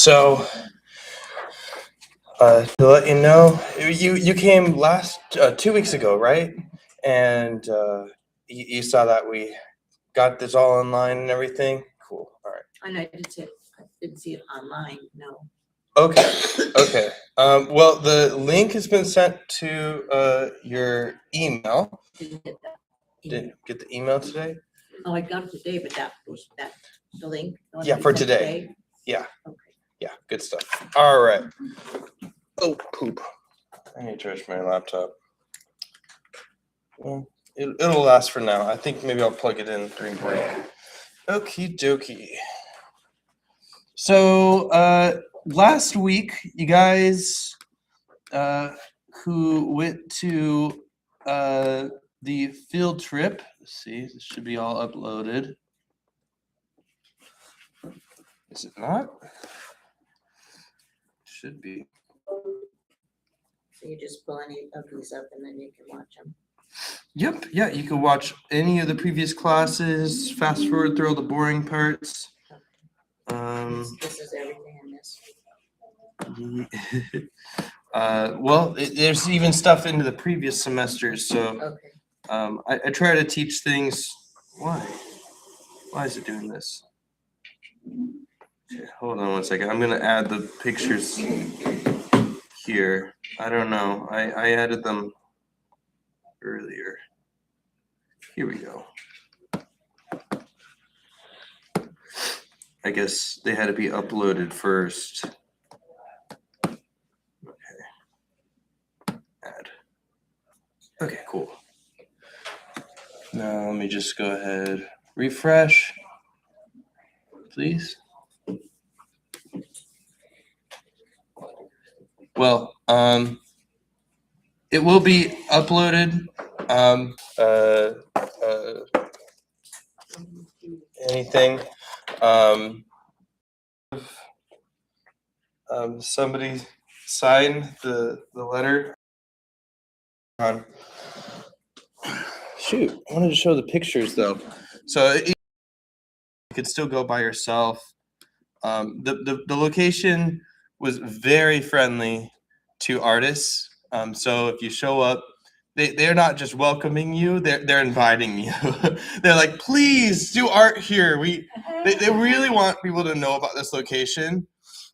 So, to let you know, you came last 2 weeks ago, right? And you saw that we got this all online and everything. Cool. All right. And I didn't see it online, no. Okay. Okay. Well, the link has been sent to your email. Didn't get that. Didn't get the email today? Oh, I got it today, but the link? the one Yeah, you for sent today. Yeah. Okay. Yeah, good stuff. All right. Oh, poop. I need to charge my laptop. Well, it'll last for now. I think maybe I'll plug it in during break. Okie dokie. So, last week, you guys who went to the field trip, let's see, this should be all uploaded. Is it not? Should be. So you just pull any of these up and then you can watch them. Yep, yeah, you can watch any of the previous classes, fast forward through all the boring parts. This is everything in this. Well, there's even stuff into the previous semesters, so Okay. I try to teach things. Why is it doing this? Okay, hold on one second. I'm gonna add the pictures here. I don't know. I added them earlier. Here we go. I guess they had to be uploaded first. Okay. Add. Okay, cool. Now let me just go ahead, refresh, please. Well, it will be uploaded. Anything. Somebody sign the letter. Shoot, I wanted to show the pictures though. So you could still go by yourself. The location was very friendly to artists. So if you show up, they're not just welcoming you, they're inviting you. They're like, please do art here. They really want people to know about this location.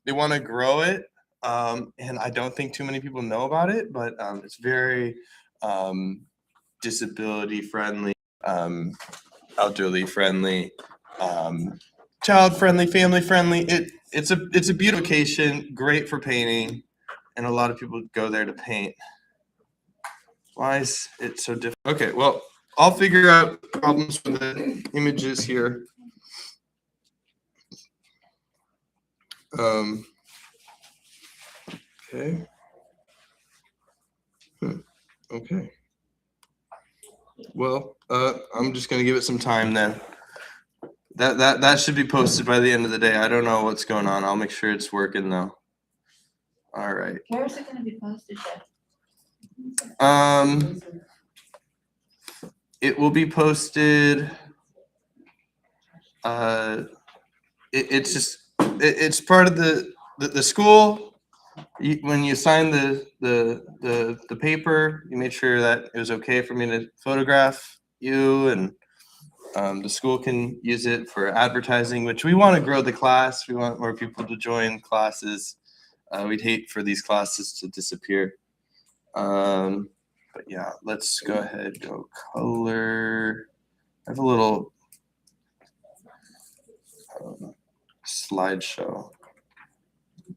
They want to grow it. And I don't think too many people know about it, but it's very disability friendly, elderly friendly, child friendly, family friendly. It's a beautiful location, great for painting, and a lot of people go there to paint. Why is it so difficult? Okay, well, I'll figure out problems with the images here. Okay. Okay. Well, I'm just gonna give it some time then. That should be posted by the end of the day. I don't know what's going on. I'll make sure it's working though. All right. Where is it going to be posted? It will be posted. It's part of the school. When you sign the paper, you made sure that it was okay for me to photograph you, and the school can use it for advertising, which we want to grow the class. We want more people to join classes. We'd hate for these classes to disappear. But yeah, let's go ahead, go color. I have a little slideshow.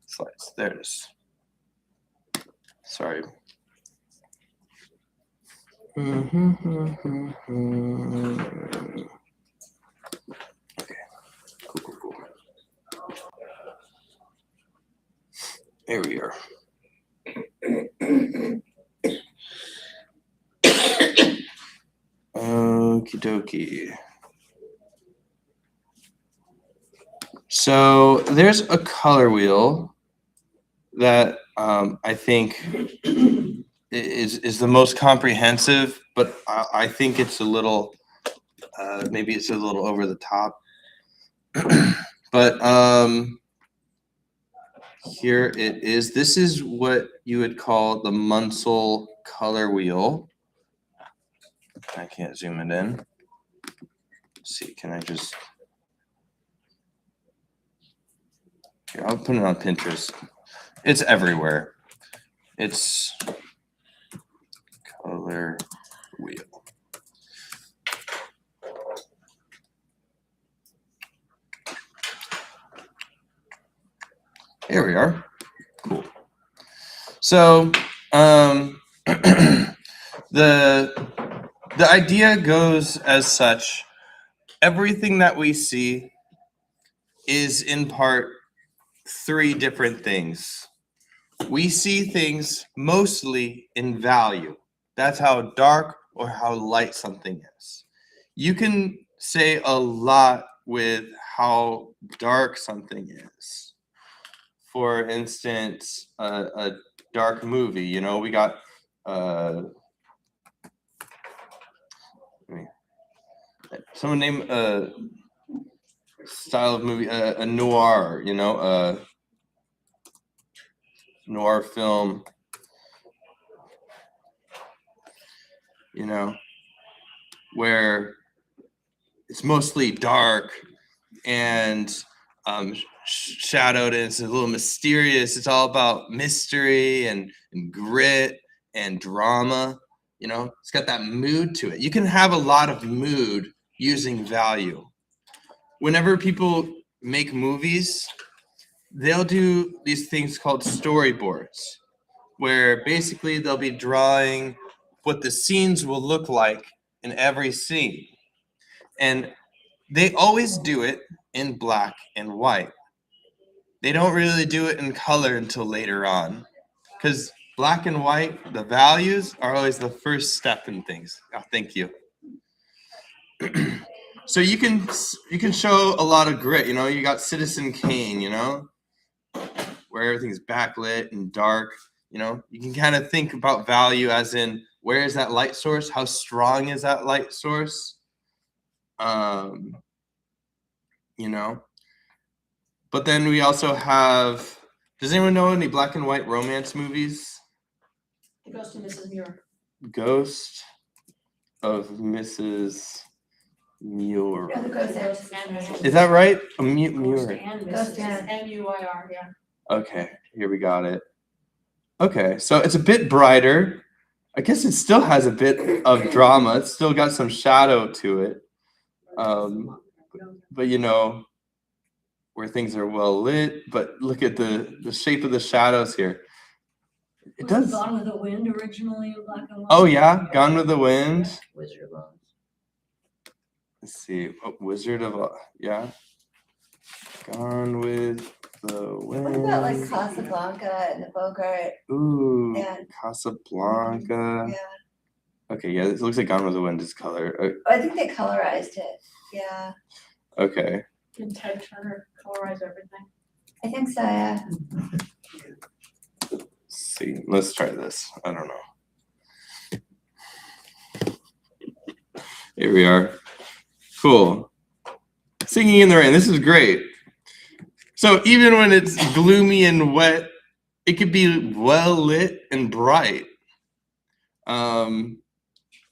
Slides, there it is. Sorry. Okay, cool. There we are. Okie dokie. So there's a color wheel that I think is the most comprehensive, but I think it's a little maybe it's a little over the top. But Here it is. This is what you would call the Munsell color wheel. I can't zoom it in. Let's see, can I just... Here, I'll put it on Pinterest. It's everywhere. It's color wheel. Here we are. Cool. So the idea goes as such. Everything that we see is in part three different things. We see things mostly in value. That's how dark or how light something is. You can say a lot with how dark something is. For instance, a dark movie, you know, we got someone name a style of movie, a noir, you know, a noir film, you know, where it's mostly dark and shadowed, and it's a little mysterious. It's all about mystery and grit and drama. You know, it's got that mood to it. You can have a lot of mood using value. Whenever people make movies, they'll do these things called storyboards, where basically they'll be drawing what the scenes will look like in every scene. And they always do it in black and white. They don't really do it in color until later on, because black and white, the values are always the first step in things. Oh, thank you. So you can show a lot of grit. You know, you got Citizen Kane, you know, where everything's backlit and dark. You know, you can kind of think about value as in, where is that light source? How strong is that light source? You know, but then we also have, does anyone know any black and white romance movies? Ghost of Mrs. Muir. Ghost of Mrs. Muir. Yeah, the Ghost and Mrs. Is that right? Muir. Ghost and Ghost Mrs. and- M-U-I-R, yeah. Okay, here we got it. Okay, so it's a bit brighter. I guess it still has a bit of drama. It's still got some shadow to it. But you know, where things are well lit, but look at the shape of the shadows here. It does. Gone with the Wind originally in black and white? Oh yeah, Gone with the Wind. Wizard of Oz. Let's see. Oh, Wizard of Oz. Yeah. Gone with the Wind. What about like Casablanca and the Bogart? Ooh, and- Casablanca. Yeah, Okay, yeah, it looks like Gone with the Wind is color. I think they colorized it. Yeah, Okay. Did Ted Turner colorize everything? I think so. Yeah. Let's see. Let's try this. I don't know. Here we are. Cool. Singing in the Rain. This is great. So even when it's gloomy and wet, it could be well lit and bright. I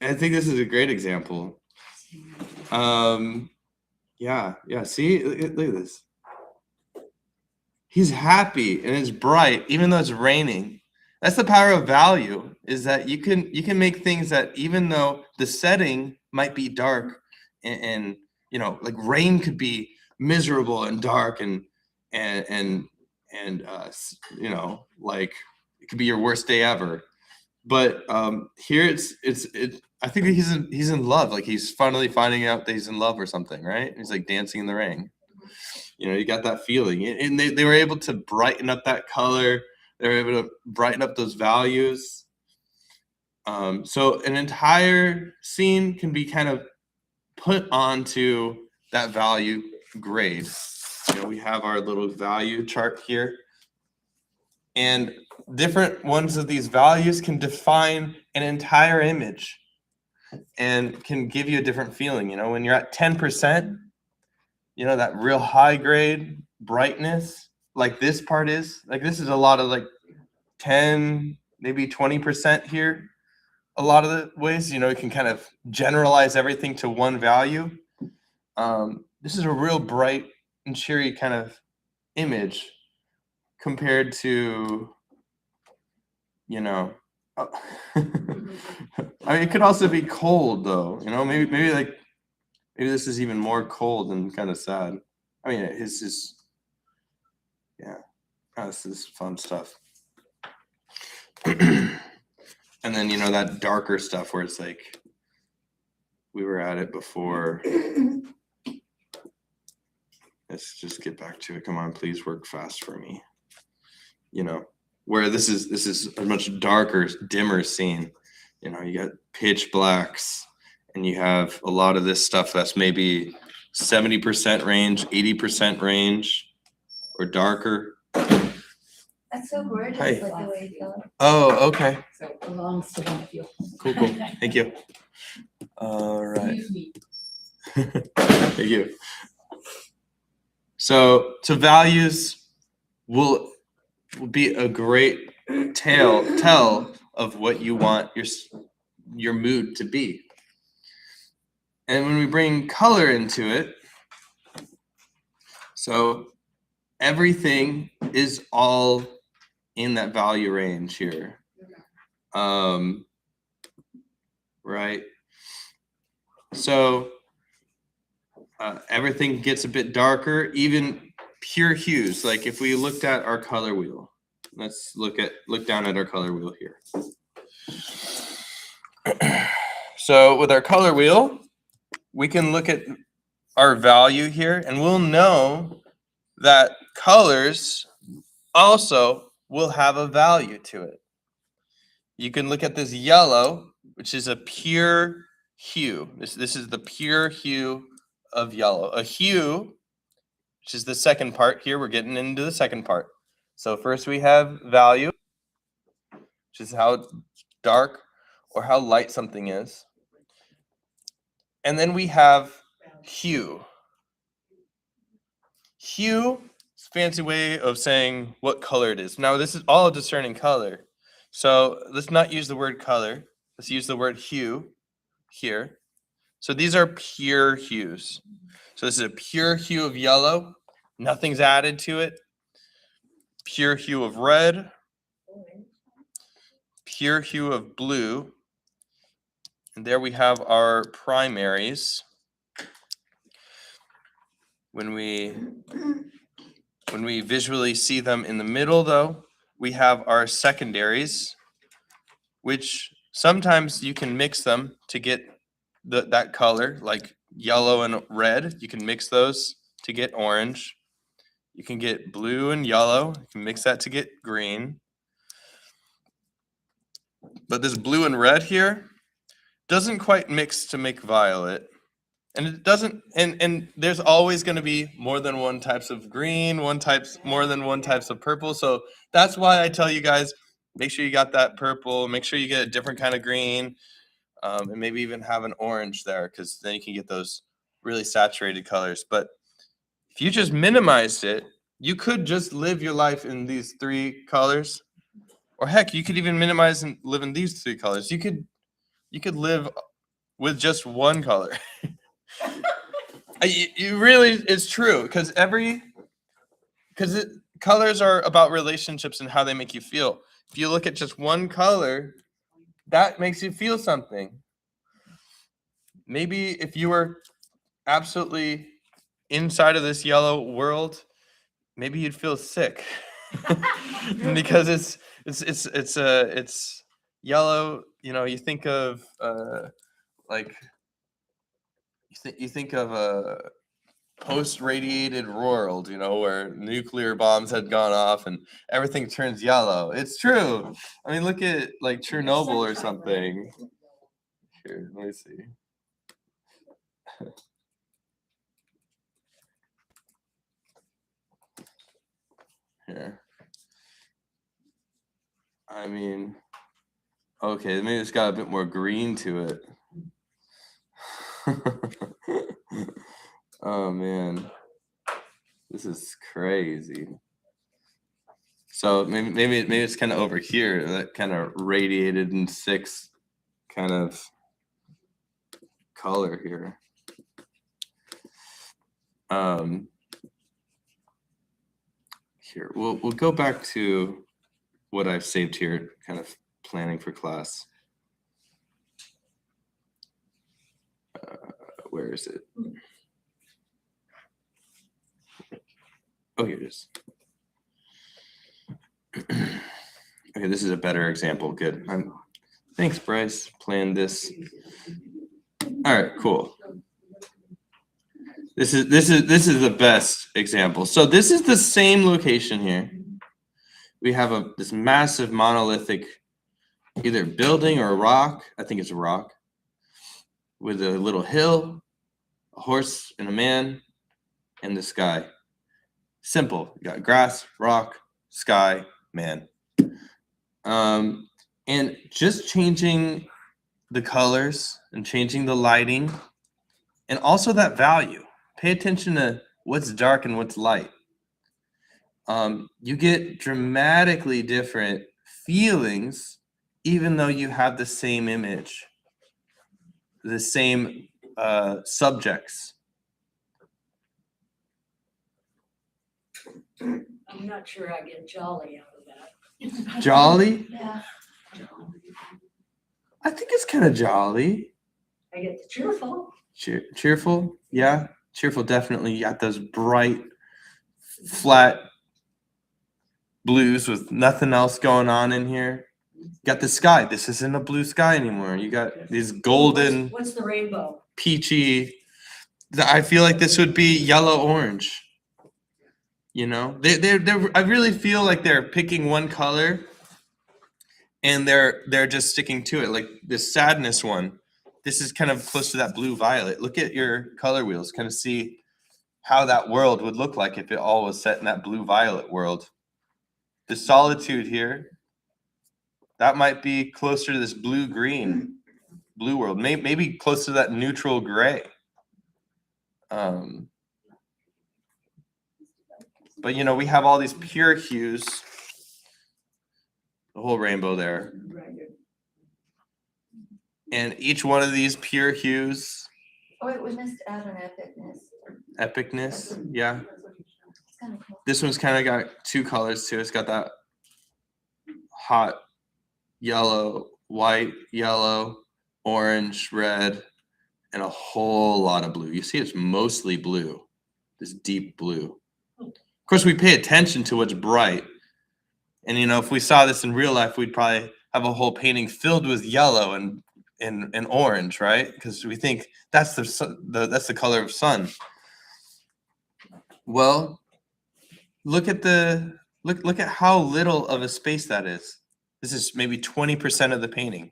think this is a great example. Yeah. See, look at this. He's happy and it's bright, even though it's raining. That's the power of value, is that you can make things that, even though the setting might be dark and you know, like rain could be miserable and dark and you know, like it could be your worst day ever. But here it's I think he's in love. Like he's finally finding out that he's in love or something, right? He's like dancing in the rain. You know, you got that feeling, and they were able to brighten up that color. They were able to brighten up those values. So an entire scene can be kind of put onto that value grade. You know, we have our little value chart here, and different ones of these values can define an entire image and can give you a different feeling. You know, when you're at 10%, you know, that real high grade brightness, like this part is. Like this is a lot of like 10, maybe 20% here. A lot of the ways, you can kind of generalize everything to one value. This is a real bright and cheery kind of image compared to, I mean, it could also be cold though, maybe maybe this is even more cold and kind of sad. I mean, it's just, yeah, this is fun stuff. And then, that darker stuff where it's like, we were at it before. Let's just get back to it. Come on, please work fast for me. Where this is a much darker, dimmer scene. You got pitch blacks, and you have a lot of this stuff that's maybe 70% range, 80% range, or darker. That's so gorgeous, Hi. like the way you feel. Oh, okay. So it belongs to one of you. Cool. Thank you. All right. Use me. Thank you. So values will be a great tell of what you want your mood to be. And when we bring color into it, so everything is all in that value range here. Right? So everything gets a bit darker, even pure hues. Like if we looked at our color wheel, let's look down at our color wheel here. So with our color wheel, we can look at our value here and we'll know that colors also will have a value to it. You can look at this yellow, which is a pure hue. This is the pure hue of yellow. A hue, which is the second part here. We're getting into the second part. So first we have value, which is how dark or how light something is. And then we have hue. Hue is a fancy way of saying what color it is. Now this is all discerning color. So let's not use the word color. Let's use the word hue here. So these are pure hues. So this is a pure hue of yellow. Nothing's added to it. Pure hue of red. Pure hue of blue. And there we have our primaries. When we visually see them in the middle, though, we have our secondaries, which sometimes you can mix them to get that color, like yellow and red. You can mix those to get orange. You can get blue and yellow. You can mix that to get green. But this blue and red here doesn't quite mix to make violet. And it doesn't, and there's always going to be more than one types of green, more than one types of purple. So that's why I tell you guys, make sure you got that purple, make sure you get a different kind of green, and maybe even have an orange there, because then you can get those really saturated colors. But if you just minimized it, you could just live your life in these three colors. Or heck, you could even minimize and live in these three colors. You could live with just one color. You really, it's true, because colors are about relationships and how they make you feel. If you look at just one color, that makes you feel something. Maybe if you were absolutely inside of this yellow world, maybe you'd feel sick because it's yellow. You think of you think of a post-radiated world, where nuclear bombs had gone off and everything turns yellow. It's true. I mean, look at like Chernobyl or something. Here, let me see. Here. I mean, okay, maybe it's got a bit more green to it. Oh man, this is crazy. So maybe it's kind of over here, that kind of radiated in 6 kind of color here. Here we'll go back to what I've saved here, kind of planning for class. Where is it? Oh, here it is. Okay, this is a better example. Good. Thanks, Bryce. Planned this. All right, cool. This is the best example. So this is the same location here. We have this massive monolithic, either building or a rock. I think it's a rock with a little hill, a horse and a man, and the sky. Simple. You got grass, rock, sky, man. And just changing the colors and changing the lighting and also that value. Pay attention to what's dark and what's light. You get dramatically different feelings even though you have the same image, the same subjects. I'm not sure I get jolly out of that. Jolly? Yeah. I think it's kind of jolly. I get the cheerful. Cheerful? Yeah. Cheerful, definitely. You got those bright, flat blues with nothing else going on in here. You got the sky. This isn't a blue sky anymore. You got these golden, What's the rainbow? peachy. I feel like this would be yellow orange. You know, they're I really feel like they're picking one color and they're just sticking to it. Like this sadness one, this is kind of close to that blue violet. Look at your color wheels, kind of see how that world would look like if it all was set in that blue violet world. The solitude here, that might be closer to this blue green, blue world, maybe close to that neutral gray. But you know, we have all these pure hues, the whole rainbow there. And each one of these pure hues, Oh, wait, we missed out on epicness. epicness, yeah. It's kind of cool. This one's kind of got 2 colors too. It's got that hot yellow, white, yellow, orange, red, and a whole lot of blue. You see it's mostly blue, this deep blue. Of course, we pay attention to what's bright. And, you know, if we saw this in real life, we'd probably have a whole painting filled with yellow and orange, right? Because we think that's the color of sun. Well, look at how little of a space that is. This is maybe 20% of the painting.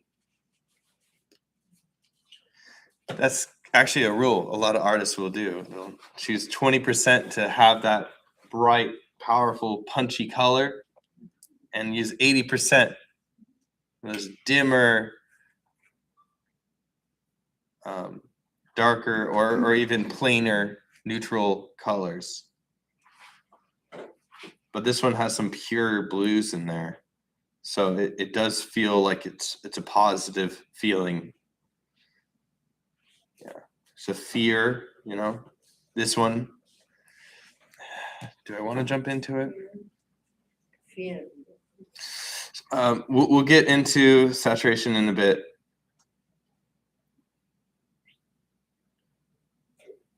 That's actually a rule a lot of artists will do. They'll choose 20% to have that bright, powerful, punchy color and use 80% those dimmer, darker or even plainer neutral colors. But this one has some pure blues in there. So it does feel like it's a positive feeling. Yeah. Saphir, you know, this one. Do I want to jump into it? Yeah. We'll get into saturation in a bit.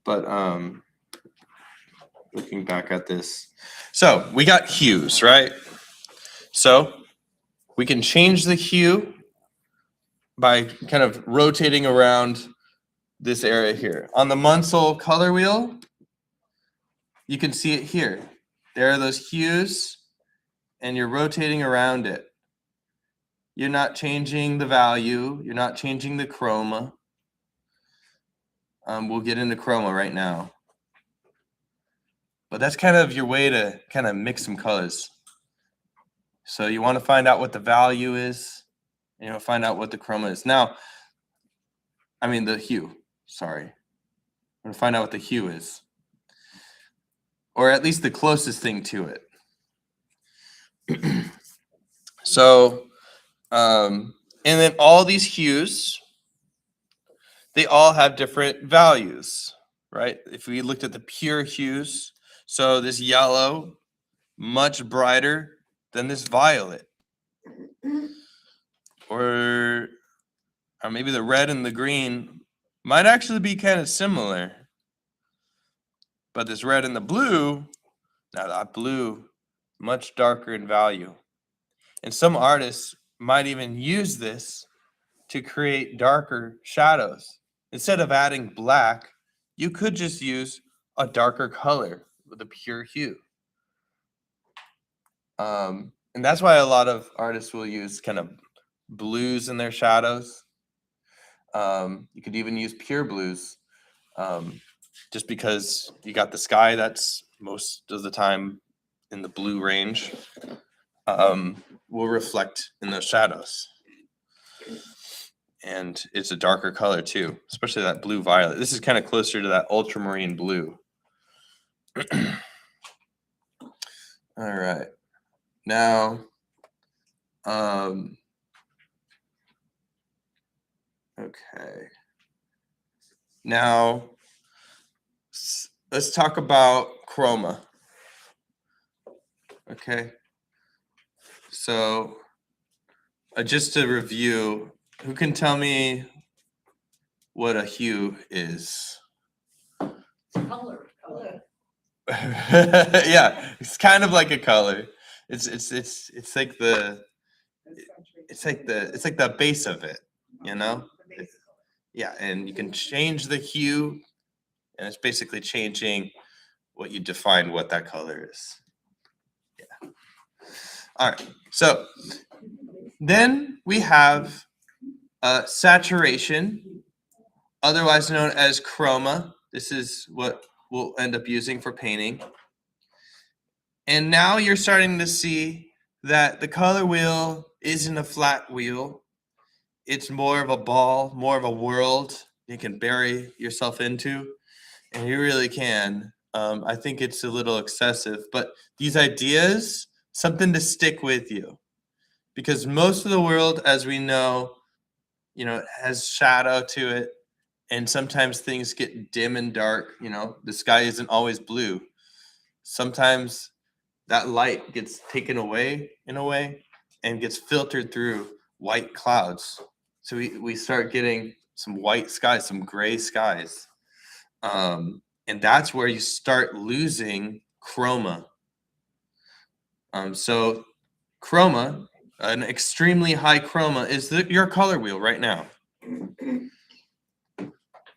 But looking back at this. So we got hues, right? So we can change the hue by kind of rotating around this area here. On the Munsell color wheel, you can see it here. There are those hues, and you're rotating around it. You're not changing the value. You're not changing the chroma. We'll get into chroma right now. But that's kind of your way to kind of mix some colors. So you want to find out what the value is, and you know, find out what the chroma is. Now, I mean the hue, sorry. I'm going to find out what the hue is. Or at least the closest thing to it. So, and then all these hues, they all have different values, right? If we looked at the pure hues, so this yellow, much brighter than this violet. Or maybe the red and the green might actually be kind of similar. But this red and the blue, now that blue, much darker in value. And some artists might even use this to create darker shadows. Instead of adding black, you could just use a darker color with a pure hue. And that's why a lot of artists will use kind of blues in their shadows. You could even use pure blues, just because you got the sky that's most of the time in the blue range, will reflect in those shadows. And it's a darker color too, especially that blue violet. This is kind of closer to that ultramarine blue. All right. Now, okay. Now, let's talk about chroma. Okay. So, just to review, who can tell me what a hue is? Color. Yeah, it's kind of like a color. It's like the base of it, you know? Yeah, and you can change the hue, and it's basically changing what you define what that color is. Yeah. All right. So then we have saturation, otherwise known as chroma. This is what we'll end up using for painting. And now you're starting to see that the color wheel isn't a flat wheel. It's more of a ball, more of a world you can bury yourself into. And you really can. I think it's a little excessive, but these ideas, something to stick with you. Because most of the world, as we know, has shadow to it. And sometimes things get dim and dark. The sky isn't always blue. Sometimes that light gets taken away in a way and gets filtered through white clouds. So we start getting some white skies, some gray skies. And that's where you start losing chroma. So chroma, an extremely high chroma, is your color wheel right now.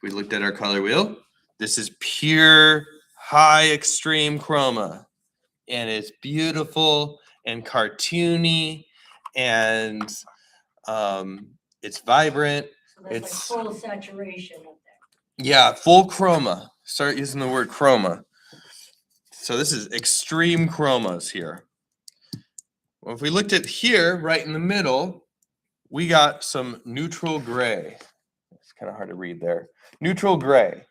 We looked at our color wheel. This is pure high extreme chroma. And it's beautiful and cartoony, and it's vibrant. So that's It's like full saturation of that. Yeah, full chroma. Start using the word chroma. So this is extreme chromas here. Well, if we looked at here, right in the middle, we got some neutral gray. It's kind of hard to read there. Neutral gray,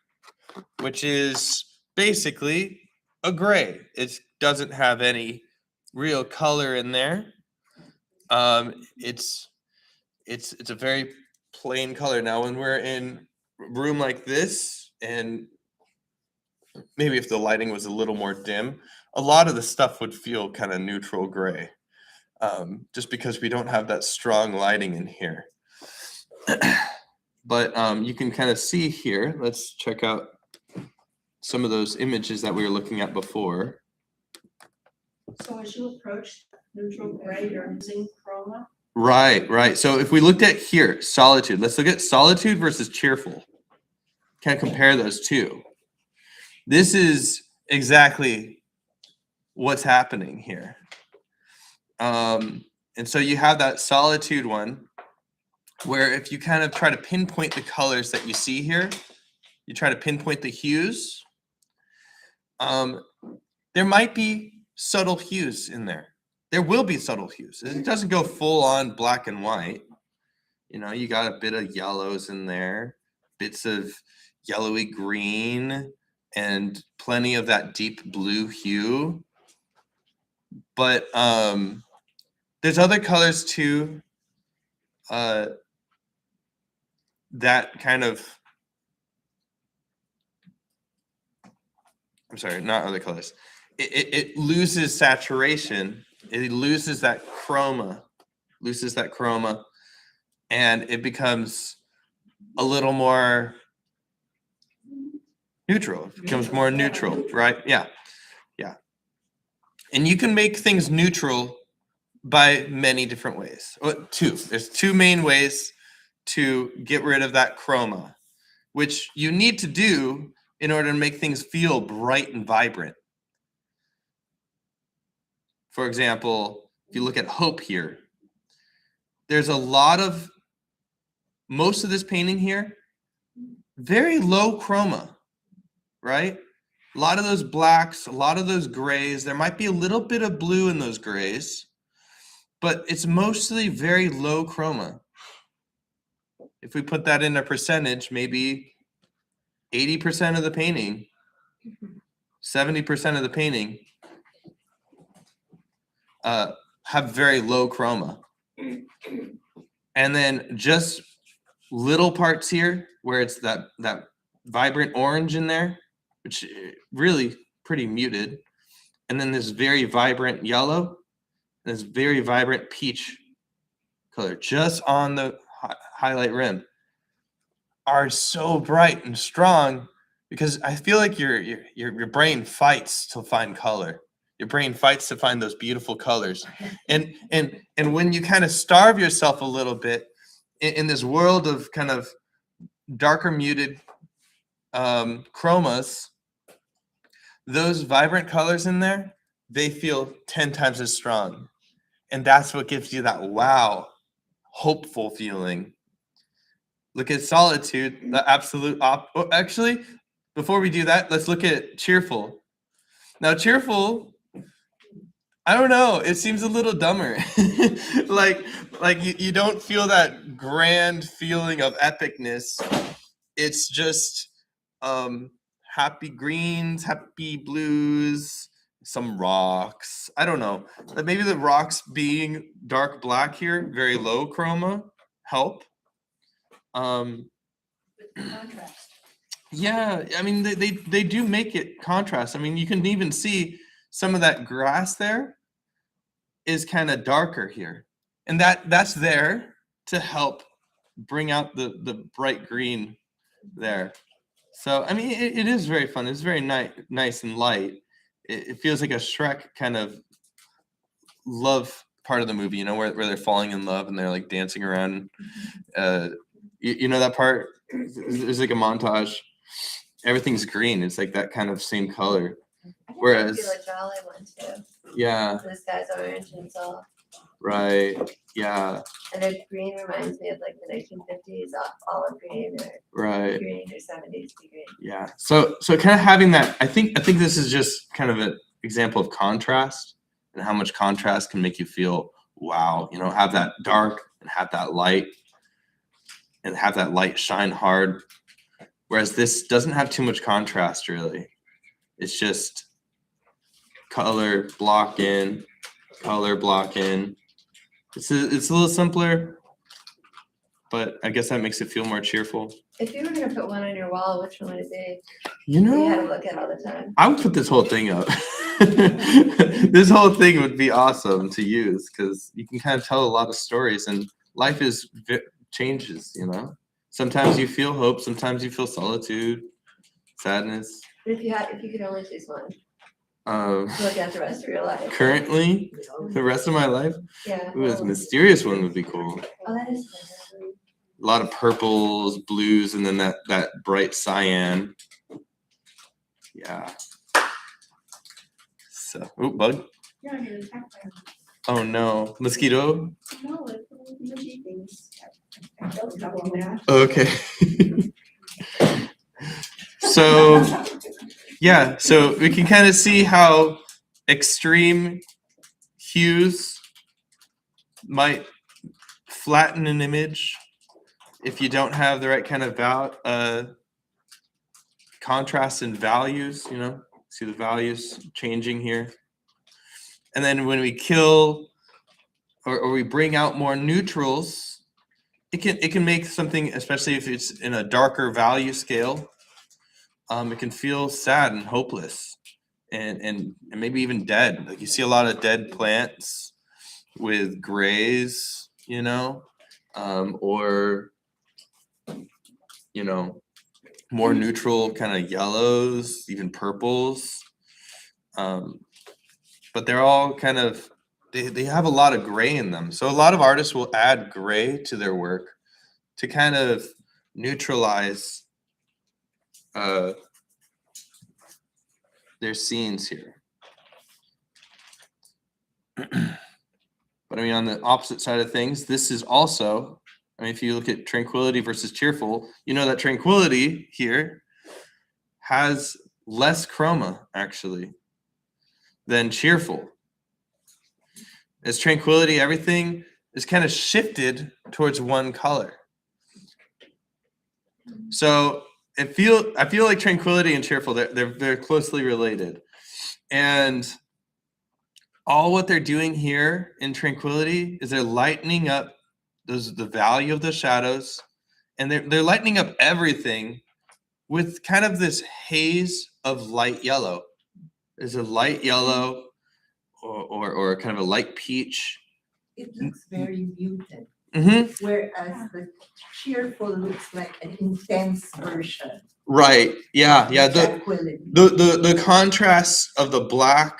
which is basically a gray. It doesn't have any real color in there. It's a very plain color. Now, when we're in a room like this, and maybe if the lighting was a little more dim, a lot of the stuff would feel kind of neutral gray, just because we don't have that strong lighting in here. But you can kind of see here. Let's check out some of those images that we were looking at before. So as you approach neutral gray, you're using chroma? Right. So if we looked at here, solitude, let's look at solitude versus cheerful. Kind of compare those two. This is exactly what's happening here. And so you have that solitude one, where if you kind of try to pinpoint the colors that you see here, you try to pinpoint the hues, there might be subtle hues in there. There will be subtle hues. It doesn't go full on black and white. You got a bit of yellows in there, bits of yellowy green, and plenty of that deep blue hue. But There's other colors too. That kind of, I'm sorry, not other colors. It loses saturation. It loses that chroma, and it becomes a little more neutral. It becomes more neutral, right? Yeah, yeah. And you can make things neutral by many different ways. Well, two. There's two main ways to get rid of that chroma, which you need to do in order to make things feel bright and vibrant. For example, if you look at Hope here, there's a lot of, most of this painting here, very low chroma, right? A lot of those blacks, a lot of those grays. There might be a little bit of blue in those grays, but it's mostly very low chroma. If we put that in a percentage, maybe 80% of the painting, 70% of the painting have very low chroma. And then just little parts here where it's that vibrant orange in there, which really pretty muted. And then this very vibrant yellow, this very vibrant peach color just on the highlight rim are so bright and strong because I feel like your brain fights to find color. Your brain fights to find those beautiful colors. And when you kind of starve yourself a little bit in this world of kind of darker muted chromas, those vibrant colors in there, they feel 10 times as strong. And that's what gives you that wow, hopeful feeling. Look at Solitude, the absolute actually, before we do that, let's look at Cheerful. Now, Cheerful, I don't know, it seems a little dumber. like you don't feel that grand feeling of epicness. It's just happy greens, happy blues, some rocks. I don't know. Maybe the rocks being dark black here, very low chroma, help. With the contrast. Yeah, I mean they do make it contrast. I mean, you can even see some of that grass there is kind of darker here. And that's there to help bring out the bright green there. So I mean it is very fun. It's very nice and light. It feels like a Shrek kind of love part of the movie, you know, where they're falling in love and they're like dancing around. You know that part? There's like a montage. Everything's green. It's like that kind of same color. Whereas, I feel a jolly one too. Yeah, This guy's orange and it's all, right. Yeah, and the green reminds me of like the 1950s olive green or right. green or 70s green. Yeah. So kind of having that, I think this is just kind of an example of contrast and how much contrast can make you feel wow, you know, have that dark and have that light and have that light shine hard. Whereas this doesn't have too much contrast really. It's just color block in, color block in. It's a little simpler, but I guess that makes it feel more cheerful. If you were gonna put one on your wall, which one would it be? You You had to know, look at all the time. I would put this whole thing up. This whole thing would be awesome to use because you can kind of tell a lot of stories, and life changes. You know, sometimes you feel hope, sometimes you feel solitude, sadness. But if you could only choose one, Um, to look at the rest of your life. currently, the rest of my life, Yeah. ooh, this mysterious one would be cool. Oh, that is. A lot of purples, blues, and then that bright cyan. Yeah. So, ooh, bug. Yeah, I get attacked by Oh no, mosquito. no, it's little mushy things. I don't have all that. Okay. So, yeah, so we can kind of see how extreme hues might flatten an image if you don't have the right kind of contrast and values, you know, see the values changing here. And then when we kill or we bring out more neutrals, it can make something, especially if it's in a darker value scale, it can feel sad and hopeless and maybe even dead. Like you see a lot of dead plants with grays, you know, or you know, more neutral kind of yellows, even purples. But they're all kind of they have a lot of gray in them. So a lot of artists will add gray to their work to kind of neutralize their scenes here. But I mean, on the opposite side of things, this is also, I mean, if you look at tranquility versus cheerful, you know that tranquility here has less chroma actually than cheerful. As tranquility, everything is kind of shifted towards one color. So I feel like tranquility and cheerful, they're closely related. And all what they're doing here in tranquility is they're lightening up the value of the shadows, and they're lightening up everything with kind of this haze of light yellow. There's a light yellow or kind of a light peach. It looks very muted, Mm-hmm. whereas the cheerful looks like an intense version. Right. Yeah. Yeah. of tranquility. The contrasts of the black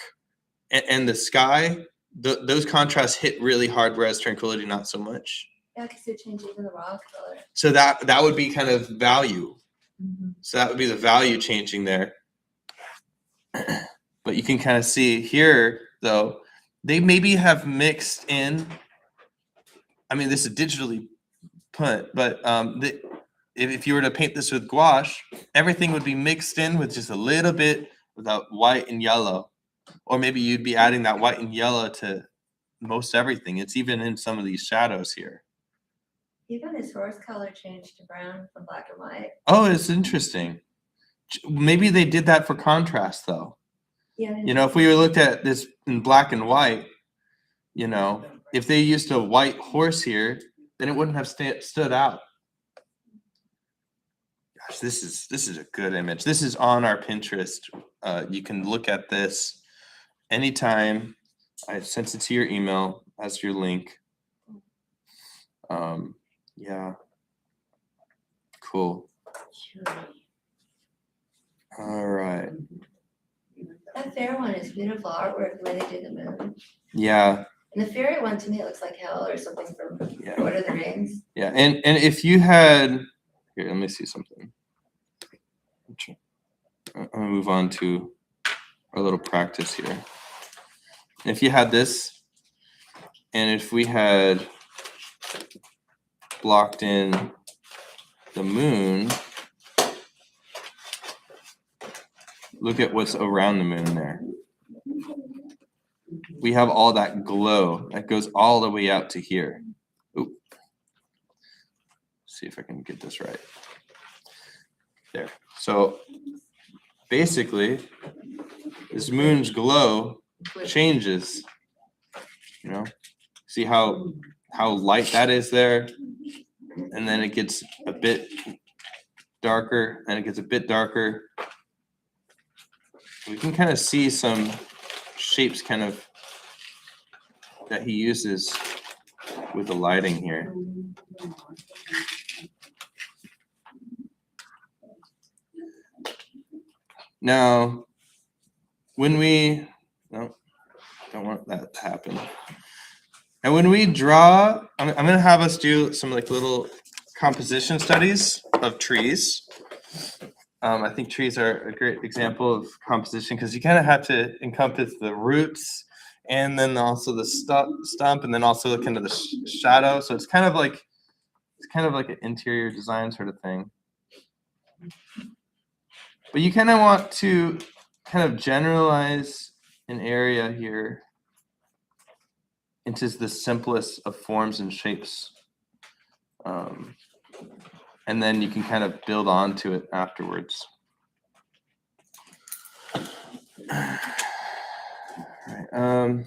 and the sky, those contrasts hit really hard, whereas tranquility not so much. Yeah, because it changes in the raw color. So that would be kind of value. Mhm. So that would be the value changing there. But you can kind of see here, though, they maybe have mixed in. I mean, this is digitally put, but if you were to paint this with gouache, everything would be mixed in with just a little bit of that white and yellow. Or maybe you'd be adding that white and yellow to most everything. It's even in some of these shadows here. Even his horse color changed to brown from black and white. Oh, it's interesting. Maybe they did that for contrast, though. Yeah. You know, if we looked at this in black and white, you know, if they used a white horse here, then it wouldn't have stood out. Gosh, this is a good image. This is on our Pinterest. You can look at this anytime. I sent it to your email as your link. Yeah. Cool. All right. That fair one is beautiful artwork, the way they do the moon. Yeah. And the fairy one to me looks like hell or something from Yeah. Lord of the Rings. Yeah. And if you had here, let me see something. I'm gonna move on to our little practice here. If you had this, and if we had blocked in the moon, look at what's around the moon there. We have all that glow that goes all the way out to here. Oop. See if I can get this right. There. So basically, this moon's glow changes. You know, see how light that is there, and then it gets a bit darker, and it gets a bit darker. We can kind of see some shapes kind of that he uses with the lighting here. Now, when we, no, don't want that to happen. And when we draw, I'm gonna have us do some like little composition studies of trees. I think trees are a great example of composition because you kind of have to encompass the roots and then also the stump and then also kind of the shadow. So it's kind of like an interior design sort of thing. But you kind of want to kind of generalize an area here into the simplest of forms and shapes. And then you can kind of build onto it afterwards. All right.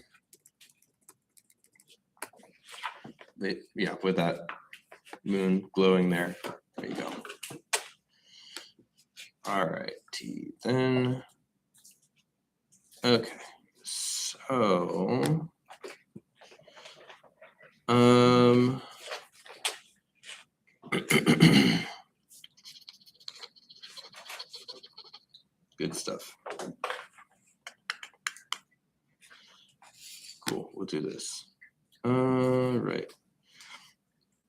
yeah, with that moon glowing there. There you go. All right, then. Okay, so good stuff. Cool, we'll do this. Right.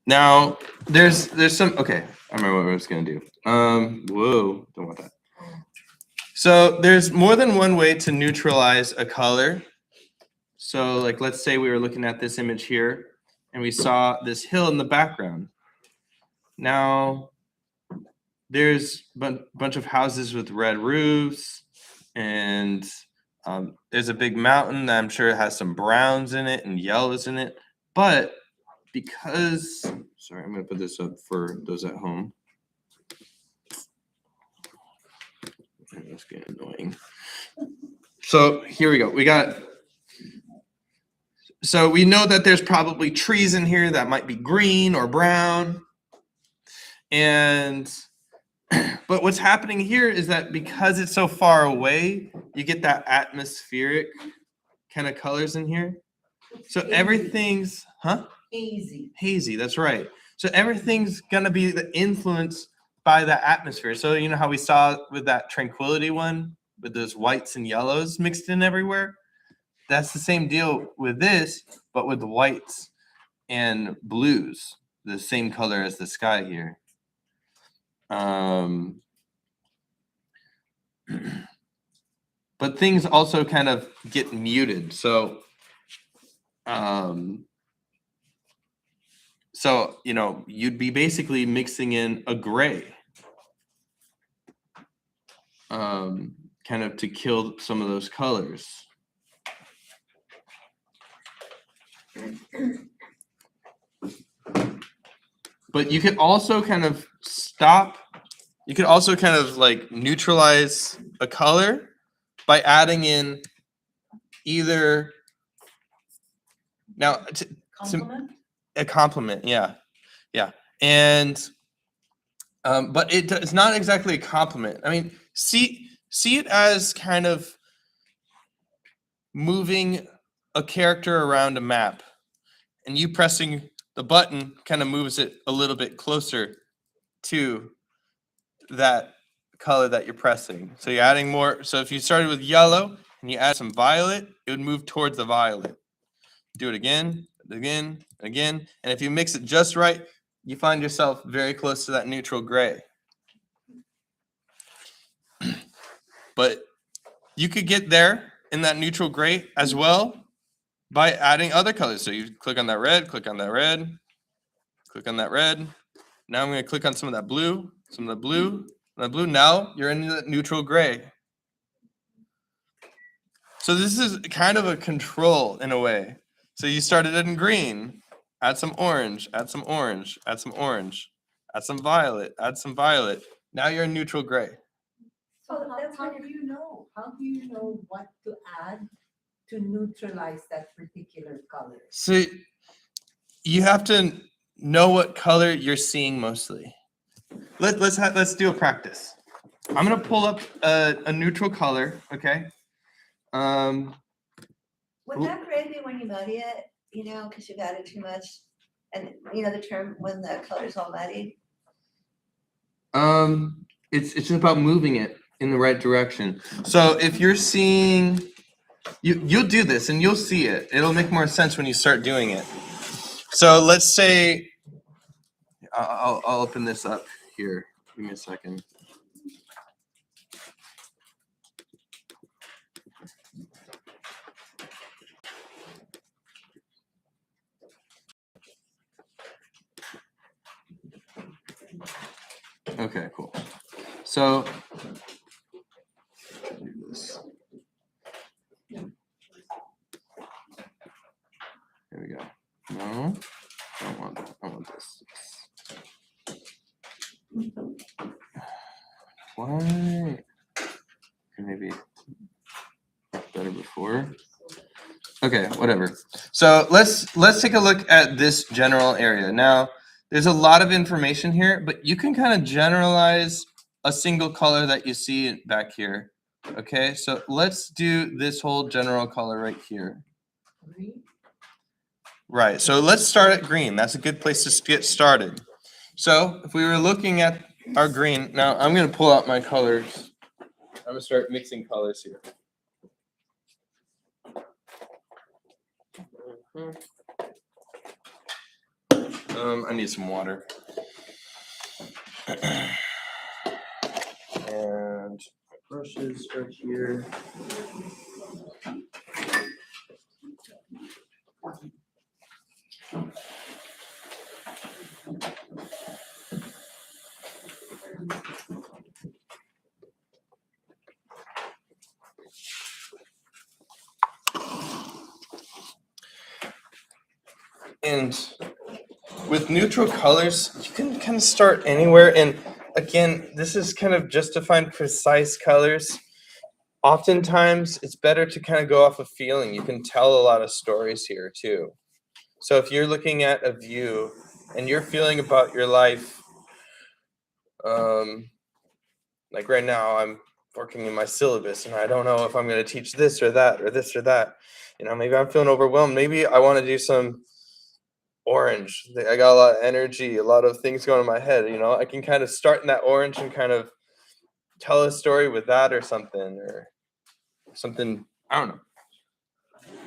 Now there's some, okay, I remember what I was gonna do. Whoa, don't want that. So there's more than one way to neutralize a color. So like, let's say we were looking at this image here and we saw this hill in the background. Now there's a bunch of houses with red roofs, and there's a big mountain that I'm sure has some browns in it and yellows in it. But because, sorry, I'm gonna put this up for those at home. That's getting annoying. So here we go. So we know that there's probably trees in here that might be green or brown. And but what's happening here is that because it's so far away, you get that atmospheric kind of colors in here. So everything's, hazy, that's right. So everything's gonna be influenced by the atmosphere. So you know how we saw with that tranquility one, with those whites and yellows mixed in everywhere? That's the same deal with this, but with the whites and blues, the same color as the sky here. But things also kind of get muted. So you know, you'd be basically mixing in a gray, kind of to kill some of those colors. But you could also kind of like neutralize a color by adding in either, now Complement? a complement, yeah. And but it's not exactly a complement. I mean, see it as kind of moving a character around a map, and you pressing the button kind of moves it a little bit closer to that color that you're pressing. So you're adding more. So if you started with yellow and you add some violet, it would move towards the violet. Do it again. And if you mix it just right, you find yourself very close to that neutral gray. But you could get there in that neutral gray as well by adding other colors. So you click on that red, click on that red, click on that red. Now I'm going to click on some of that blue, Now you're in the neutral gray. So this is kind of a control in a way. So you started in green, add some orange, add some orange, add some orange, add some violet, add some violet. Now you're in neutral gray. So how do you know? How do you know what to add to neutralize that particular color? So you have to know what color you're seeing mostly. Let's do a practice. I'm gonna pull up a neutral color, okay? Would that gray be when you muddy it, you know, because you've added too much? And you know the term when the color's all muddied? It's just about moving it in the right direction. So if you're seeing, you'll do this and you'll see it. It'll make more sense when you start doing it. So let's say, I'll open this up here. Give me a second. Okay, cool. So do this. Here we go. No, I don't want that. I want this. Why? Okay, maybe better before. Okay, whatever. So let's take a look at this general area. Now, there's a lot of information here, but you can kind of generalize a single color that you see back here. Okay, so let's do this whole general color right here. Right, so let's start at green. That's a good place to get started. So if we were looking at our green, now I'm gonna pull out my colors. I'm gonna start mixing colors here. I need some water. And my brushes are here. And with neutral colors, you can kind of start anywhere. And again, this is kind of just to find precise colors. Oftentimes, it's better to kind of go off a feeling. You can tell a lot of stories here too. So if you're looking at a view and you're feeling about your life, like right now, I'm working in my syllabus and I don't know if I'm going to teach this or that or this or that. You know, maybe I'm feeling overwhelmed. Maybe I want to do some orange. I got a lot of energy, a lot of things going in my head. You know, I can kind of start in that orange and kind of tell a story with that or something. I don't know,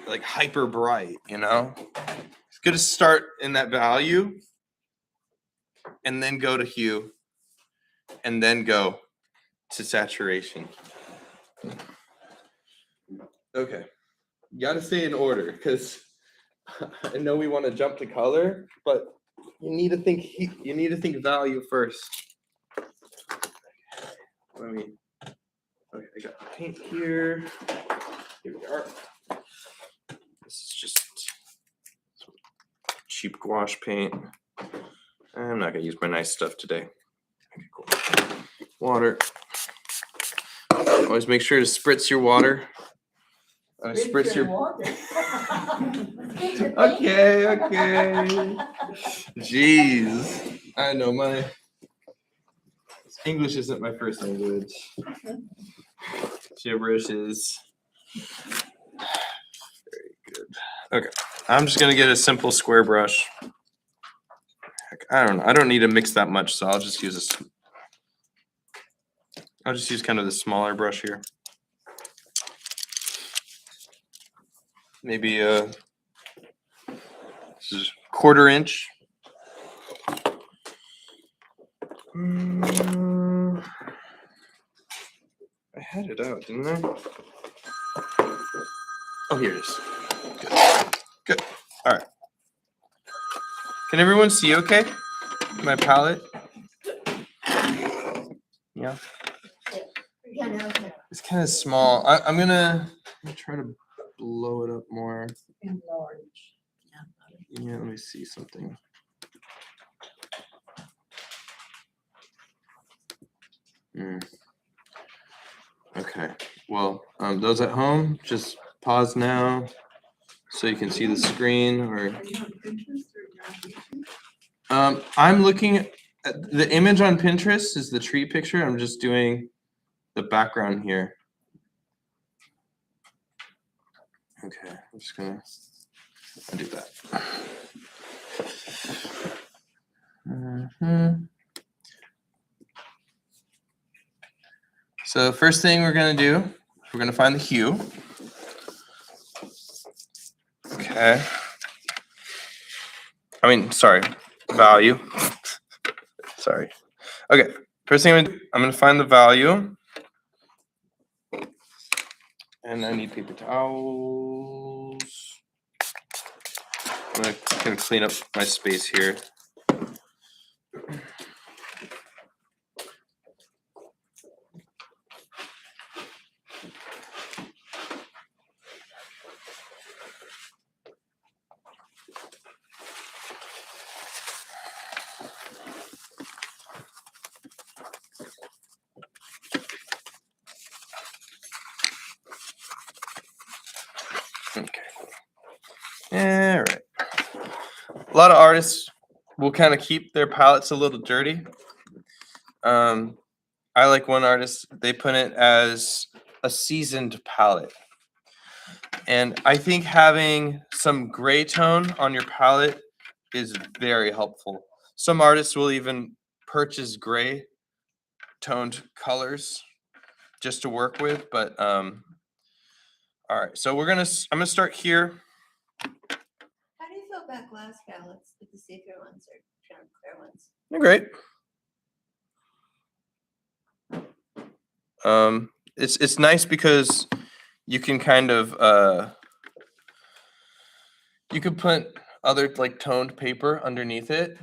like hyper bright, you know? It's good to start in that value and then go to hue and then go to saturation. Okay. You got to stay in order because I know we want to jump to color, but you need to think value first. Okay, I got paint here. Here we are. This is just cheap gouache paint. I'm not gonna use my nice stuff today. Okay, cool. Water. Always make sure to spritz your water. Spritz your water. Okay. Jeez. I know my English isn't my first language. Gibberish is very good. Okay. I'm just gonna get a simple square brush. Heck, I don't know. I don't need to mix that much, so I'll just use kind of the smaller brush here. Maybe this is 1/4 inch. I had it out, didn't I? Oh, here it is. Good. All right. Can everyone see okay? My palette? Yeah. It's kind of small. I'm gonna try to blow it up more. Enlarge. Yeah, let me see something. Okay. Well, those at home, just pause now so you can see the screen. Or Are you on Pinterest or are you on YouTube? I'm looking at the image on Pinterest is the tree picture. I'm just doing the background here. Okay, I'm just gonna do that. So first thing we're gonna do, we're gonna find the hue. Okay. Sorry, value. Sorry. Okay, first thing I'm gonna find the value. And I need paper towels. I'm gonna clean up my space here. Okay. All right. A lot of artists will kind of keep their palettes a little dirty. I like one artist, they put it as a seasoned palette. And I think having some gray tone on your palette is very helpful. Some artists will even purchase gray toned colors just to work with, but all right, so I'm gonna start here. How do you feel about glass palettes with the see-through ones or clear ones? They're great. It's nice because you can kind of you could put other like toned paper underneath it.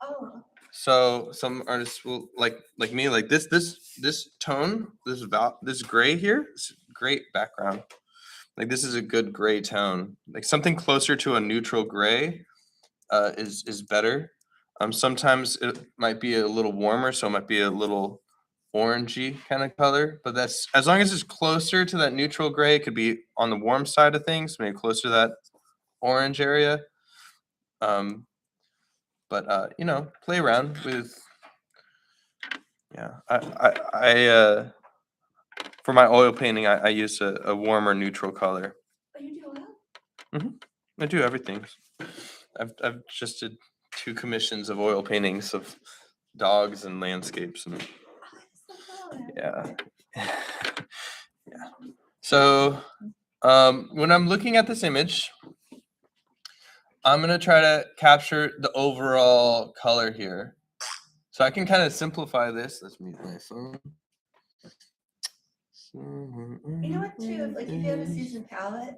Oh, So some artists will like me like this tone, this gray here is great background. Like this is a good gray tone. Like something closer to a neutral gray is better. Sometimes it might be a little warmer, so it might be a little orangey kind of color, but that's as long as it's closer to that neutral gray, it could be on the warm side of things, maybe closer to that orange area. But you know, play around with. Yeah, I for my oil painting, I use a warmer neutral color. but you do well. I do everything. I've just did 2 commissions of oil paintings of dogs and landscapes, and yeah, yeah. So when I'm looking at this image, I'm gonna try to capture the overall color here. So I can kind of simplify this. Let's mute my phone. You know what too, like if you have a seasoned palette,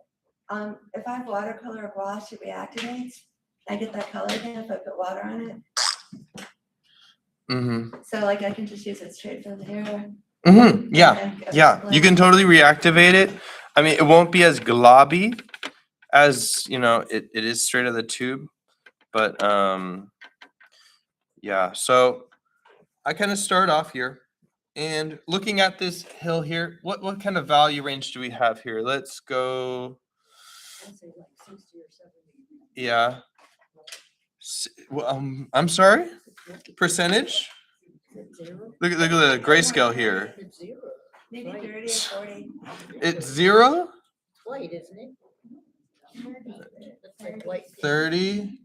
if I have watercolor or gouache, it reactivates. I get that color again if I put water on it. Mm-hmm. So like I can just use it straight from here. Mm-hmm. Yeah. and Yeah. You can totally reactivate it. I mean, it won't be as globby as, you know, it is straight out of the tube. But yeah. So I kind of start off here. And looking at this hill here, what kind of value range do we have here? Let's go. I'd say like 60 or 70. Yeah. I'm sorry. Percentage. Is it zero? Look at the grayscale here. It's zero. Maybe Right. 30 or 40. It's 0, It's white, isn't it? Looks like white. 30.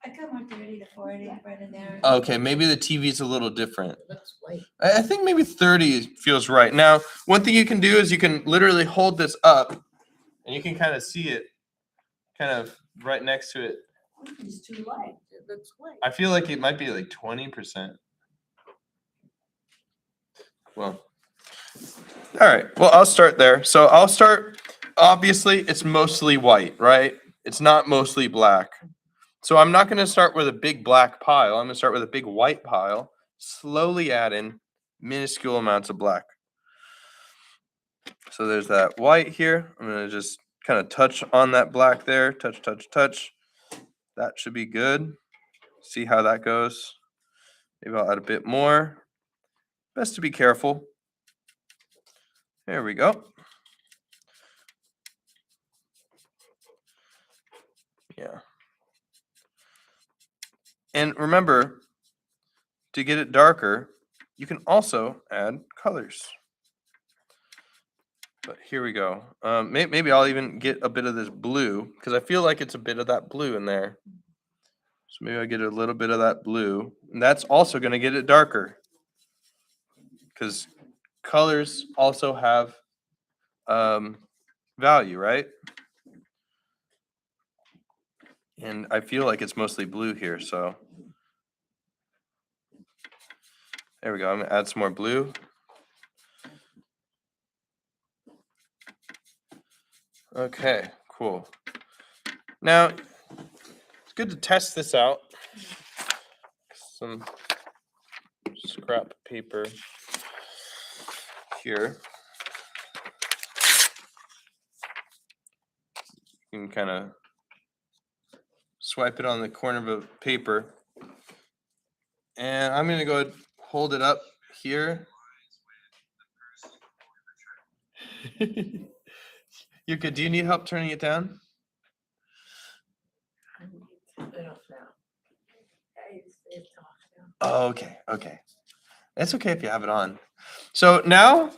I come on 30 to 40 right in there. Okay, maybe the TV's a little different. It looks white. I think maybe 30 feels right. Now, one thing you can do is you can literally hold this up and you can kind of see it kind of right next to it. It's too light. It looks white. I feel like it might be like 20%. Well, all right. Well, I'll start there. So I'll start, obviously, it's mostly white, right? It's not mostly black. So I'm not going to start with a big black pile. I'm going to start with a big white pile, slowly add in minuscule amounts of black. So there's that white here. I'm going to just kind of touch on that black there. Touch, touch, touch. That should be good. See how that goes. Maybe I'll add a bit more. Best to be careful. There we go. Yeah. And remember, to get it darker, you can also add colors. But here we go. Maybe I'll even get a bit of this blue, because I feel like it's a bit of that blue in there. So maybe I'll get a little bit of that blue. And that's also going to get it darker. Because colors also have value, right? And I feel like it's mostly blue here, so. There we go. I'm going to add some more blue. Okay, cool. Now, it's good to test this out. Some scrap paper here. You can kind of swipe it on the corner of a paper. And I'm going to go ahead and hold it up here. Yuka, do you need help turning it down? Oh, okay, okay. It's okay if you have it on. So now,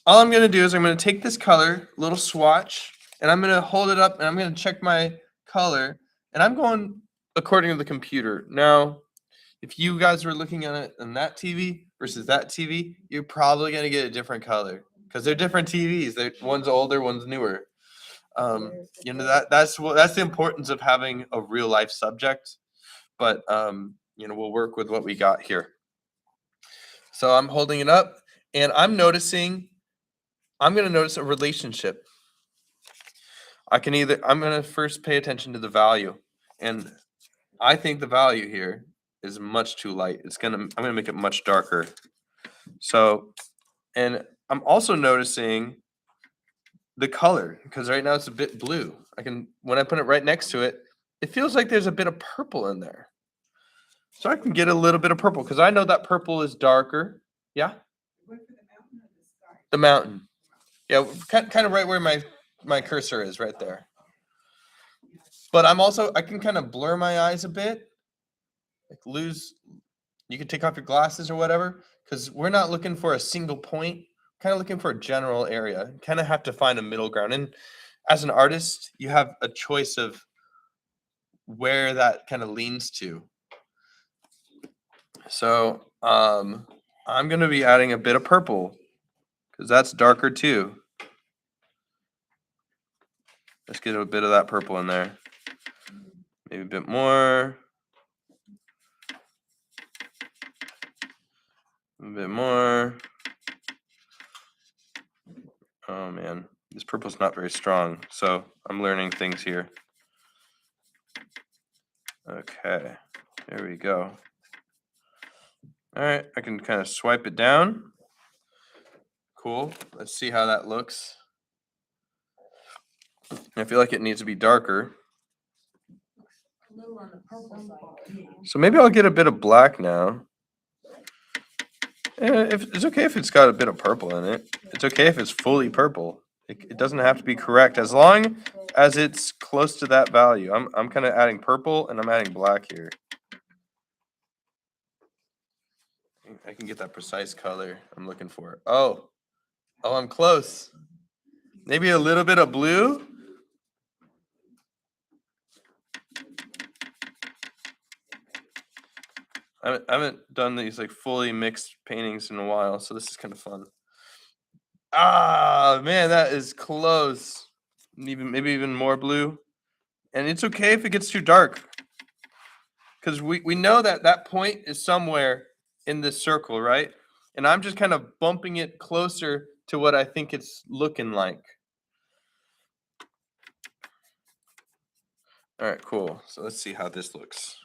all I'm gonna do is I'm gonna take this color, little swatch, and I'm gonna hold it up and I'm gonna check my color, and I'm going according to the computer. Now, if you guys were looking at it on that TV versus that TV, you're probably gonna get a different color because they're different TVs. They're one's older, one's newer. You know that's the importance of having a real life subject. But you know, we'll work with what we got here. So I'm holding it up and I'm gonna notice a relationship. I'm gonna first pay attention to the value. And I think the value here is much too light. I'm gonna make it much darker. So, and I'm also noticing the color because right now it's a bit blue. When I put it right next to it, it feels like there's a bit of purple in there. So I can get a little bit of purple because I know that purple is darker. Yeah, the mountain. Yeah, kind of right where my cursor is, right there. But I can kind of blur my eyes a bit. You can take off your glasses or whatever, because we're not looking for a single point. Kind of looking for a general area. Kind of have to find a middle ground. And as an artist, you have a choice of where that kind of leans to. So I'm going to be adding a bit of purple because that's darker too. Let's get a bit of that purple in there. Maybe a bit more. A bit more. Oh man, this purple's not very strong, so I'm learning things here. Okay, there we go. All right, I can kind of swipe it down. Cool, let's see how that looks. I feel like it needs to be darker. A little on the purple side. So maybe I'll get a bit of black now. If it's okay if it's got a bit of purple in it. It's okay if it's fully purple. It doesn't have to be correct as long as it's close to that value. I'm kind of adding purple and I'm adding black here. I can get that precise color I'm looking for. Oh, I'm close. Maybe a little bit of blue. I haven't done these like fully mixed paintings in a while, so this is kind of fun. Ah, man, that is close. Maybe even more blue. And it's okay if it gets too dark. Because we know that point is somewhere in this circle, right? And I'm just kind of bumping it closer to what I think it's looking like. All right, cool. So let's see how this looks.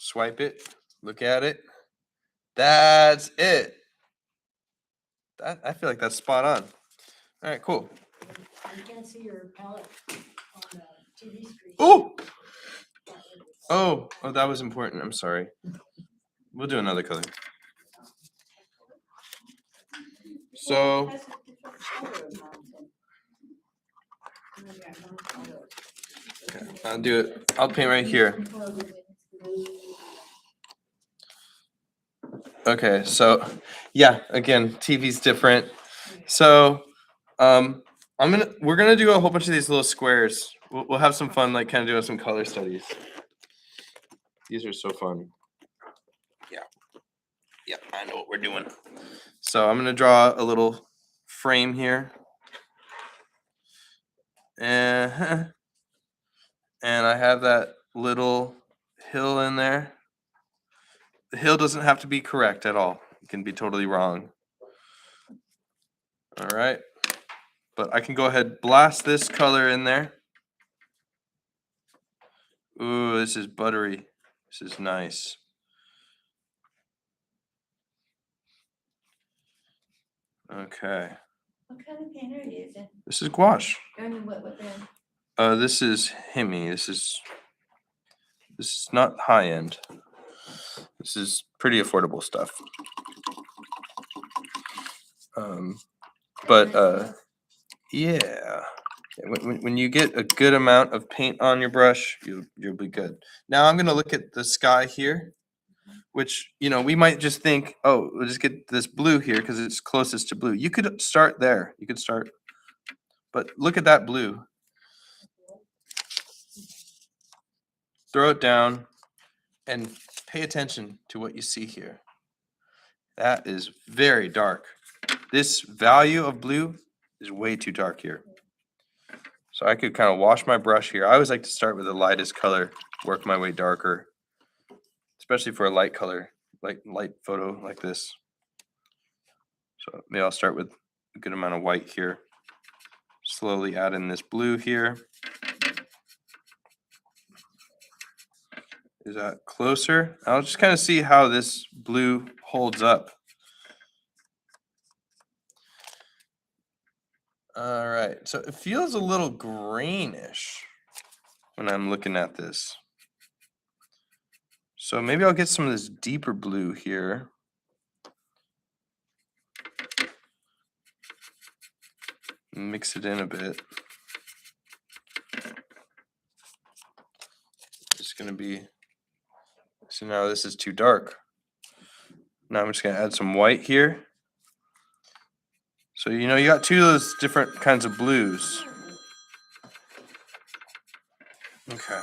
Swipe it, look at it. That's it. I feel like that's spot on. All right, cool. You can't see your palette on the TV screen. Oh, that was important. I'm sorry. We'll do another color. So, okay, I'll do it. I'll paint right here. Okay, so yeah, again, TV's different. So, we're gonna do a whole bunch of these little squares. We'll have some fun, like kind of doing some color studies. These are so fun. Yeah, I know what we're doing. So I'm gonna draw a little frame here. And I have that little hill in there. The hill doesn't have to be correct at all. It can be totally wrong. All right. But I can go ahead, blast this color in there. Ooh, this is buttery. This is nice. Okay. What kind of paint are you using? This is gouache. I mean, what brand? This is Hemi. This is not high end. This is pretty affordable stuff. But yeah. When you get a good amount of paint on your brush, you'll be good. Now I'm gonna look at the sky here. which, you know, we might just think, oh, we'll just get this blue here because it's closest to blue. You could start there. You could start, but look at that blue. Throw it down and pay attention to what you see here. That is very dark. This value of blue is way too dark here. So I could kind of wash my brush here. I always like to start with the lightest color, work my way darker, especially for a light color, like light photo like this. So maybe I'll start with a good amount of white here. Slowly add in this blue here. Is that closer? I'll just kind of see how this blue holds up. All right, so it feels a little greenish when I'm looking at this. So maybe I'll get some of this deeper blue here. Mix it in a bit. It's gonna be, so now this is too dark. Now I'm just gonna add some white here. So, you know, you got two of those different kinds of blues. Okay.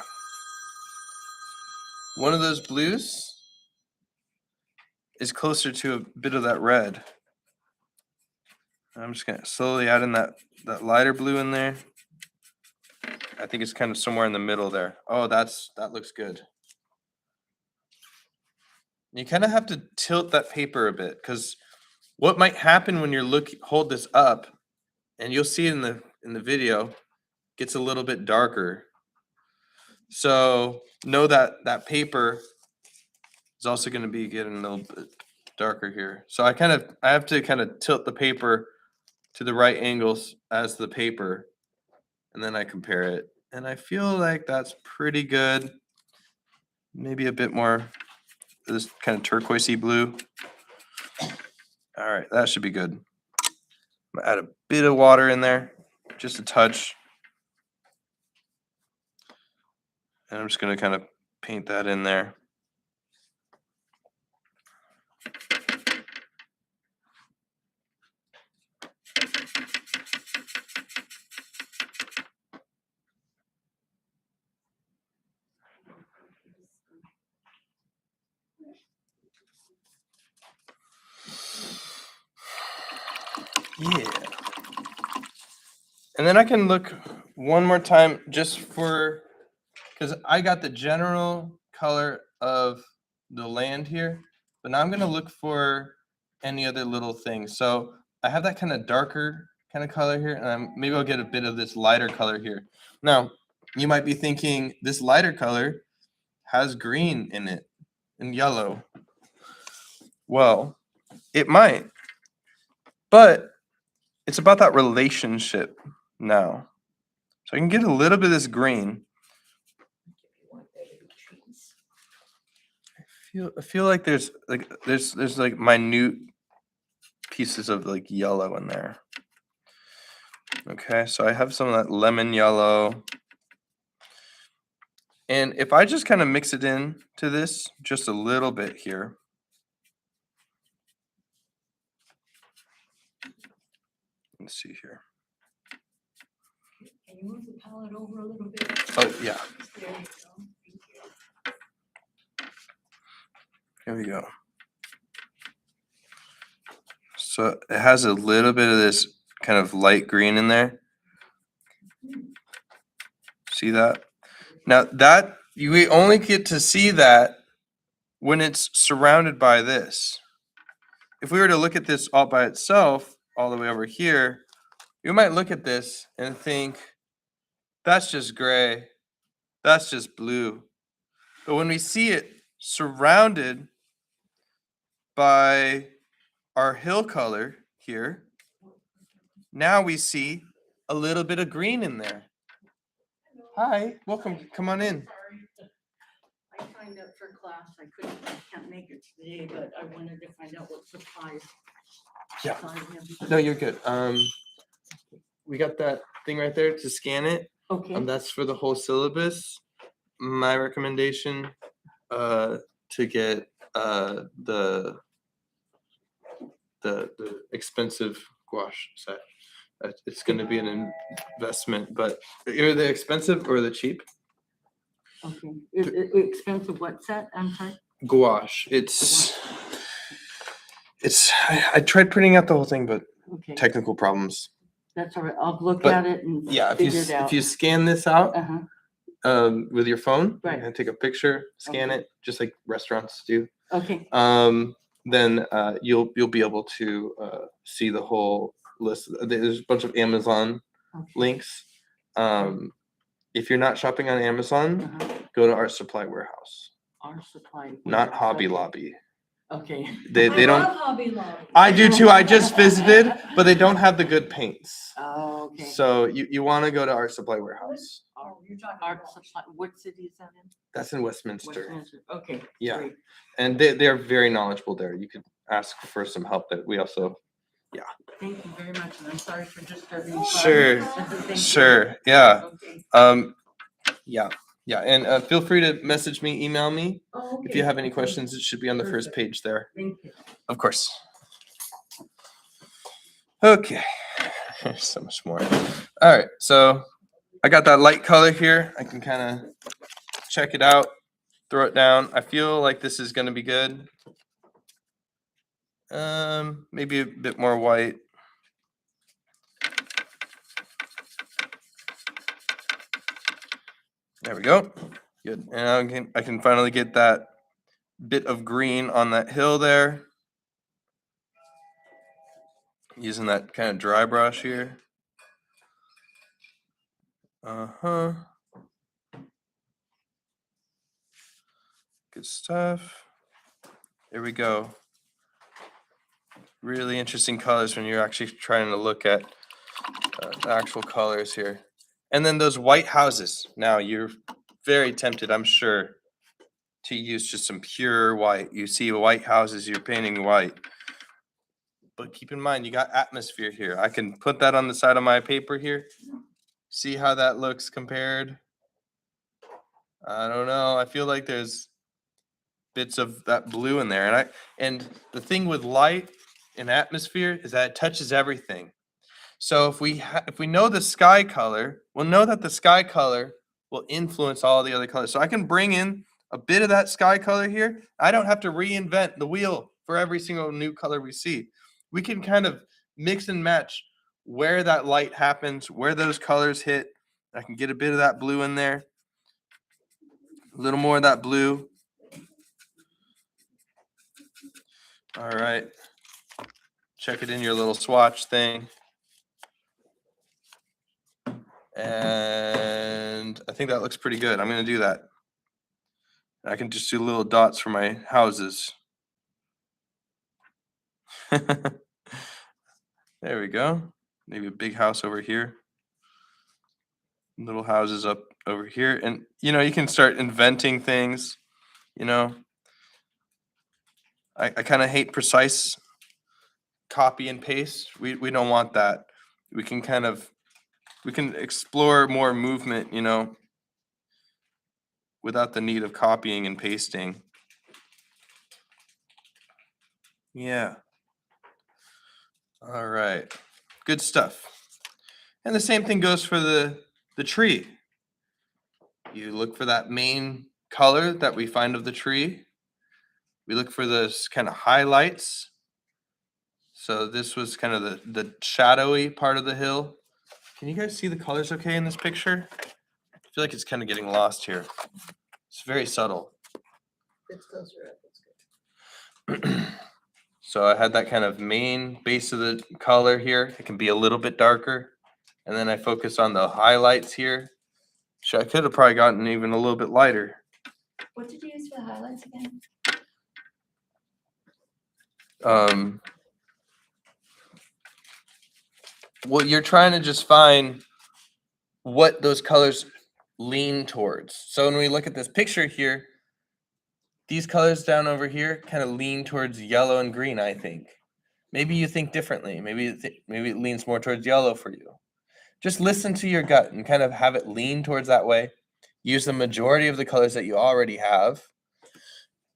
One of those blues is closer to a bit of that red. I'm just gonna slowly add in that lighter blue in there. I think it's kind of somewhere in the middle there. Oh, that looks good. You kind of have to tilt that paper a bit, because what might happen when you're hold this up, and you'll see it in the video, gets a little bit darker. So know that that paper is also going to be getting a little bit darker here. So I have to kind of tilt the paper to the right angles as the paper, and then I compare it. And I feel like that's pretty good. Maybe a bit more this kind of turquoisey blue. All right, that should be good. I'm gonna add a bit of water in there, just a touch. And I'm just gonna kind of paint that in there. Yeah. And then I can look one more time just for, because I got the general color of the land here, but now I'm going to look for any other little things. So I have that kind of darker kind of color here, and maybe I'll get a bit of this lighter color here. Now, you might be thinking this lighter color has green in it and yellow. Well, it might, but it's about that relationship now. So I can get a little bit of this green. I feel like there's like minute pieces of like yellow in there. Okay, so I have some of that lemon yellow. And if I just kind of mix it in to this just a little bit here. Let's see here. Can you move the palette over a little bit? Oh, yeah. There you go. Thank you. Here we go. So it has a little bit of this kind of light green in there. See that? Now that we only get to see that when it's surrounded by this. If we were to look at this all by itself, all the way over here, you might look at this and think, that's just gray, that's just blue. But when we see it surrounded by our hill color here, now we see a little bit of green in there. Hi, welcome, come on in. I signed up for class. I can't make it today, but I wanted to find out what supplies. Yeah. supplies and everything. No, you're good. We got that thing right there to scan it. Okay, That's for the whole syllabus. My recommendation, to get the expensive gouache set. It's going to be an investment, but are they expensive or the cheap? Okay, expensive what set, I'm sorry? Gouache. I tried printing out the whole thing, but Okay, technical problems. that's all right, I'll look But, at it and Yeah, figure it out. if you scan this out Uh-huh, with your phone, Right. and take a picture, scan Okay. it, just like restaurants do. okay, Then you'll be able to see the whole list. There's a bunch of Amazon okay. links. If you're not shopping on Amazon, Uh-huh. go to Art Supply Warehouse, Our supply. not warehouse, Hobby okay. Lobby. Okay. They I don't. love Hobby Lobby. I do too. I just visited, but they don't have the good paints. Oh, okay. So you want to go to Art Supply Warehouse. Oh, you're talking Art about. supply, what city is that in? That's in Westminster. Westminster, okay. Yeah. great. And they're very knowledgeable there. You could ask for some help that we also. Thank you very much, and I'm sorry for disturbing. you. Sure, Thank you. Sure. Yeah. Okay. Yeah. And feel free to message me, email me Oh, if you okay, have any okay. questions. It should be on the first Perfect. page there. Thank you. Of course. Okay. There's so much more. All right. So I got that light color here. I can kind of check it out, throw it down. I feel like this is going to be good. Maybe a bit more white. There we go. Good. And I can finally get that bit of green on that hill there. Using that kind of dry brush here. Uh-huh. Good stuff. There we go. Really interesting colors when you're actually trying to look at the actual colors here. And then those white houses. Now you're very tempted, I'm sure, to use just some pure white. You see white houses, you're painting white. But keep in mind, you got atmosphere here. I can put that on the side of my paper here. See how that looks compared? I don't know. I feel like there's bits of that blue in there. And the thing with light and atmosphere is that it touches everything. So if we know the sky color, we'll know that the sky color will influence all the other colors. So I can bring in a bit of that sky color here. I don't have to reinvent the wheel for every single new color we see. We can kind of mix and match where that light happens, where those colors hit. I can get a bit of that blue in there. A little more of that blue. All right. Check it in your little swatch thing. And I think that looks pretty good. I'm going to do that. I can just do little dots for my houses. There we go. Maybe a big house over here. Little houses up over here. And, you can start inventing things, I kind of hate precise copy and paste. We don't want that. We can explore more movement, without the need of copying and pasting. Yeah. All right. Good stuff. And the same thing goes for the tree. You look for that main color that we find of the tree. We look for those kind of highlights. So this was kind of the shadowy part of the hill. Can you guys see the colors okay in this picture? I feel like it's kind of getting lost here. It's very subtle. It's closer up, it's good. So I had that kind of main base of the color here. It can be a little bit darker. And then I focus on the highlights here. I could have probably gotten even a little bit lighter. What did you use for the highlights again? Well, you're trying to just find what those colors lean towards. So when we look at this picture here, these colors down over here kind of lean towards yellow and green, I think. Maybe you think differently. Maybe it leans more towards yellow for you. Just listen to your gut and kind of have it lean towards that way. Use the majority of the colors that you already have.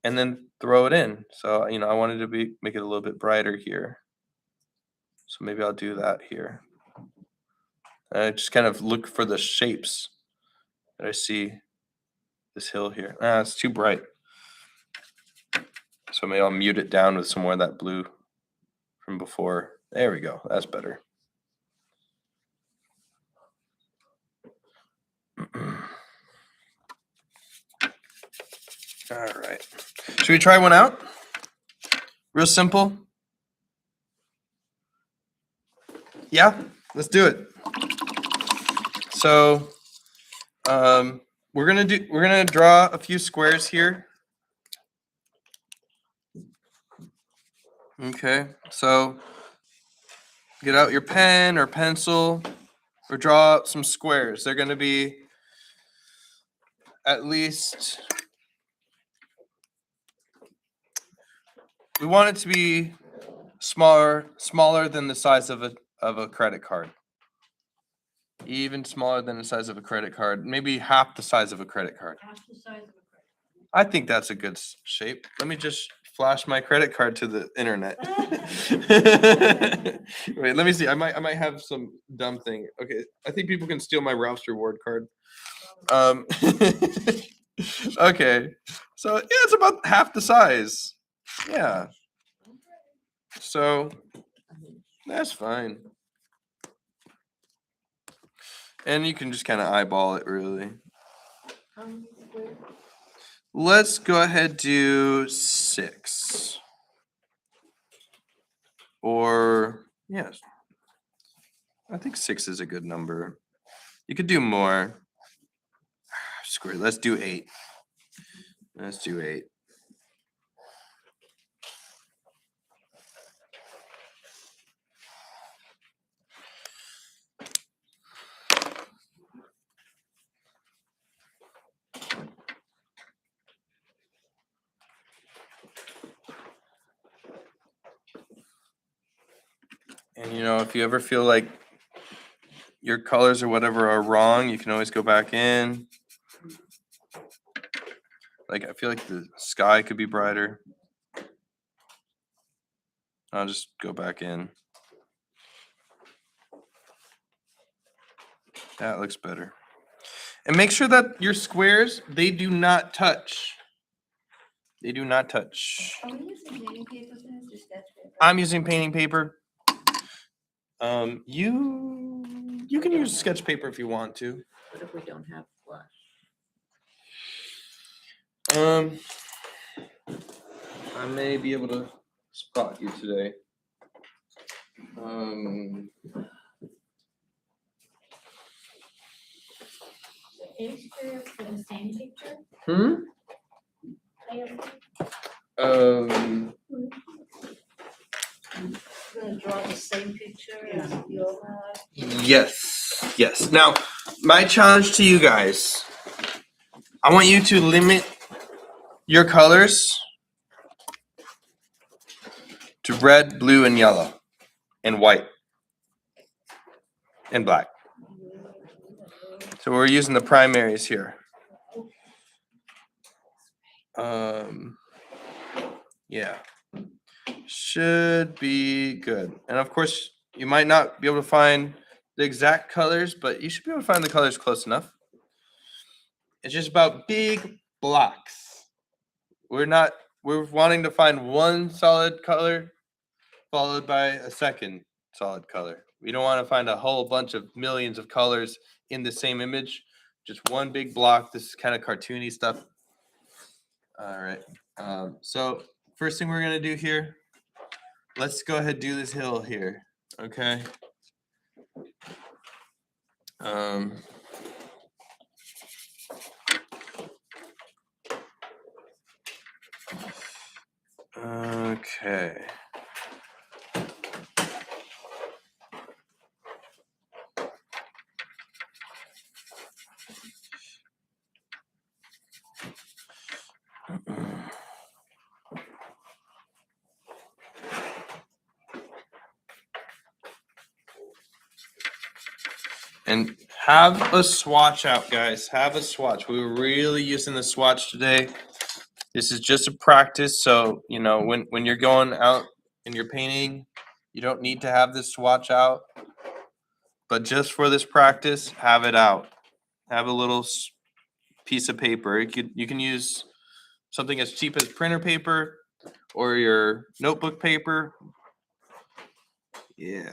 and then throw it in. So, you know, I wanted to make it a little bit brighter here. So maybe I'll do that here. I just kind of look for the shapes that I see this hill here. It's too bright. So maybe I'll mute it down with some more of that blue from before. There we go. That's better. All right. Should we try one out? Real simple. Yeah, let's do it. So we're gonna draw a few squares here. Okay, so get out your pen or pencil or draw up some squares. They're gonna be at least, we want it to be smaller than the size of a credit card. Even smaller than the size of a credit card, maybe half the size of a credit card. Half the size of a credit. I think that's a good shape. Let me just flash my credit card to the internet. Wait, let me see. I might have some dumb thing. Okay, I think people can steal my Ralph's reward card. Okay, so yeah, it's about half the size. Yeah. So that's fine. And you can just kind of eyeball it, really. Let's go ahead do 6. Or, yes. I think 6 is a good number. You could do more. Screw it. Let's do 8. Let's do 8. And you know, if you ever feel like your colors or whatever are wrong, you can always go back in. Like, I feel like the sky could be brighter. I'll just go back in. That looks better. And make sure that your squares, they do not touch. They do not touch. Are we using painting paper for this or sketch paper? I'm using painting paper. You can use sketch paper if you want to. What if we don't have flush? I may be able to spot you today. Picture for the same picture? Gonna draw the same picture as you'll have. Yes. Now, my challenge to you guys, I want you to limit your colors to red, blue, and yellow, and white, and black. So we're using the primaries here. Yeah. Should be good. And of course, you might not be able to find the exact colors, but you should be able to find the colors close enough. It's just about big blocks. We're wanting to find one solid color followed by a second solid color. We don't want to find a whole bunch of millions of colors in the same image. Just one big block. This is kind of cartoony stuff. All right. So first thing we're going to do here, let's go ahead and do this hill here. Okay. Okay. And have a swatch out, guys. Have a swatch. We were really using the swatch today. This is just a practice, so you know when you're going out and you're painting, you don't need to have this swatch out. But just for this practice, have it out. Have a little piece of paper. You can use something as cheap as printer paper or your notebook paper. Yeah.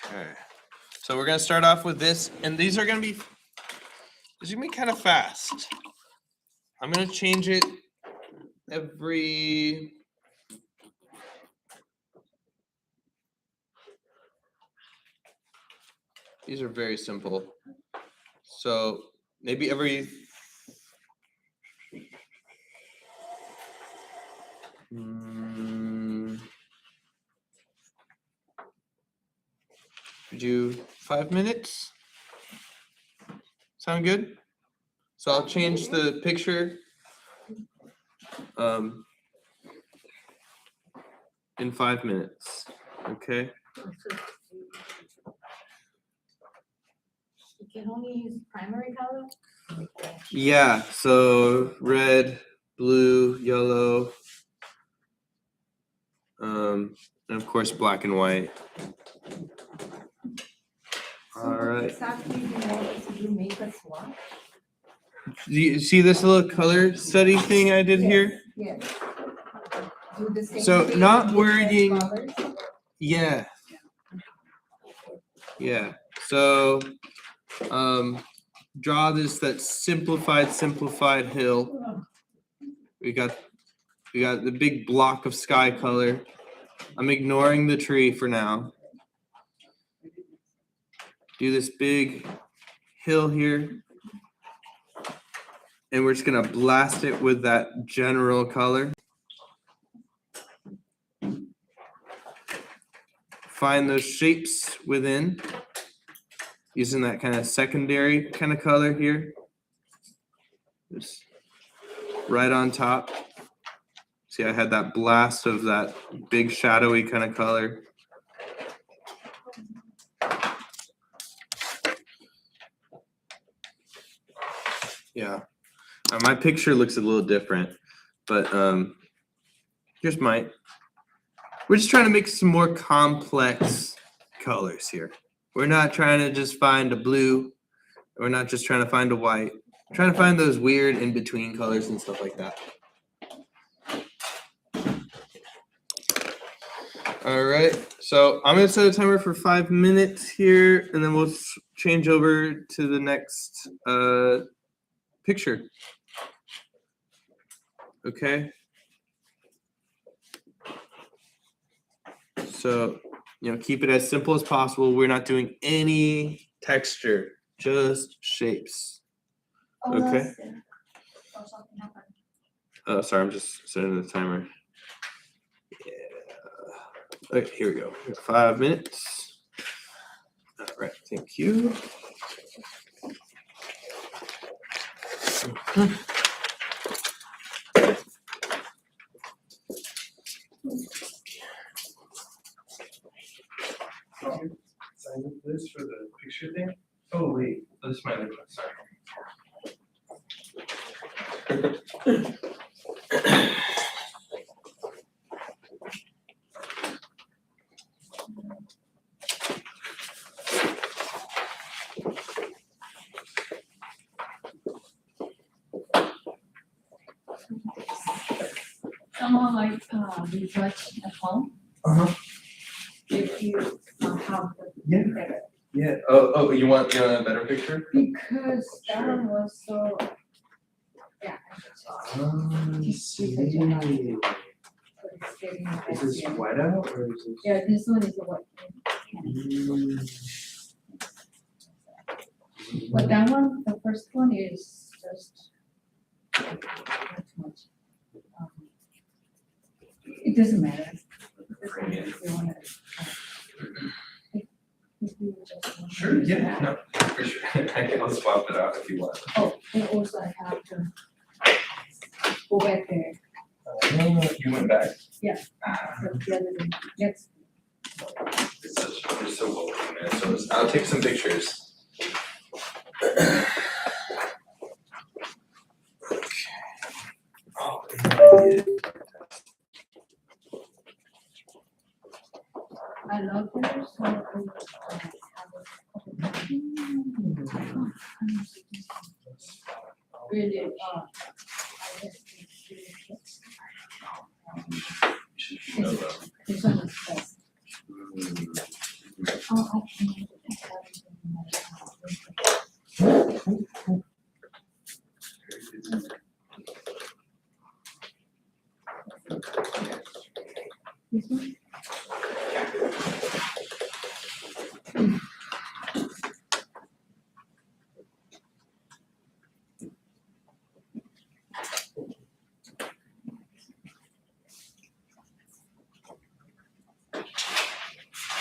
Okay. So we're gonna start off with this, and these are gonna be kind of fast. I'm gonna change it every these are very simple. So maybe every do 5 minutes. Sound good? So I'll change the picture in 5 minutes. Okay. You can only use primary color? Yeah, so red, blue, yellow, and of course black and white. So All what right. exactly do you want us to do, make a swatch? Do you see this little color study thing I did here? Yes. Do the same So thing not with different wording- colors? Yeah. Yeah. So draw that simplified hill. We got the big block of sky color. I'm ignoring the tree for now. Do this big hill here. And we're just gonna blast it with that general color. Find those shapes within, using that kind of secondary kind of color here. Just right on top. See, I had that blast of that big shadowy kind of color. Yeah. My picture looks a little different, but here's mine. We're just trying to make some more complex colors here. We're not trying to just find a blue. We're not just trying to find a white. We're trying to find those weird in-between colors and stuff like that. All right, so I'm gonna set a timer for 5 minutes here, and then we'll change over to the next picture. Okay. So, keep it as simple as possible. We're not doing any texture, just shapes. Okay. Or something happened? Oh, sorry, I'm just setting the timer. Yeah. Okay, here we go. 5 minutes. All right, thank you. Sign up this for the picture thing? Oh, wait, this is my other one, sorry. Someone like retouch at home, Uh-huh. if you have the Yeah. better. Yeah. Oh, you want a better picture? Because that Sure. one was so, yeah. See. It's getting Is this better. white out or is this? Yeah, this one is the white. But that one, the first one is just not too much. It doesn't matter. This one, if you wanna, if you just want to Sure, use yeah, that. no, for sure. I'll swap it out if you want. Oh, and also I have to go back there, You went back. Yeah. Ah, so the other, next, This They're so bulky, man. So I'll take some pictures. Oh, I love her, so I will, have a couple. Really, I just think really fits. This one is best. Oh, actually, this one?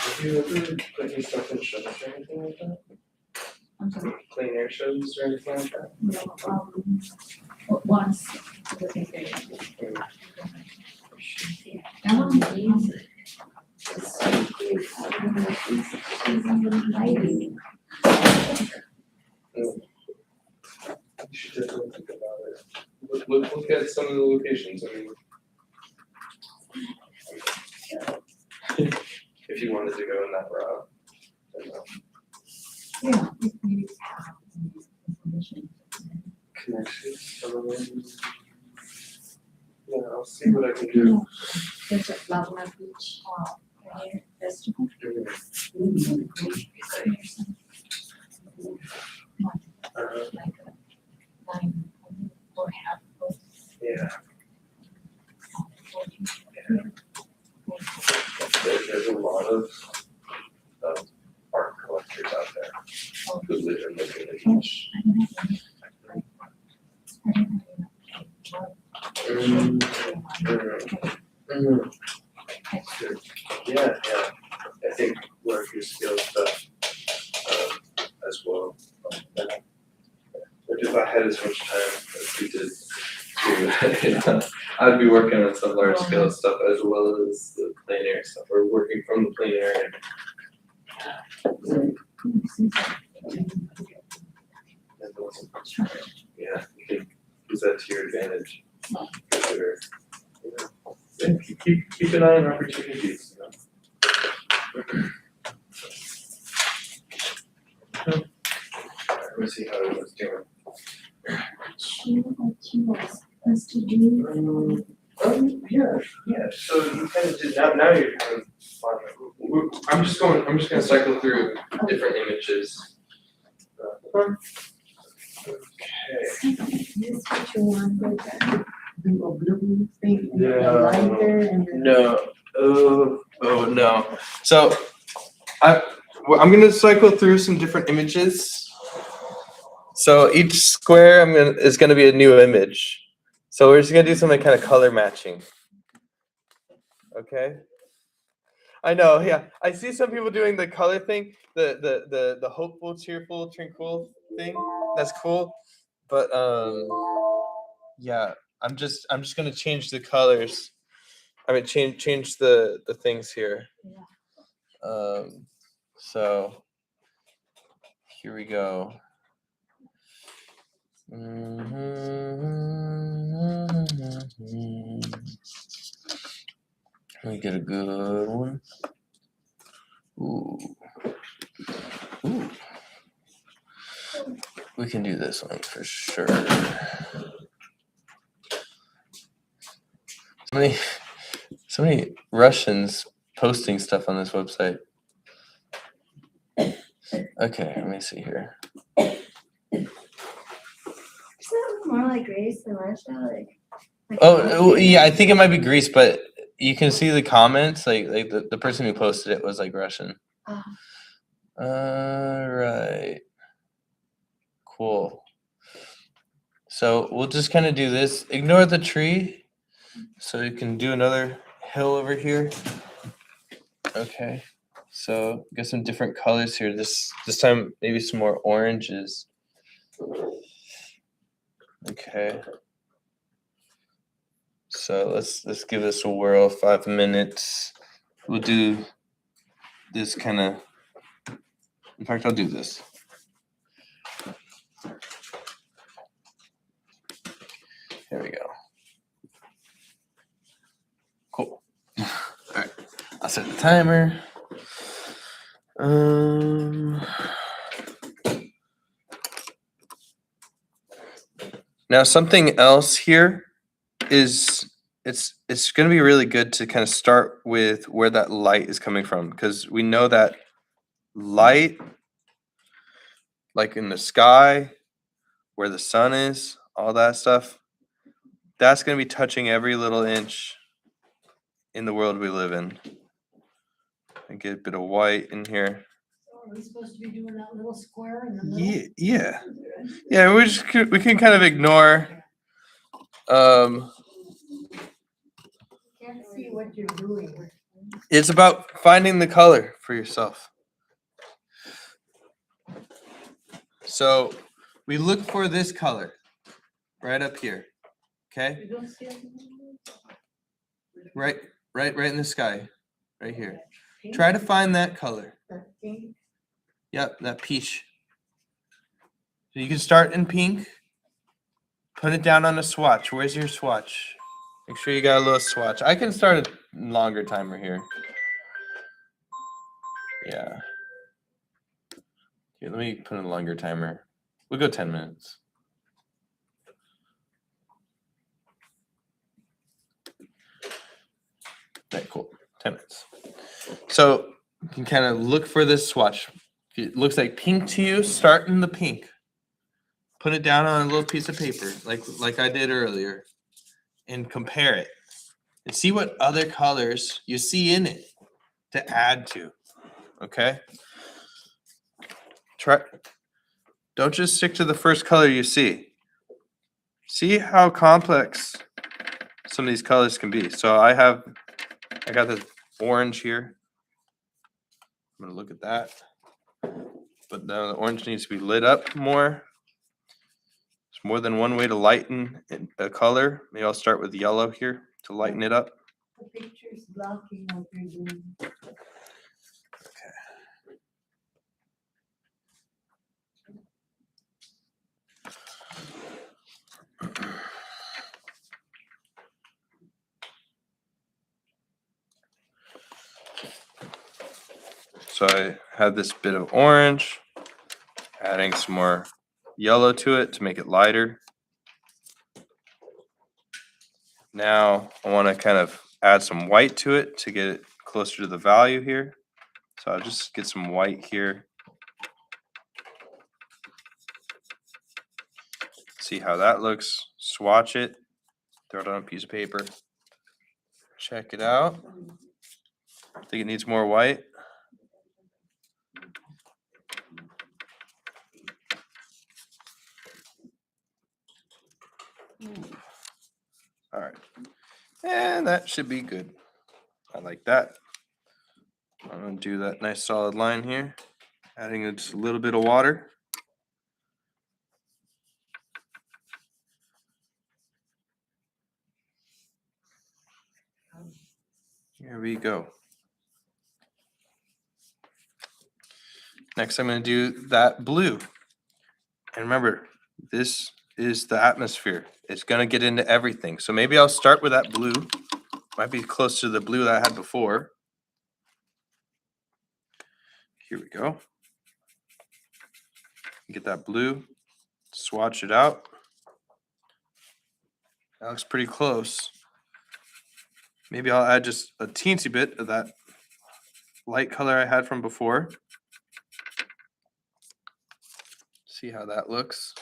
Have you ever put your stuff in shows or anything like that? I'm sorry, Clean air shows or anything like that? no, once, the same thing. That one is. It's so great. I don't know, she's on the lighting. You should definitely think about it. Look at some of the locations, I mean. If you wanted to go in that route. I don't know. Yeah, it maybe have information. Connections, some of them. Yeah, I'll see what I can do. There's a Laguna Beach, prayer festival. Like a 9 or half of. Yeah. There's a lot of art collectors out there who live in the beach. Yeah, I think work your skills stuff as well. But if I had as much time as we did to, I'd be working on some large scale stuff as well as the plein air stuff, or working from the plein air. Yeah, you can use that to your advantage. For sure. Yeah, keep an eye on opportunities, you know. Let me see how it was doing. Yeah, so you kind of did, now you're kind of fine. I'm just gonna cycle through different images. Okay. This what you wanted, do a blue thing, a Yeah. lighter and then. No, oh no. So I'm gonna cycle through some different images. So each square is gonna be a new image. So we're just gonna do something kind of color matching. Okay. I know, yeah. I see some people doing the color thing, the hopeful, cheerful, tranquil thing. That's cool. But yeah, I'm just gonna change the colors. I mean change the things here. So here we go. Let me get a good one. Ooh. Ooh. We can do this one for sure. So many Russians posting stuff on this website. Okay, let me see here. Does that look more like Greece than Russia, like? Oh, yeah, I think it might be Greece, but you can see the comments. Like the person who posted it was like Russian. Ah. Right. Cool. So we'll just kind of do this. Ignore the tree. So you can do another hill over here. Okay. So get some different colors here. This time maybe some more oranges. Okay. So let's give this a whirl. 5 minutes. We'll do this kind of, in fact, I'll do this. There we go. Cool. All right, I'll set the timer. Now something else here is it's going to be really good to kind of start with where that light is coming from, because we know that light, like in the sky, where the sun is, all that stuff, that's going to be touching every little inch in the world we live in. And get a bit of white in here. So are we supposed to be doing that little square in the middle? Yeah. We can kind of ignore. Can't see what you're doing. It's about finding the color for yourself. So we look for this color right up here. Okay, You don't see it? right in the sky, right here. Try to find that color. That pink. Yep, that peach. So you can start in pink. Put it down on a swatch. Where's your swatch? Make sure you got a little swatch. I can start a longer timer here. Yeah. Okay, let me put in a longer timer. We'll go 10 minutes. Okay, cool. 10 minutes. So you can kind of look for this swatch. If it looks like pink to you, start in the pink. Put it down on a little piece of paper, like I did earlier, and compare it. And see what other colors you see in it to add to. Okay? Don't just stick to the first color you see. See how complex some of these colors can be. So I got this orange here. I'm gonna look at that. But now the orange needs to be lit up more. There's more than one way to lighten a color. Maybe I'll start with yellow here to lighten it up. The picture's blocking what you're doing. So I have this bit of orange, adding some more yellow to it to make it lighter. Now I want to kind of add some white to it to get it closer to the value here. So I'll just get some white here. See how that looks. Swatch it. Throw it on a piece of paper. Check it out. Think it needs more white? All right. And that should be good. I like that. I'm going to do that nice solid line here. Adding just a little bit of water. Here we go. Next, I'm going to do that blue. And remember, this is the atmosphere. It's going to get into everything. So maybe I'll start with that blue. Might be close to the blue that I had before. Here we go. Get that blue. Swatch it out. That looks pretty close. Maybe I'll add just a teensy bit of that light color I had from before. See how that looks.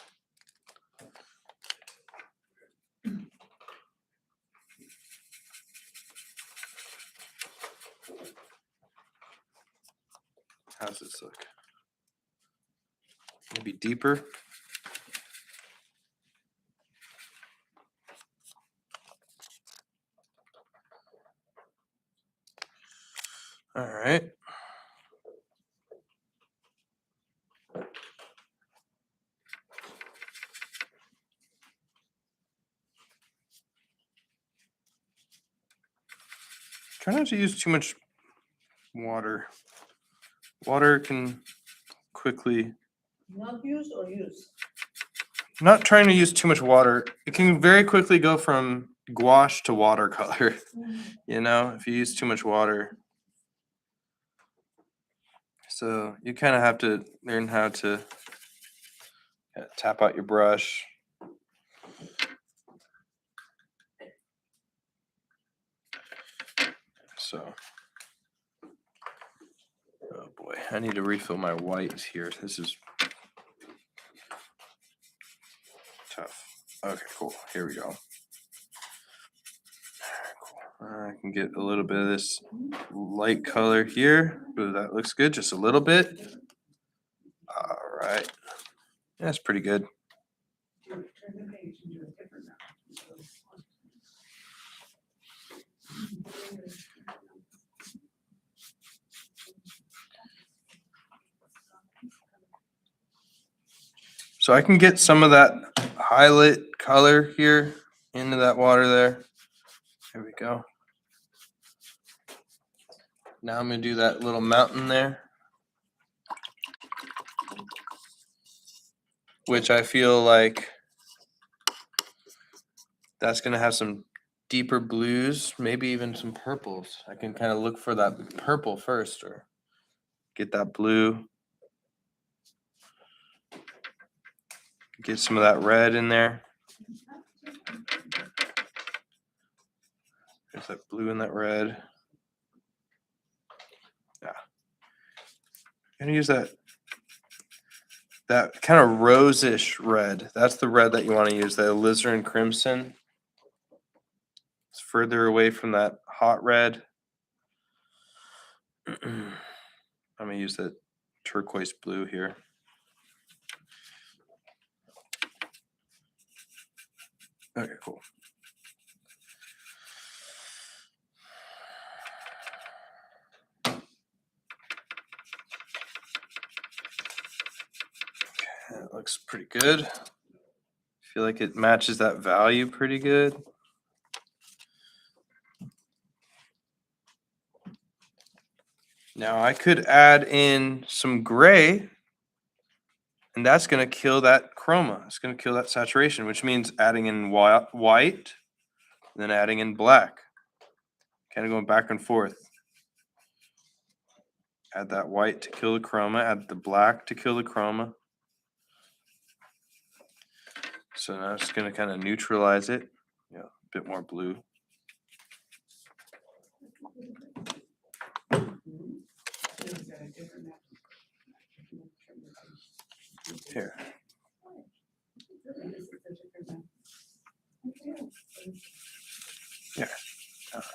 How's this look? Maybe deeper. All right. Try not to use too much water. Water can quickly, Not use or use? not trying to use too much water. It can very quickly go from gouache to watercolor, you know, if you use too much water. So you kind of have to learn how to tap out your brush. So, oh boy, I need to refill my whites here. This is tough. Okay, cool. Here we go. Cool. I can get a little bit of this light color here. Ooh, that looks good. Just a little bit. All right. That's pretty good. Turn the page into a different map. So I can get some of that highlight color here into that water there. There we go. Now I'm gonna do that little mountain there, which I feel like that's gonna have some deeper blues, maybe even some purples. I can kind of look for that purple first or get that blue. Get some of that red in there. There's that blue and that red. Yeah. I'm gonna use that kind of rose-ish red. That's the red that you want to use, the alizarin crimson. It's further away from that hot red. I'm gonna use that turquoise blue here. Okay, cool. That looks pretty good. Feel like it matches that value pretty good. Now I could add in some gray, and that's going to kill that chroma. It's going to kill that saturation, which means adding in white, and then adding in black. Kind of going back and forth. Add that white to kill the chroma, add the black to kill the chroma. So now it's going to kind of neutralize it. Yeah, a bit more blue. Here. Yeah.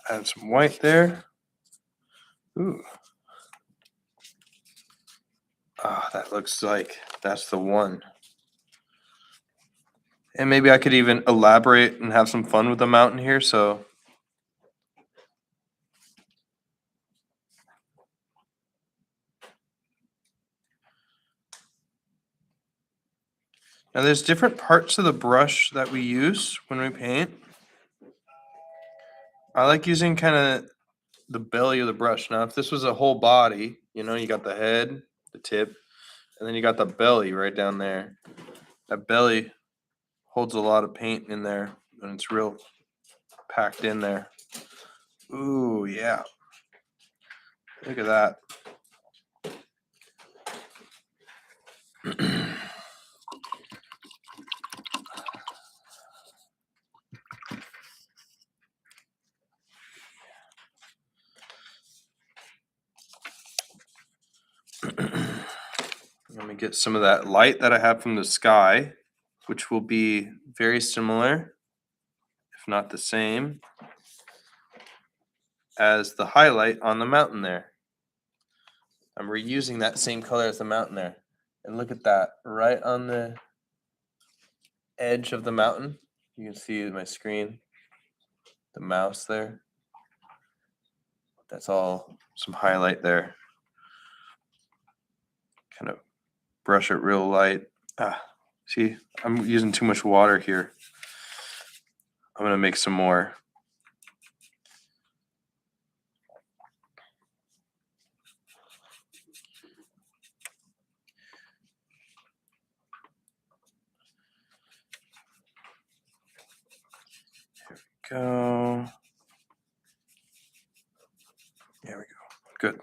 Add some white there. Ooh. Ah, that looks like that's the one. And maybe I could even elaborate and have some fun with the mountain here. So now there's different parts of the brush that we use when we paint. I like using kind of the belly of the brush. Now, if this was a whole body, you know, you got the head, the tip, and then you got the belly right down there. That belly holds a lot of paint in there, and it's real packed in there. Ooh, yeah. Look at that. Let me get some of that light that I have from the sky, which will be very similar, if not the same, as the highlight on the mountain there. I'm reusing that same color as the mountain there. And look at that, right on the edge of the mountain. You can see my screen, the mouse there. That's all some highlight there. Kind of brush it real light. Ah, see, I'm using too much water here. I'm gonna make some more. go. There we go. Good.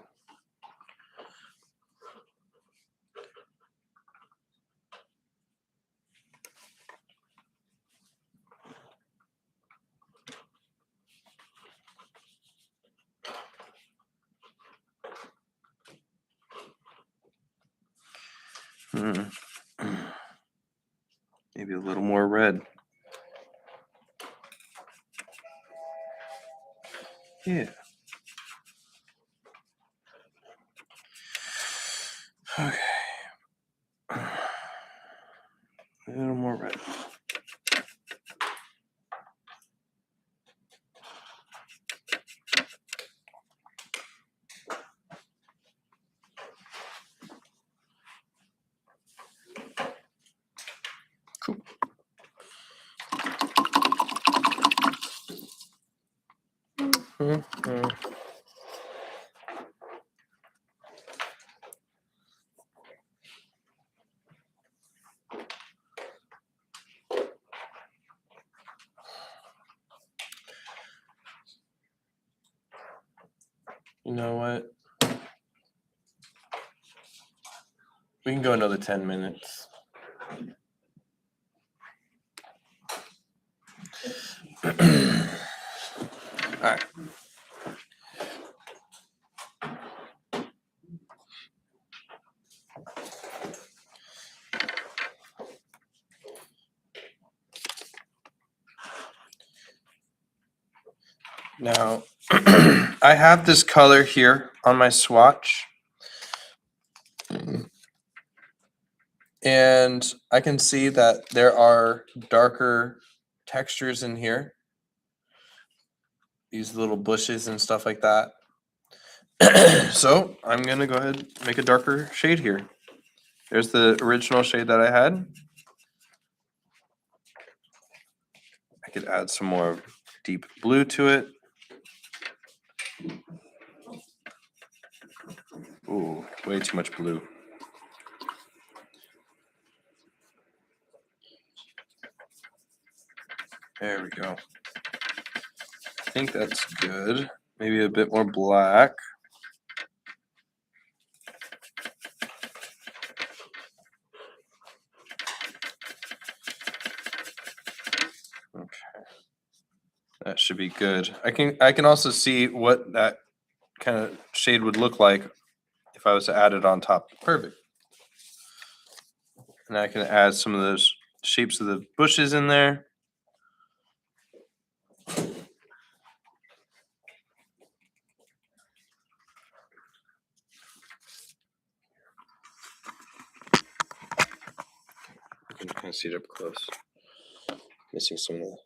Hmm. Maybe a little more red. Yeah. Okay. A little more red. Cool. Mhm. You know what? We can go another 10 minutes. All right. Now, I have this color here on my swatch. And I can see that there are darker textures in here. These little bushes and stuff like that. So I'm gonna go ahead and make a darker shade here. There's the original shade that I had. I could add some more deep blue to it. Ooh, way too much blue. There we go. I think that's good. Maybe a bit more black. Okay. That should be good. I can also see what that kind of shade would look like if I was to add it on top. Perfect. And I can add some of those shapes of the bushes in there. You can kind of see it up close. Missing some of the.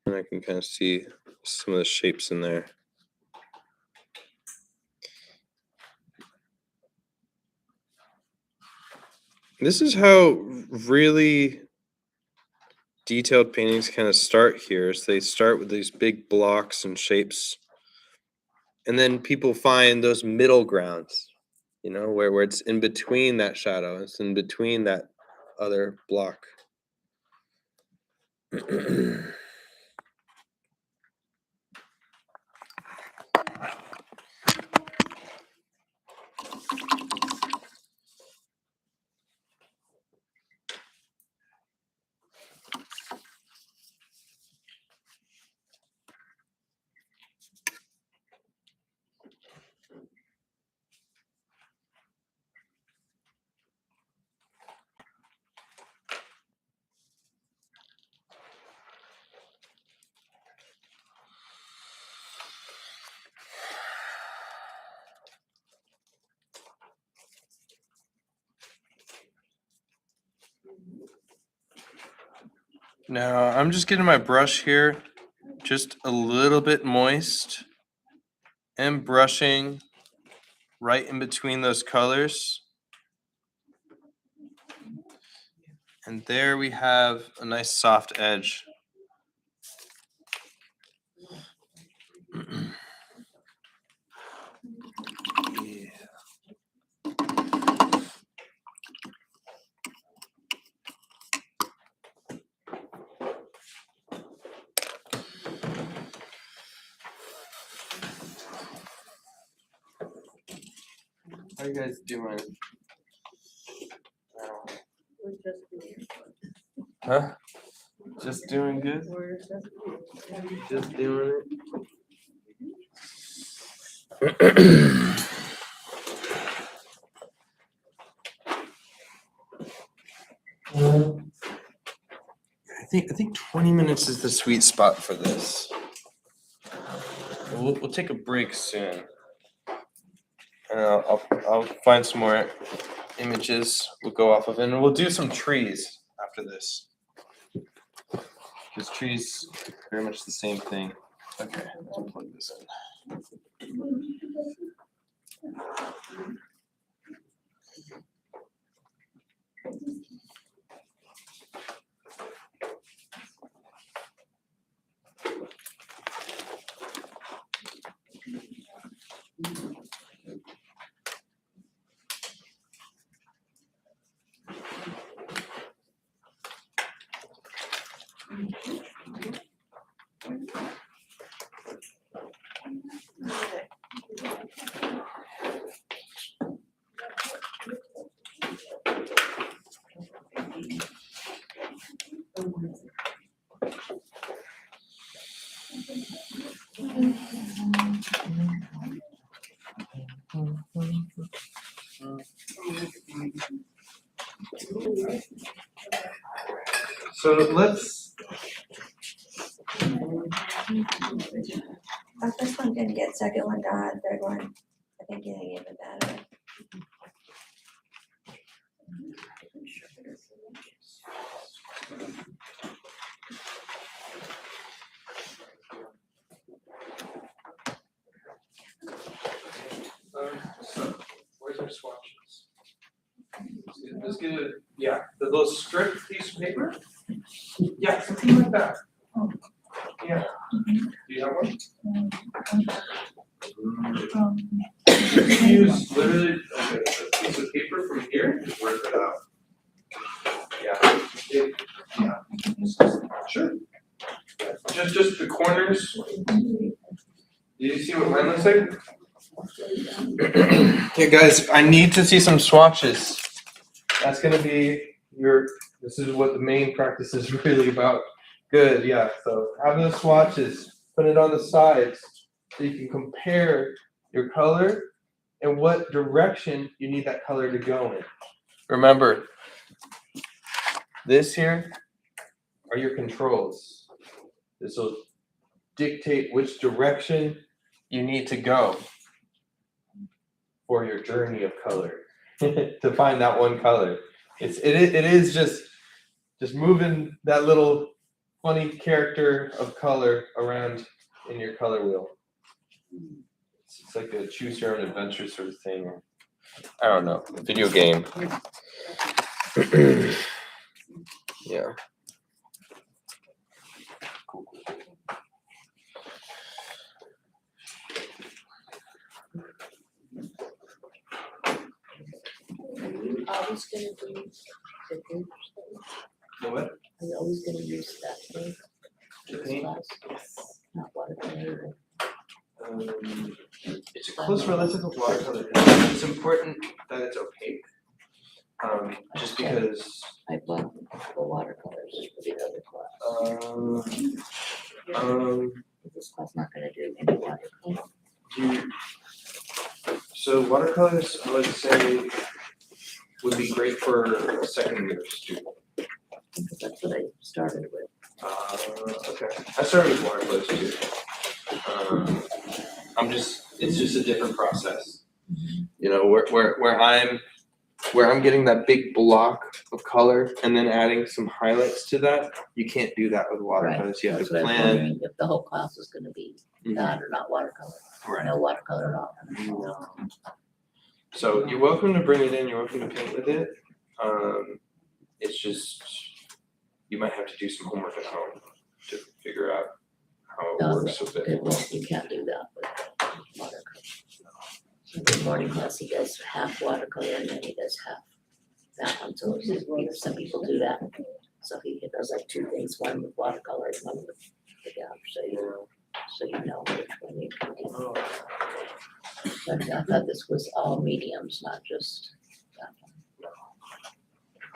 And I can kind of see some of the shapes in there. This is how really detailed paintings kind of start here. Is they start with these big blocks and shapes, and then people find those middle grounds, you know, where it's in between that shadow, it's in between that other block. Now I'm just getting my brush here just a little bit moist and brushing right in between those colors. And there we have a nice soft edge. Yeah. How you guys doing? We're just doing Huh? Just doing good? We're just Just doing it? I think 20 minutes is the sweet spot for this. We'll take a break soon. And I'll find some more images. We'll go off of it, and we'll do some trees after this. Because trees are very much the same thing. Okay, let's plug this in. So let's. First one didn't get, second one got, third one, I think getting even better. So where's our swatches? Let's get a, yeah, the little strip piece of paper? Yeah, something like that. Yeah. Do you have one? Just use literally like a piece of paper from here, just work it out. Yeah. Yeah. Sure. Just the corners. Do you see what mine looks like? Okay, guys, I need to see some swatches. That's gonna be this is what the main practice is really about. Good, yeah, so have those swatches, put it on the sides, so you can compare your color and what direction you need that color to go in. Remember, this here are your controls. This will dictate which direction you need to go for your journey of color to find that one color. It is just moving that little funny character of color around in your color wheel. It's like a choose your own adventure sort of thing. I don't know, a video game. Yeah. Cool. Are you always gonna do the group? The what? Are you always gonna use that thing? The paint? Not watercolor. It's a close relative of watercolor. It's important that it's opaque. Just because. I bought the watercolors for the other class. This class not gonna do any watercolor. So watercolors, I would say, would be great for a second year student. Because that's what I started with. Okay. I started with watercolors too. It's just a different process. You know, where I'm getting that big block of color and then adding some highlights to that, you can't do that with watercolors. You have That's to what I was plan. wondering, if the whole class was gonna be that or not watercolor. Right. No watercolor at all. No. So you're welcome to bring it in, you're welcome to paint with it. It's just, you might have to do some homework at home to figure out how it No, works with it. It won't, you can't do that with watercolor. So the morning class, he does half watercolor and then he does half that one, so some people do that. So he does like two things, one with watercolor and one with the gouache, so you know which one you can do. Oh. I thought this was all mediums, not just that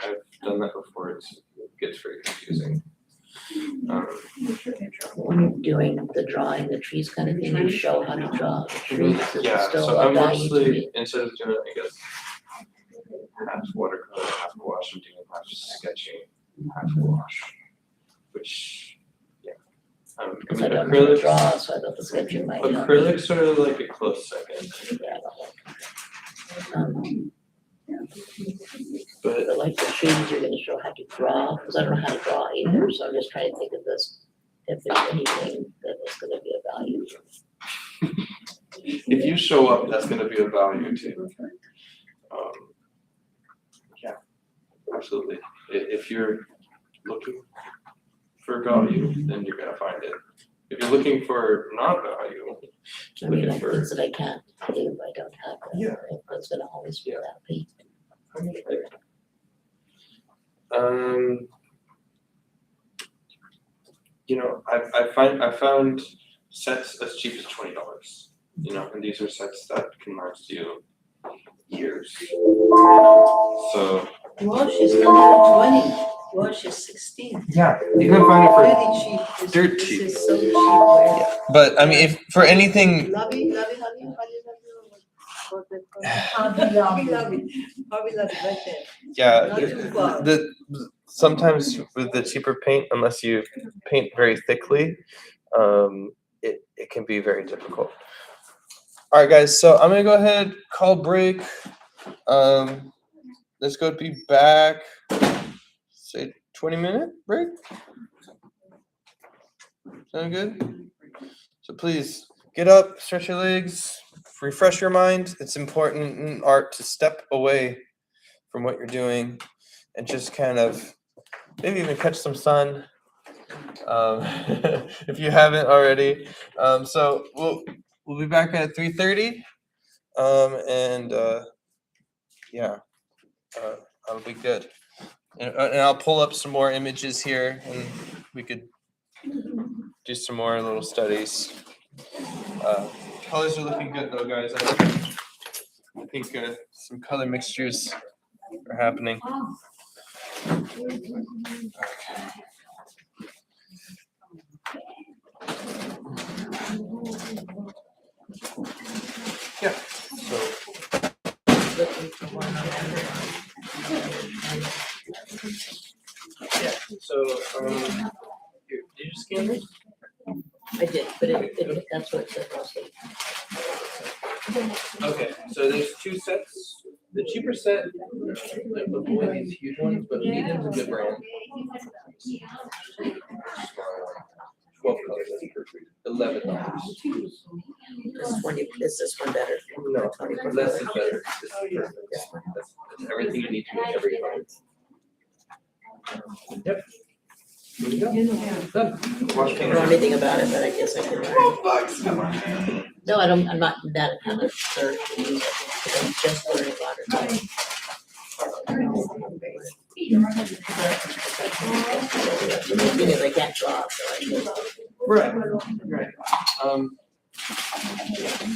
I've done that before, it gets very confusing. one. When you're doing the drawing, the trees kind of thing, you show how to draw the trees, is Yeah, still so a I'm value to mostly, me. instead of doing, I guess, half watercolor, half gouache, I'm doing half sketching, half gouache, which, yeah. I Cause I mean, don't know how to acrylics, draw, so I thought the sketching might help. acrylics sort of like a close second, Yeah, I don't like. but But like the trees, you're gonna show how to draw, cause I don't know how to draw either, so I'm just trying to think of this, if there's anything that is gonna be of value. if you show up, that's gonna be a value too. Yeah, absolutely. If you're looking for value, then you're gonna find it. If you're looking for not value, I mean, looking like for, things that I can't do, I don't have that, Yeah. right? That's gonna always be that pain. you know, I found sets as cheap as $20, you know, and these are sets that can last you years. So, Wash is not even 20, wash is 16. yeah, you can find it for Really cheap. This- dirt this cheap. is so cheap. Where- But I mean, if for anything, Lobby, Hobby Lobby, Hobby Lobby, right there. yeah, Not too far. the sometimes with the cheaper paint, unless you paint very thickly, it can be very difficult. All right, guys. So I'm gonna go ahead, call break. Let's go be back. Say 20-minute break. Sound good? So please get up, stretch your legs, refresh your mind. It's important in art to step away from what you're doing and just kind of maybe even catch some sun if you haven't already. So we'll be back at 3:30, and that'll be good. And I'll pull up some more images here, and we could do some more little studies. Colors are looking good though, guys. I think some color mixtures are happening. Yeah. So Looking for one on yeah. So did you scan this? I did, but that's what it said mostly. Okay, so there's two sets. The cheaper set, like avoid these huge ones, but medium's a good brand. 12 colors, that's perfect. $11. Is this one better? No, less is better. This is perfect. That's everything you need to make every color. Yep. Here we go. Done. Wash I paint. don't know anything about it, but I guess I can learn. Come on. No, I'm not that kind of third to use it, because I'm just learning watercolor. The thing is, I can't draw, so I just. Right.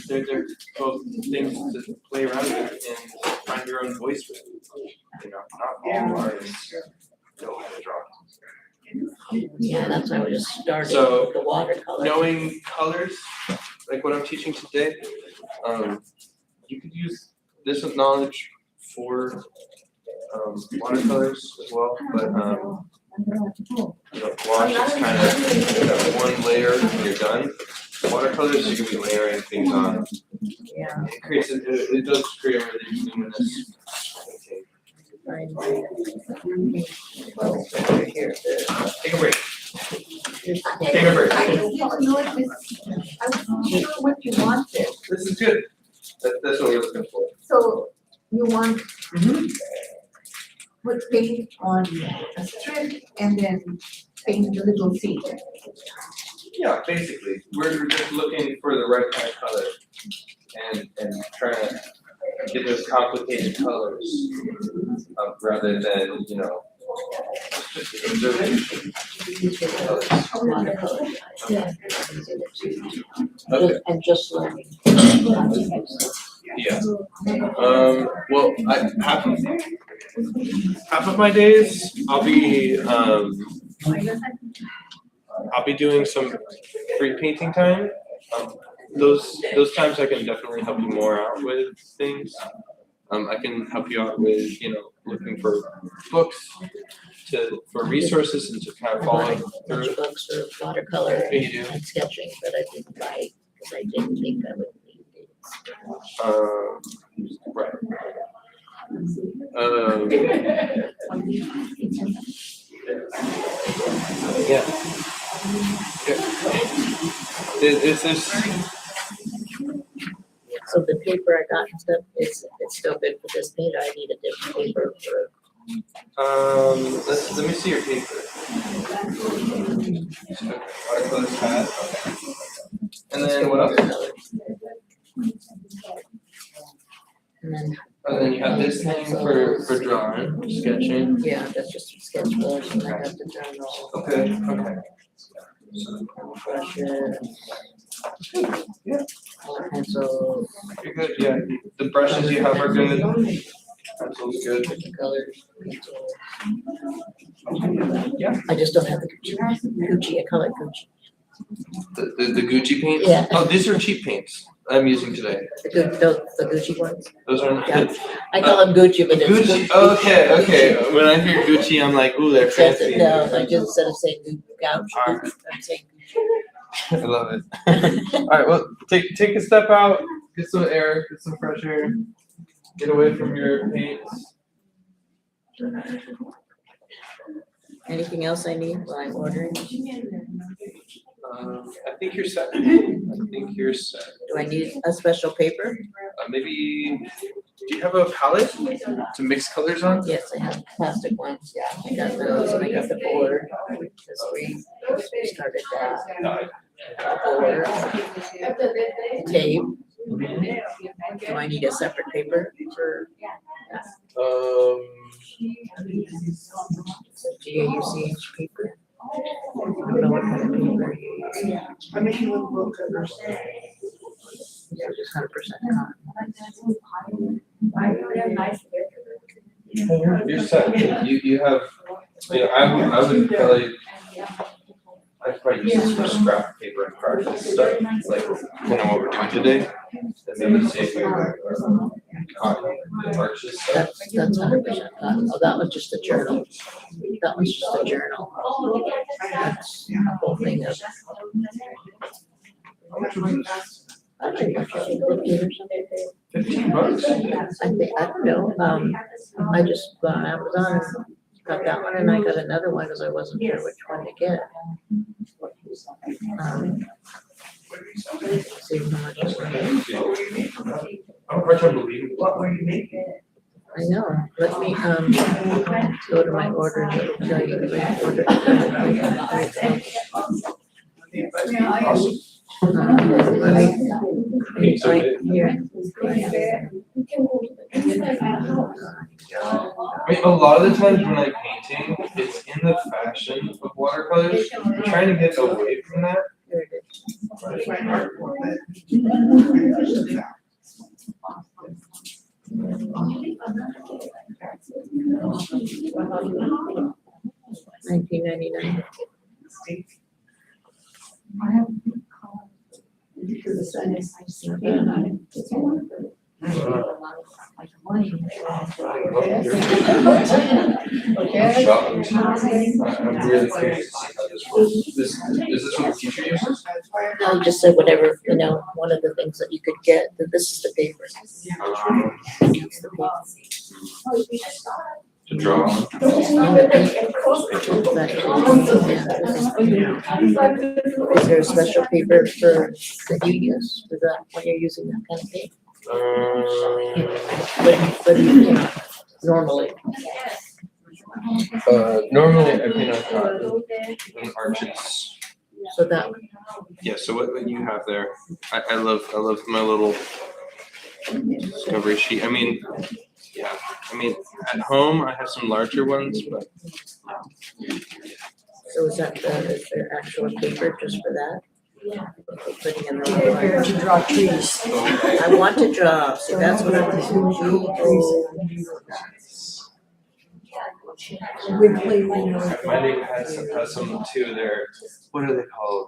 They're both things to play around with and find your own voice with. You know, not all artists know how to draw. Yeah, that's why I was just starting So, with the watercolor. Knowing colors, like what I'm teaching today, you could use this knowledge for watercolors as well, but you know, gouache is kind of one layer and you're done. Watercolors, you can be layering things on. Yeah. It does create a really luminous painting. Well, over here, Take a break. there's- Take a break. I just didn't know if this, I wasn't sure what you wanted, This is good. That's what we're looking for. so you want put paint on a strip and then paint the little seed. Yeah, basically, we're just looking for the right kind of color and trying to get those complicated colors rather than, you know, just observation colors. Watercolor. Okay. And just learning. how to use it. Well, half of my days I'll be doing some free painting time. Those times I can definitely help you more out with things. I can help you out with, looking for books for resources and to kind of follow through. Books for watercolor Yeah, you do. and sketching, but I didn't buy, because I didn't think I would need it. Right. Yeah. Is this? So the paper I got and stuff, it's still good for this paint, I need a different paper for. Let me see your paper. Watercolor pad. Okay. And then what else? And then, And then you have this thing for drawing, sketching. yeah, that's just a sketch brush, and I got the journal, Okay. brushes. Yeah. Pencils, You're good. Yeah. The brushes you have are good. Pencil's good. different colors, pencils. Yeah. I just don't have the Gucci, I call it Gucci. The Gucci paints? Yeah. Oh, these are cheap paints I'm using today. The Gucci ones, Those are Yeah. I call them Gucci, but it's Gucci. Gucci. Okay. When I hear Gucci, I'm like, ooh, they're Except fancy. that, no, I just, instead of saying Gouch, Alright. I'm saying I love it. All right. Well, take a step out, get some air, get some fresh air, get away from your paints. Anything else I need while I'm ordering? I think you're set. Do I need a special paper? Maybe. Do you have a palette to mix colors on? Yes, I have plastic ones, yeah, I got those, and I got the board, because we started that. Board, tape, do I need a separate paper for GAUCH paper? I don't know what kind of paper you use. Yeah, just 100% cotton. You're set. You have. I would probably. I'd probably use this for scrap paper and cards and stuff, like what we're doing today. And then save cotton and arches. That's 100% cotton. Oh, that was just a journal. That was just a journal. That's a whole thing of. How much was this? I think it's like 15 or something. $15? I think, I don't know, I just got on Amazon and got that one and I got another one because I wasn't sure which one to get. See how much it's worth. I'm hard time believing. What were you making? I know, let me, go to my orders, it'll tell you the right order. Awesome. Right here. I mean, a lot of the times when I'm painting, it's in the fashion of watercolors. I'm trying to get away from that. Here it is. $19.99. Because the sun is. I'm shocked. I'm really curious to see how this works. Is this what the teacher uses? I just said whatever, one of the things that you could get, that this is the paper. It's the paper. To draw on? Is there a special paper that you use for that, when you're using that kind of paper? But normally, Normally I paint on cotton and arches. so that, Yeah, so what you have there, I love my little discovery sheet. I mean, at home I have some larger ones, but so is there actual paper just for that? Putting in the Here water. to draw trees. I want to draw, so that's what I'm doing. We play, you know. My neighbor has some too. They're, what are they called?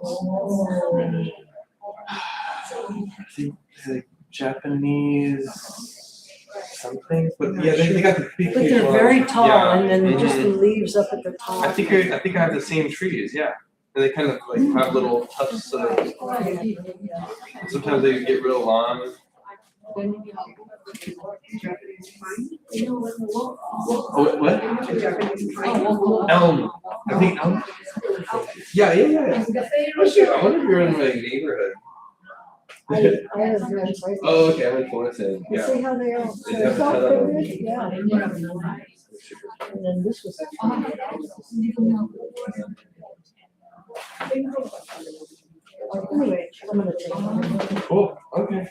I think they're Japanese something, but yeah, they got the big. But big they're ones. very tall Yeah. and then just the Mhm. leaves up at the top. I think I have the same trees. Yeah, and they kind of like have little tufts of. Sometimes they get real long. Oh, what? Elm. I think elm. Yeah. Oh, shoot, I wonder if you're in my neighborhood. I have friends like that. Oh, okay, I'm in Fullerton. You Yeah. see how they are? They have a ton of them. Yeah. And then this was. Anyway, I'm gonna take it. Cool. Okay.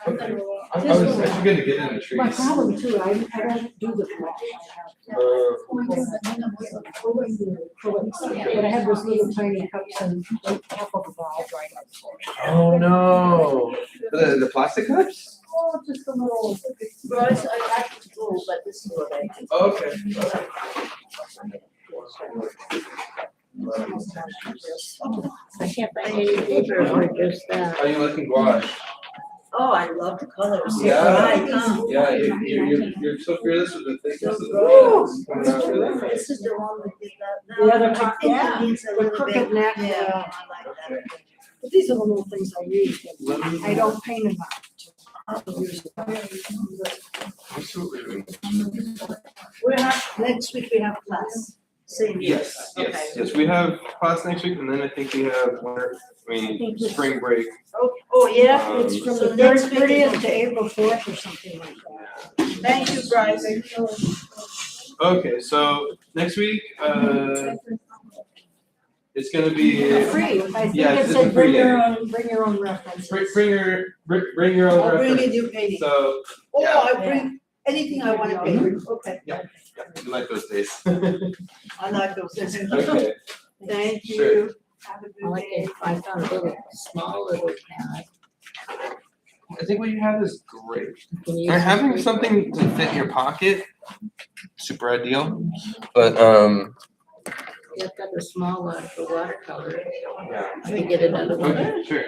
Okay. I was actually going to get in the trees. My problem too, I don't do the brush. But I have those little tiny cups and half of them are all dried up. Oh no. The plastic cups? Oh, just a little. Bryce, I have to go, but this is what I do. Okay. I can't find any paper or just that. How you liking gouache? Oh, I love the colors. Yeah. Right, huh? Yeah, you're so fearless with the thickness of the Woo! it's coming out really nice. This is the one that did that. The other top, Yeah. the crooked neck, Yeah, yeah. I like that. But these are the little things I use, but I don't paint them out. Next week we have class. Same year. Yes, we have class next week and then I think we have spring break. Oh, yeah? It's from So the next week 30th to April 4th or something like that. Thank you, Bryce. Okay, so next week, it's gonna be. Free, I think Yeah, it it's a said free bring your own references. Bring your own I'll bring reference. in your painting. So, Oh, yeah. I bring anything I want to paint. Okay. yeah, you like those days. I like those. Okay, Thank Sure. you. Have a good day. I found a little, small little pad. I think what you have is great. Can you And use having it? something to fit in your pocket, super ideal. But Yeah, I've got a small one for watercolor. yeah. I can get another one. Okay, sure.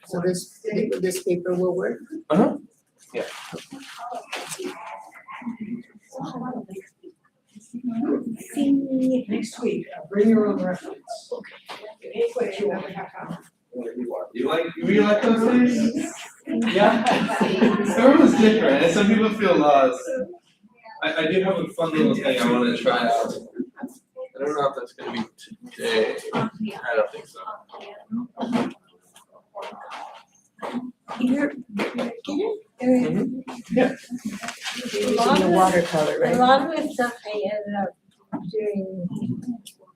So this paper will work? Uh-huh. Yeah. Next week, bring your own reference. Any question you ever have. You like those days? Yeah. Everyone's different, and some people feel lost. I do have a fun little thing I want to try out. I don't know if that's gonna be today. I don't think so. Here, Yeah. using the watercolor, A right? lot of the stuff I ended up doing,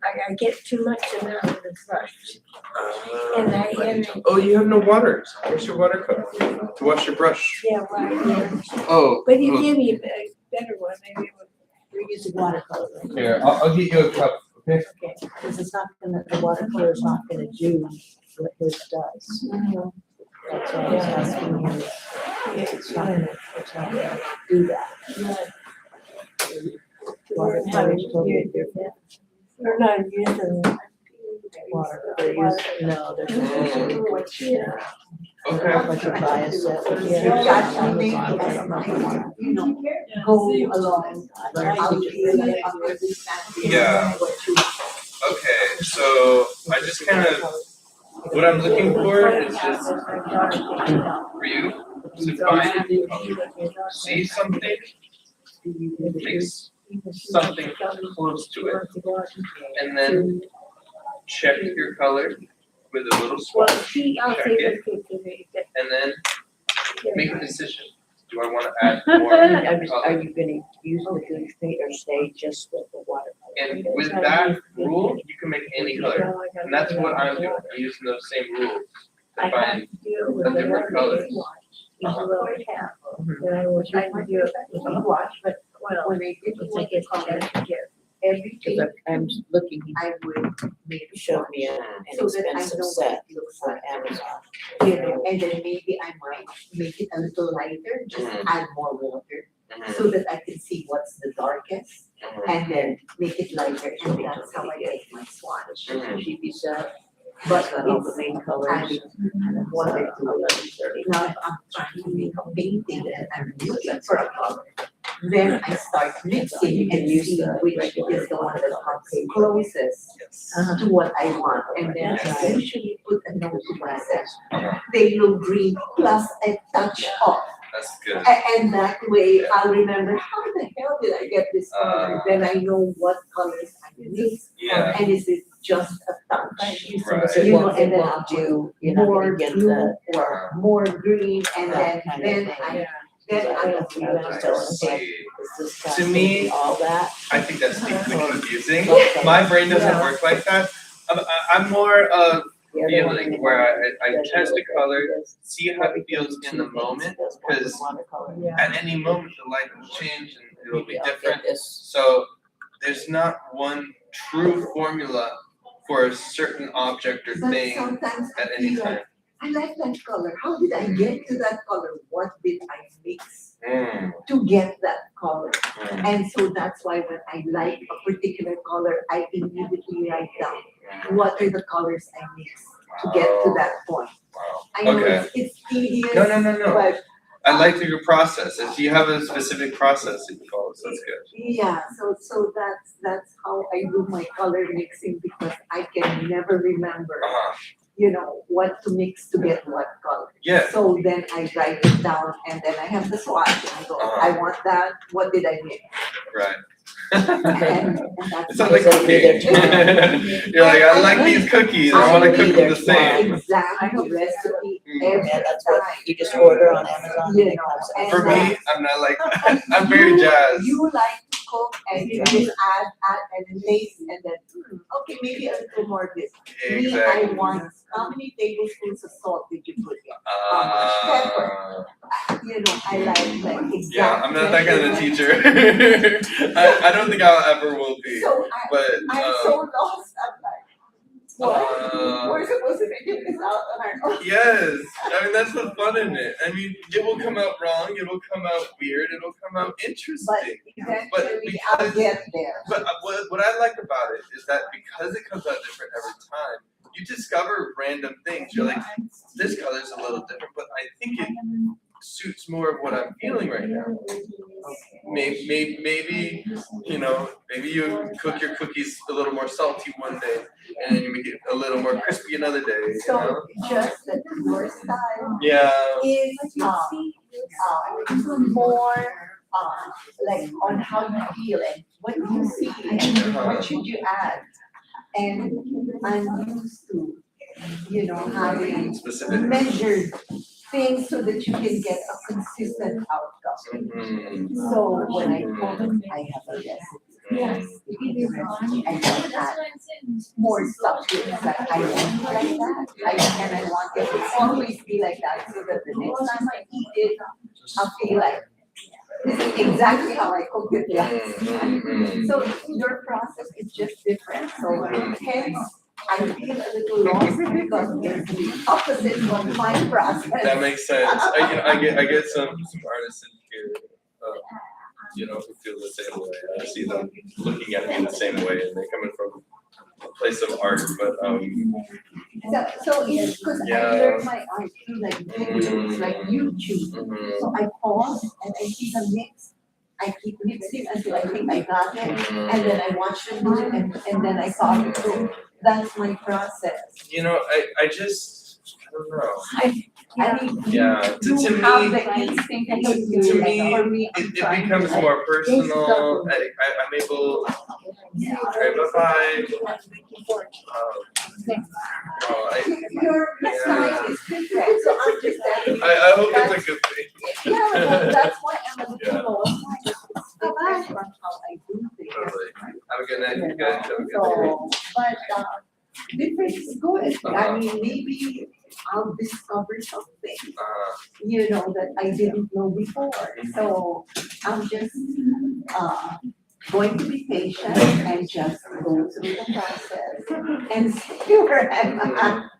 I get too much amount of the brush. And Oh, you have no water. Where's your water cup? To wash your brush. yeah, well, yeah. Oh. But you give me a better one, maybe it would. We're using watercolor, right? Here, I'll get you a cup, okay? Okay, because it's not gonna, the watercolor is not gonna do what this does. That's why I was asking you. It's not gonna do that. Watercolor is totally different. We're not using. Watercolor is, no, there's no. Yeah. Okay. Like a bias set, yeah. You got something, you know, go along. Yeah. Okay, so I just kind of, what I'm looking for is just for you to find, see something, makes something close to it, and then check your color with a little Well, swatch, I'll check see it, what you make it. and then make a decision. Do I want to add more Are color? you gonna use the gooch paint or stay just with the watercolor? And with that rule, you can make any color, and that's what I'm doing. I'm using those same rules I to have find to do it with a different colors. You will have, but I was trying to do it with a watch, but well, when they did take it, everything Cause I'm looking, I would make you showed me an so that I inexpensive know what set it looks on like. Amazon. You know, and then maybe I might make it a little lighter, just add more water, so that I can see what's the darkest, and then make it lighter, and that's how I make my swatch. GP set, But got all the it's main colors. adding water to it. 11:30. Now, if I'm trying to make a painting and I'm looking for a color, then I start mixing and see which is the one that comes closest Yes. to what I want, and then I eventually put a note to myself. They look green plus a touch of, That's good. and that way I'll remember, how the hell did I get this color? Then I know what colors I mix, Yeah. and is it just a touch? Right. So it You know, won't, and it then won't I'll put do, you're not more gonna get blue the. or more green, and That kind of then thing. I I will was telling him, See, is this got To me, all that? I think that's deeply confusing. Okay. My brain doesn't Yeah. work like that. I'm more of The other one feeling in where the- I test a color, does see how it everything feels in the two things. moment, It does one 'cause watercolor. at any moment the light will change and it'll be Maybe I'll get different. this. So there's not one true formula for a certain object or But thing sometimes I at any feel like, time. I like that color, how did I get to that color? What did I mix to get that color? And so that's why when I like a particular color, I immediately write down, what are the colors I mix to get to that point? Wow. I know Okay. it's tedious, No. but I like your process. If you have a specific process that you follow, so that's good. yeah, so that's how I do my color mixing, because I can never remember, you know, what to mix to get what color. Yeah. So then I write it down, and then I have the swatch, and I go, I want that, what did I mix? Right. And It that's. sounds like Because it'll be there cooking. tomorrow. You're like, I like these cookies. I want to cook them the same. Exactly, recipe Mm. every Yeah, that's what time. you just order on Amazon You and it know, comes and out. For me, I'm not like I'm very You- jazzed. You like to cook and you just add and taste, and then, okay, maybe a little more of this. Me, I Exactly. want, how many tablespoons of salt did you put in? Uh, You know, I like exact. yeah, I'm not that kind of measurement. teacher. I don't think I ever will be. So But I'm so lost, I'm like, what? uh, We're supposed to figure this out on our own. yes, I mean that's the fun in it. I mean, it will come out wrong. It will come out weird. It'll come out But interesting. eventually I'll get there. But what I like about it is that because it comes out different every time, you discover random things. You're like, this color's a little different, but I think it suits more of what I'm feeling right now. Maybe you know, maybe you cook your cookies a little more salty one day, and then you make it a little more crispy another day. You know? So just that your style Yeah. is more like on how you feel and what you see and what should you add. And I'm used to, you know, having Specific. measured things so that you can get a consistent outcome. Mhm. So when I cook, I have a recipe. Yes. I don't add more stuff to it, like I want it like that, and I want it to always be like that, so that the next time I eat it, I'll feel like, this is exactly how I cooked it last time. Mhm. So your process is just different, so hence, I feel a little lost because it's the opposite of my process. That makes sense. I get some artists in here, you know, who feel the same way. I see them looking at it in the same way, and they're coming from a place of art. But So it's because I Yeah. learned my art through like videos, like YouTube. mhm, So I pause and I see the mix, I keep mixing until I think I got it, and then I watch the video and then I follow through. That's my process. you know, I don't know. I mean, Yeah, you to have me, the instinct and to you do me, it. For me, I'm it trying becomes to more personal. I'm able. Bye. Your style is different, so I'm just telling you. I hope it's a good thing. Yeah, that's why I'm a Yeah. little lost. It's different from how I do things. Totally. Have a good night, you guys. Have a good day. So, but, different is good. I Uh-huh. mean, maybe I'll discover something, Uh, you know, that I didn't know before. So I'm just, going to be patient and just go through the process and see where I'm at.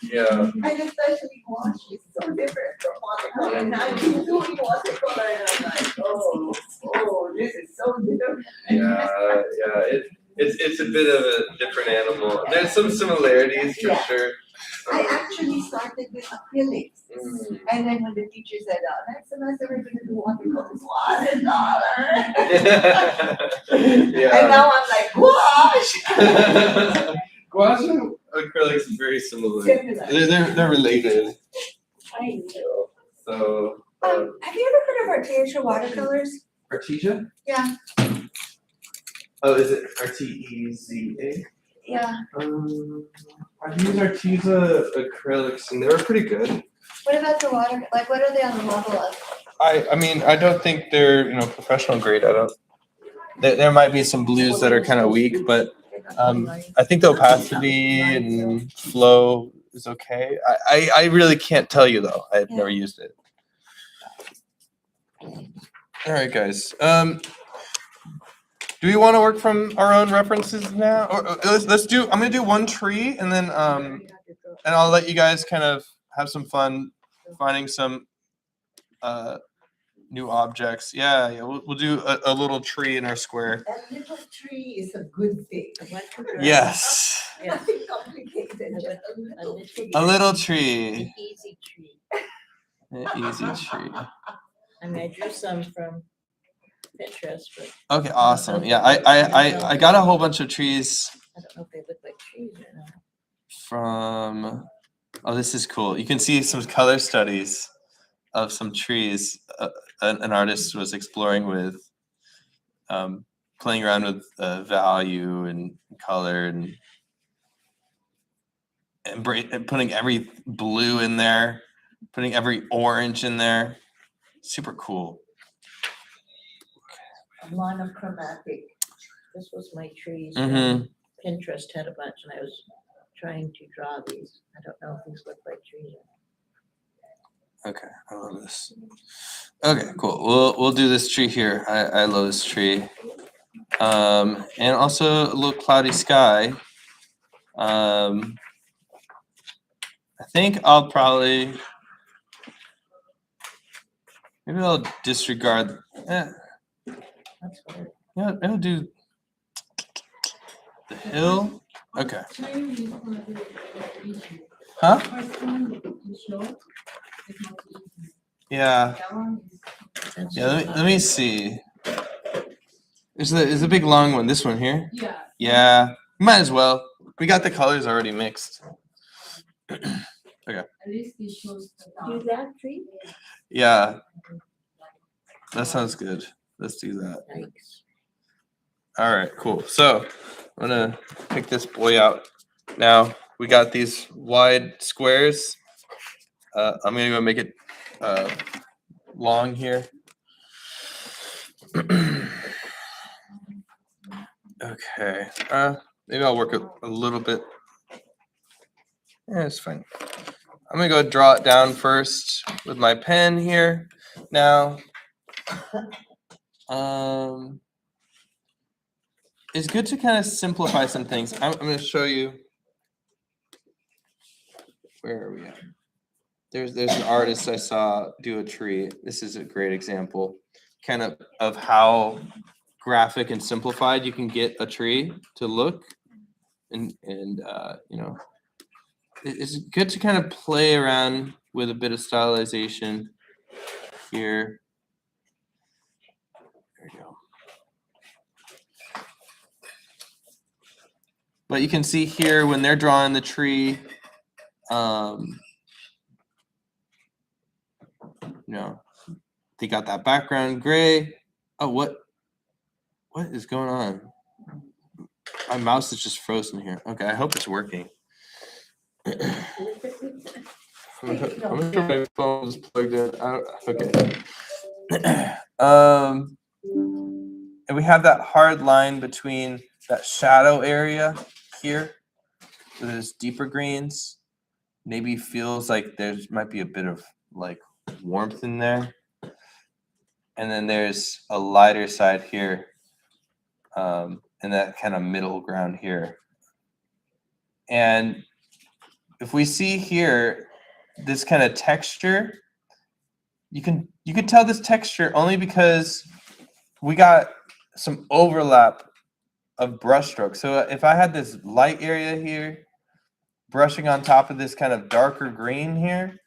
Yeah. And especially gouache is so different from watercolor, and I've been doing watercolor and I'm like, oh, this is so different. It's a bit of a different animal. There's some similarities for Yeah. sure. I actually started with acrylics, and then when the teacher said, next semester we're gonna do watercolors, and now I'm like, gouache! Gouache and acrylics are very similar. Similar. They're related. I know. So Have you ever heard of artificial watercolors? Artesia? Yeah. Oh, is it Arteza? Yeah. I've used Arteza acrylics and they were pretty good. What about the water, like what are they on the model of? I mean I don't think they're professional grade. I don't. There might be some blues that are kind of weak, but I think the opacity and flow is okay. I really can't tell you though. I've never used it. All right, guys. Do we want to work from our own references now, or let's do? I'm gonna do one tree, and then and I'll let you guys kind of have some fun finding some new objects. Yeah. We'll do a little tree in our square. A little tree is a good thing. Yes. Nothing complicated, just a little tree. A little An tree. easy tree. An easy tree. I mean, I drew some from Pinterest, but Okay, awesome. Yeah, I got a whole bunch of trees I don't know if they look like trees or not. from. Oh, this is cool. You can see some color studies of some trees. An artist was exploring with, playing around with value and color and putting every blue in there, putting every orange in there. Super cool. Monochromatic. This was my trees. Mhm. Pinterest had a bunch and I was trying to draw these. I don't know if these look like trees. Okay, I love this. Okay, cool. We'll do this tree here. I love this tree. And also a little cloudy sky. I think I'll probably maybe I'll disregard. That's weird. Yeah, I'll do the hill. Okay. Huh? Yeah. That's Yeah. Let me see. There's a big long one. This one here. Yeah. Yeah. Might as well. We got the colors already mixed. At least it shows the Do top. that tree? Yeah. That sounds good. Let's do that. Yikes. All right, cool. So I'm gonna pick this boy out. Now we got these wide squares. I'm gonna go make it long here. Okay. Maybe I'll work a little bit. Yeah, it's fine. I'm gonna go draw it down first with my pen here. Now, it's good to kind of simplify some things. I'm gonna show you. Where are we at? There's an artist I saw do a tree. This is a great example, kind of how graphic and simplified you can get a tree to look, and it's good to kind of play around with a bit of stylization here. There we go. But you can see here when they're drawing the tree, they got that background gray. Oh, what is going on? My mouse is just frozen here. Okay, I hope it's working. I'm gonna put my phone is plugged in. Okay. And we have that hard line between that shadow area here, where there's deeper greens. Maybe feels like there's might be a bit of warmth in there. And then there's a lighter side here in that kind of middle ground here. And if we see here, this kind of texture, you can tell this texture only because we got some overlap of brush strokes. So if I had this light area here, brushing on top of this kind of darker green here,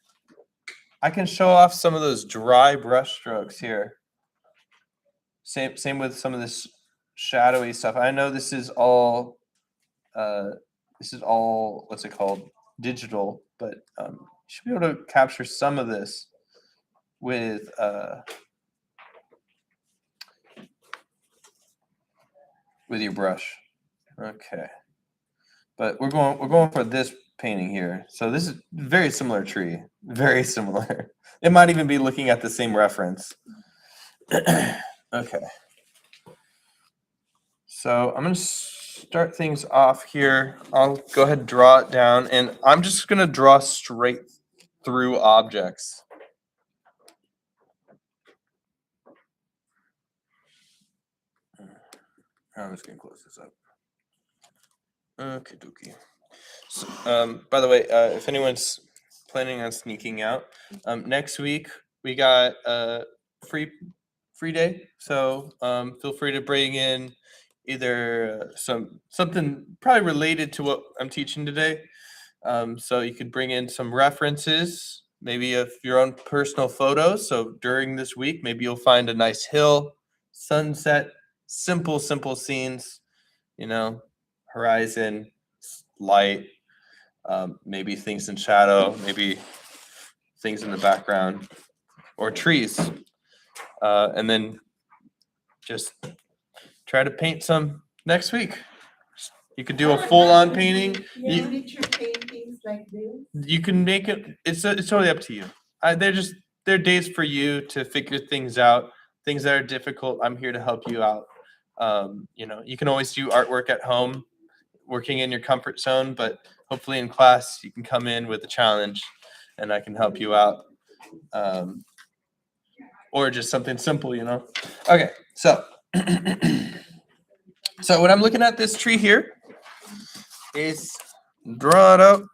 I can show off some of those dry brush strokes here. Same with some of this shadowy stuff. I know this is all what's it called, digital, but you should be able to capture some of this with your brush. Okay, but we're going for this painting here. So this is very similar tree, very similar. It might even be looking at the same reference. Okay. So I'm going to start things off here. I'll go ahead and draw it down, and I'm just going to draw straight through objects. I'm just going to close this up. Okay, dokie. So, by the way, if anyone's planning on sneaking out, next week we got a free day. So feel free to bring in either something probably related to what I'm teaching today. So you could bring in some references, maybe of your own personal photos. So during this week, maybe you'll find a nice hill, sunset, simple scenes, horizon, light, maybe things in shadow, maybe things in the background, or trees. And then just try to paint some next week. You could do a full-on painting. Miniature paintings like this. You can make it. It's totally up to you. They're days for you to figure things out. Things that are difficult, I'm here to help you out. You can always do artwork at home, working in your comfort zone, but hopefully in class you can come in with a challenge, and I can help you out. Or just something simple, Okay, so so when I'm looking at this tree here, is draw it out.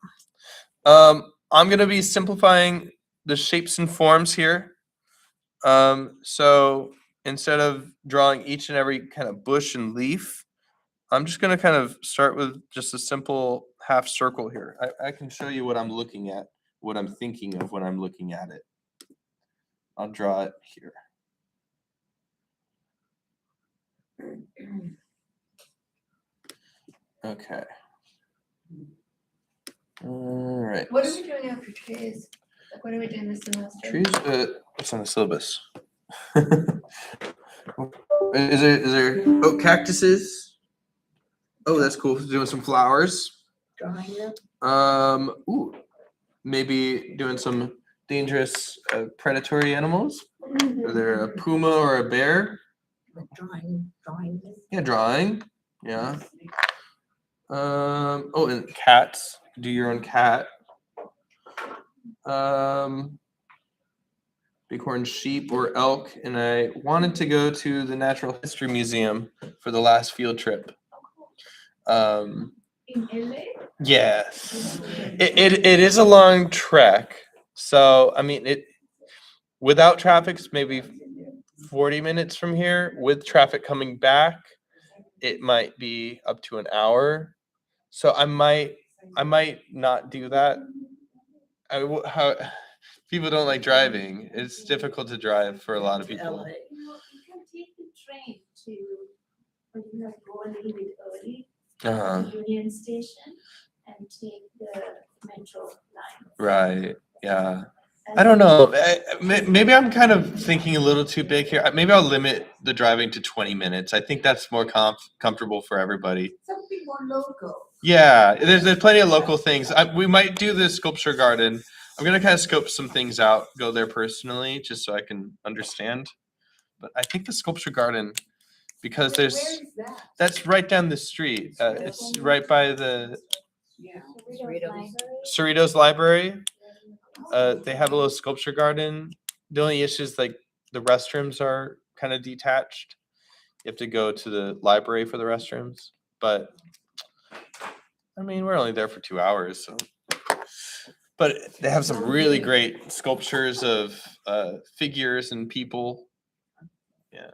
I'm gonna be simplifying the shapes and forms here. So instead of drawing each and every kind of bush and leaf, I'm just gonna kind of start with just a simple half circle here. I can show you what I'm looking at, what I'm thinking of when I'm looking at it. I'll draw it here. Okay. All right. What are we doing after trees? Like, what are we doing this semester? Trees. What's on the syllabus? Is there? Oh, cactuses. Oh, that's cool. Doing some flowers. Drawing them. Ooh, maybe doing some dangerous predatory animals. Are there a puma or a bear? Drawing them. Yeah, drawing. Yeah. Oh, and cats. Do your own cat. Bighorn sheep or elk, and I wanted to go to the Natural History Museum for the last field trip. In LA? Yes, it is a long trek. So I mean, without traffic, it's maybe 40 minutes from here. With traffic coming back, it might be up to an hour. So I might not do that. How people don't like driving. It's difficult to drive for a lot of people. LA. You can take the train to, or you have to go a little bit early Uh-huh. to Union Station and take the metro line. Right. Yeah. I don't know. Maybe I'm kind of thinking a little too big here. Maybe I'll limit the driving to 20 minutes. I think that's more comfortable for everybody. Something more local. Yeah, there's plenty of local things. We might do the sculpture garden. I'm gonna kind of scope some things out, go there personally, just so I can understand. But I think the sculpture garden, because Where there's is that? that's right down the street. It's right by the Yeah. Cerritos Library. They have a little sculpture garden. The only issue is like the restrooms are kind of detached. you have to go to the library for the restrooms. But I mean, we're only there for 2 hours, so. But they have some really great sculptures of figures and people. Yeah.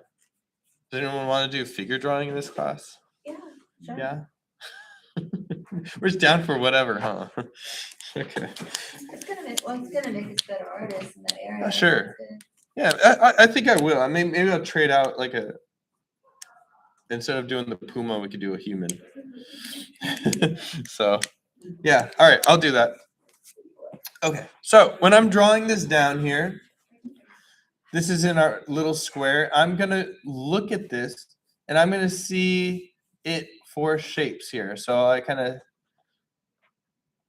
Does anyone want to do figure drawing in this class? Yeah, sure. Yeah. We're just down for whatever, huh? Okay. It's gonna make us better artists in that area. Sure. That's good. Yeah, I think I will. I mean, maybe I'll trade out like instead of doing the puma, we could do a human. So, yeah. All right, I'll do that. Okay. So when I'm drawing this down here, this is in our little square. I'm gonna look at this and I'm gonna see it for shapes here. So I kind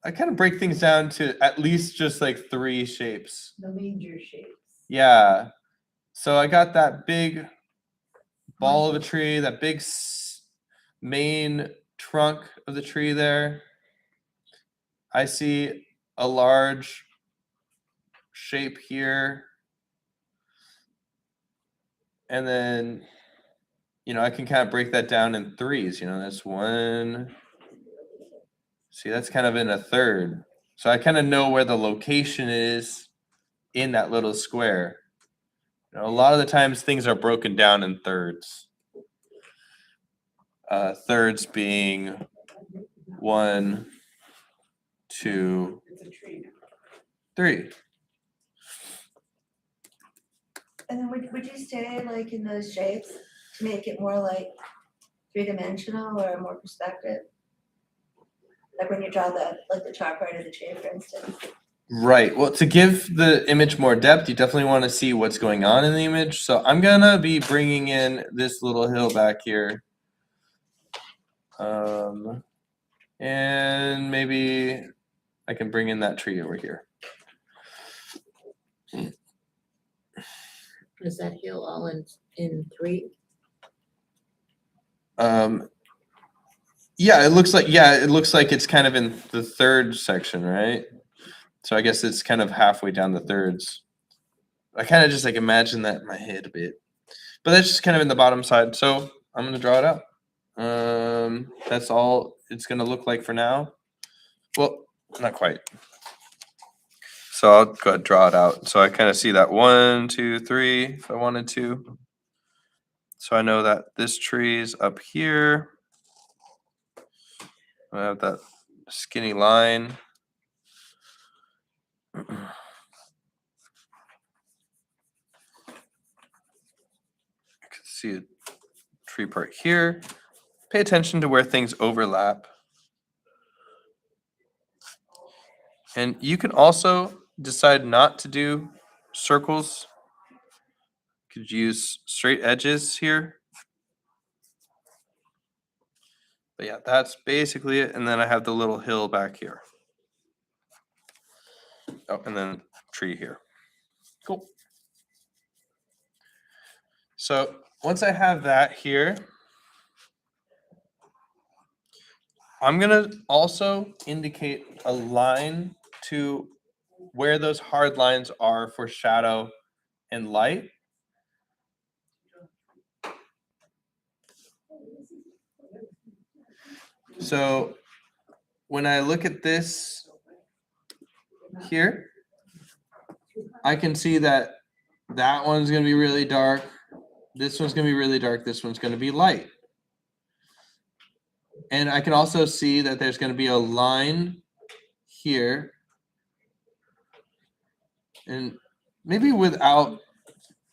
of break things down to at least just like 3 shapes. The major shapes. Yeah. So I got that big ball of a tree, that big main trunk of the tree there. I see a large shape here. And then, I can kind of break that down in 3s. That's 1. See, that's kind of in a 3rd. So I kind of know where the location is in that little square. A lot of the times things are broken down in 3rds. 3rds being 1, 2, 3. And then would you stay like in those shapes to make it more like 3-dimensional or more perspective? Like when you draw the top part of the tree, for instance. Right. Well, to give the image more depth, you definitely want to see what's going on in the image. So I'm going to be bringing in this little hill back here. And maybe I can bring in that tree over here. Is that hill all in 3? Yeah, it looks like it's kind of in the 3rd section, right? So I guess it's kind of halfway down the 3rds. I kind of just like imagine that in my head a bit. But that's just kind of in the bottom side. So I'm gonna draw it out. That's all it's gonna look like for now. Well, not quite. So I'll go ahead and draw it out. So I kind of see that 1, 2, 3 if I wanted to. So I know that this tree is up here. I have that skinny line. I can see a tree part here. Pay attention to where things overlap. And you can also decide not to do circles. Could use straight edges here. But yeah, that's basically it. And then I have the little hill back here. Oh, and then tree here. Cool. So once I have that here, I'm gonna also indicate a line to where those hard lines are for shadow and light. So when I look at this here, I can see that that one's going to be really dark. This one's going to be really dark. This one's going to be light. And I can also see that there's going to be a line here. And maybe without,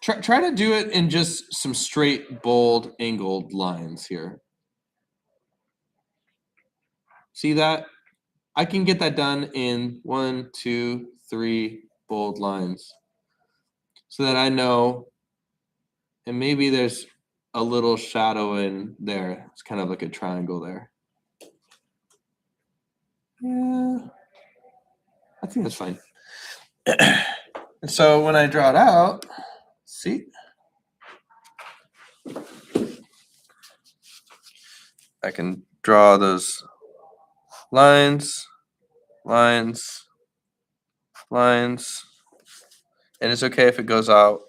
try to do it in just some straight, bold, angled lines here. See that? I can get that done in 1, 2, 3 bold lines so that I know, and maybe there's a little shadow in there. It's kind of like a triangle there. Yeah, I think that's fine. And so when I draw it out, see? I can draw those lines, lines, lines, and it's okay if it goes out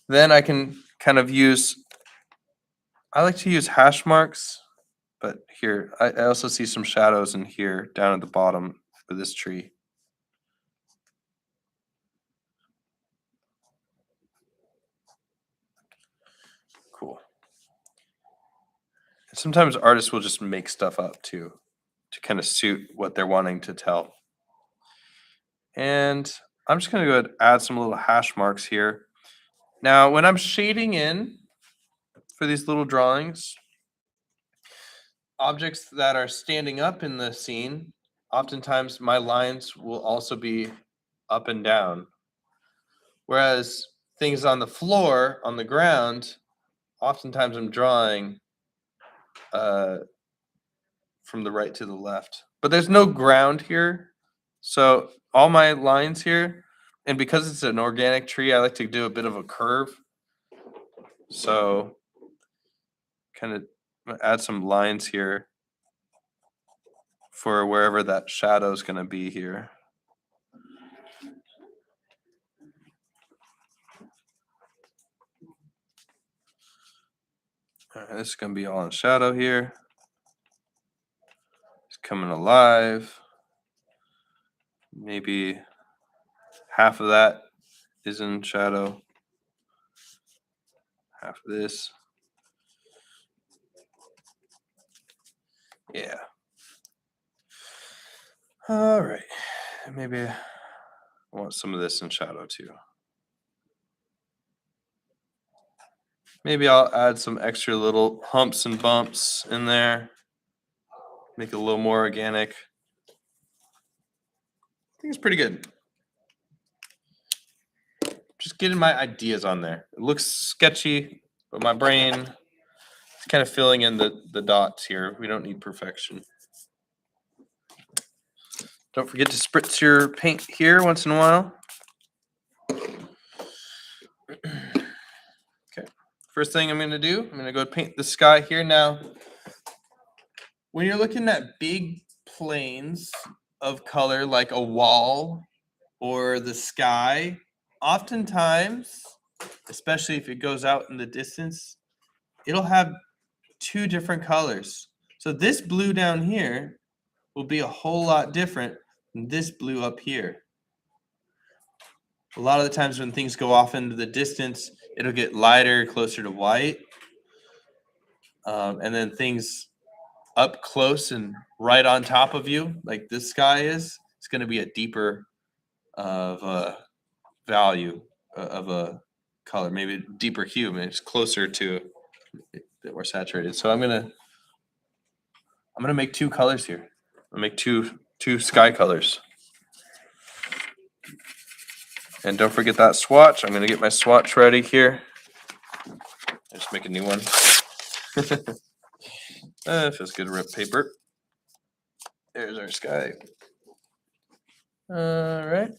Then I can kind of I like to use hash marks, but here, I also see some shadows in here down at the bottom for this tree. Cool. Sometimes artists will just make stuff up too, to kind of suit what they're wanting to tell. And I'm just gonna go ahead and add some little hash marks here. Now, when I'm shading in for these little drawings, objects that are standing up in the scene, oftentimes my lines will also be up and down. Whereas things on the floor, on the ground, oftentimes I'm drawing from the right to the left. But there's no ground here. So all my lines here, and because it's an organic tree, I like to do a bit of a curve. So kind of add some lines here for wherever that shadow is going to be here. All right, this is going to be all in shadow here. It's coming alive. Maybe half of that is in shadow. Half of this. Yeah. All right. Maybe I want some of this in shadow too. Maybe I'll add some extra little humps and bumps in there. Make it a little more organic. I think it's pretty good. Just getting my ideas on there. It looks sketchy, but my brain is kind of filling in the dots here. We don't need perfection. Don't forget to spritz your paint here once in a while. Okay. First thing I'm going to do, I'm going to go paint the sky here. Now, when you're looking at big planes of color like a wall or the sky, oftentimes, especially if it goes out in the distance, it'll have two different colors. So this blue down here will be a whole lot different than this blue up here. A lot of the times when things go off into the distance, it'll get lighter, closer to white. And then things up close and right on top of you, like this sky is, it's going to be a deeper of a value of a color, maybe a deeper hue. Maybe it's closer to a bit more saturated. So I'm gonna make two colors here. I'll make two sky colors. And don't forget that swatch. I'm gonna get my swatch ready here. I just make a new one. It feels good to rip paper. There's our sky. All right.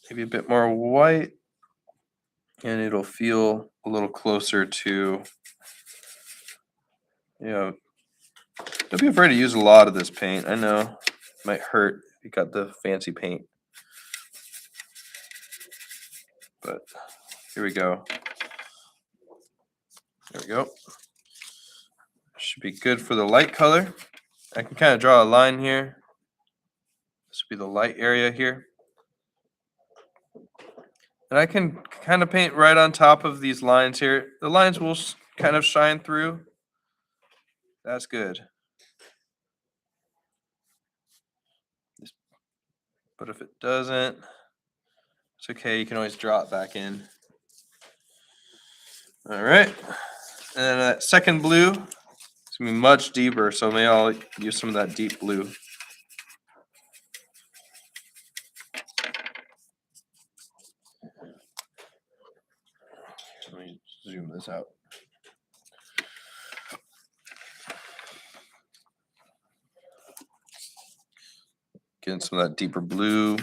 Maybe a bit more white. And it'll feel a little closer to, don't be afraid to use a lot of this paint. I know it might hurt if you got the fancy paint. But here we go. There we go. Should be good for the light color. I can kind of draw a line here. This would be the light area here. And I can kind of paint right on top of these lines here. The lines will kind of shine through. That's good. But if it doesn't, it's okay. You can always draw it back in. All right. And then that second blue, it's going to be much deeper. So maybe I'll use some of that deep blue. Let me zoom this out. Getting some of that deeper blue.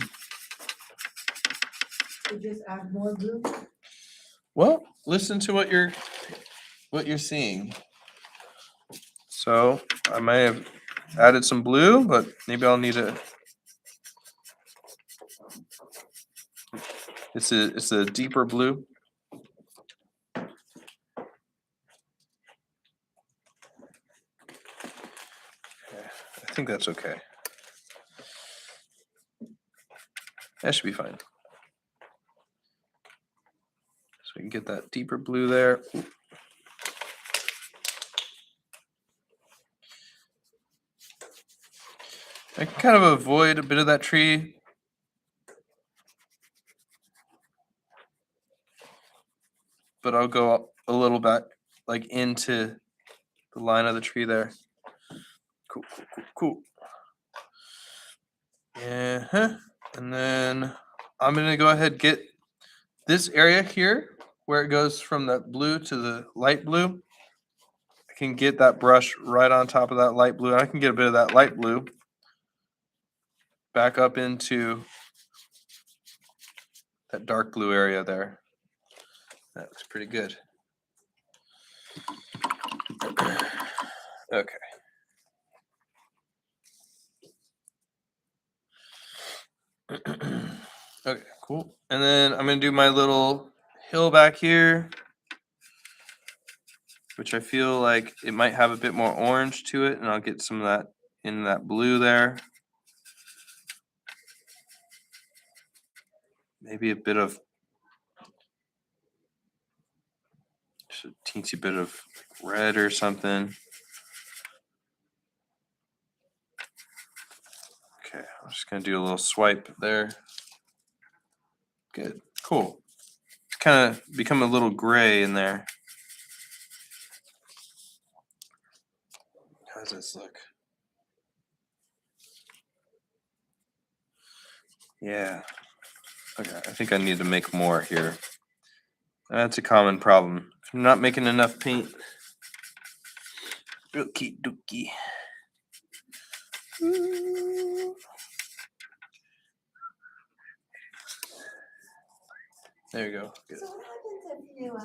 You just add more blue. Well, listen to what you're seeing. So I may have added some blue, but maybe I'll need a. It's a deeper blue. think that's okay. That should be fine. So we can get that deeper blue there. I can kind of avoid a bit of that tree. But I'll go up a little back, like into the line of the tree there. Cool, cool, cool, cool. Yeah, and then I'm gonna go ahead and get this area here where it goes from the blue to the light blue. I can get that brush right on top of that light blue. And I can get a bit of that light blue back up into that dark blue area there. That looks pretty good. Okay. Okay, cool. And then I'm gonna do my little hill back here, which I feel like it might have a bit more orange to it, and I'll get some of that in that blue there. Maybe a bit of, just a teensy bit of red or something. Okay, I'm just gonna do a little swipe there. Good, cool. It's kind of become a little gray in there. How does this look? Yeah. Okay, I think I need to make more here. That's a common problem. If you're not making enough paint. Okie dokie. There you go. Good. So what happens if you,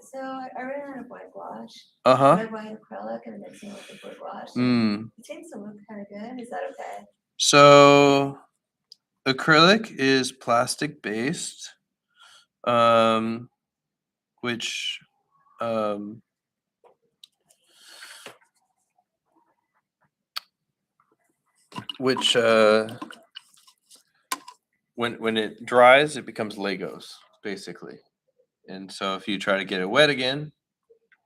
so I ran out of white gouache, Uh-huh. red, white acrylic and mixing with the blue gouache. Mm. It seems to look kind of good. Is that okay? So acrylic is plastic based, which when it dries, it becomes Legos, basically. And so if you try to get it wet again,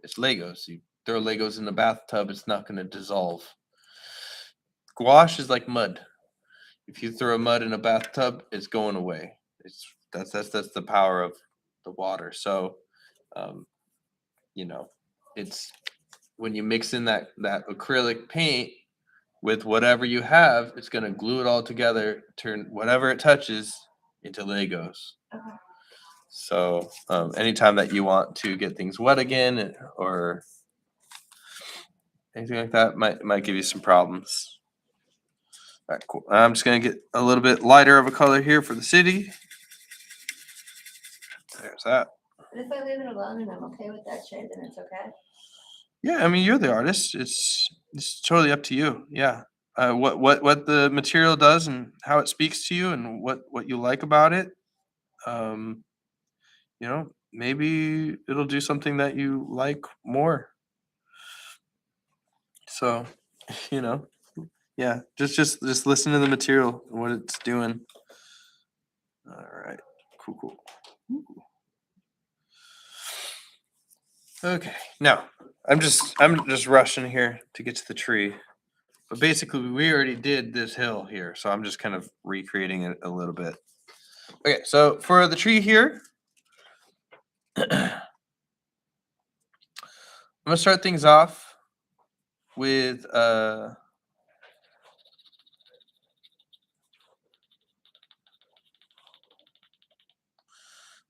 it's Legos. You throw Legos in the bathtub, it's not going to dissolve. Gouache is like mud. If you throw mud in a bathtub, it's going away. That's the power of the water. So, it's when you mix in that acrylic paint with whatever you have, it's going to glue it all together, turn whatever it touches into Legos. Okay. So anytime that you want to get things wet again or anything like that might give you some problems. All right, cool. I'm just gonna get a little bit lighter of a color here for the city. There's that. But if I leave it alone and I'm okay with that shade, then it's okay? Yeah, I mean you're the artist. It's totally up to you. Yeah. What the material does and how it speaks to you and what you like about it. Maybe it'll do something that you like more. So, yeah, just listen to the material and what it's doing. All right, cool. Ooh. Okay, now I'm just rushing here to get to the tree, but basically we already did this hill here, so I'm just kind of recreating it a little bit. Okay, so for the tree here, I'm gonna start things off with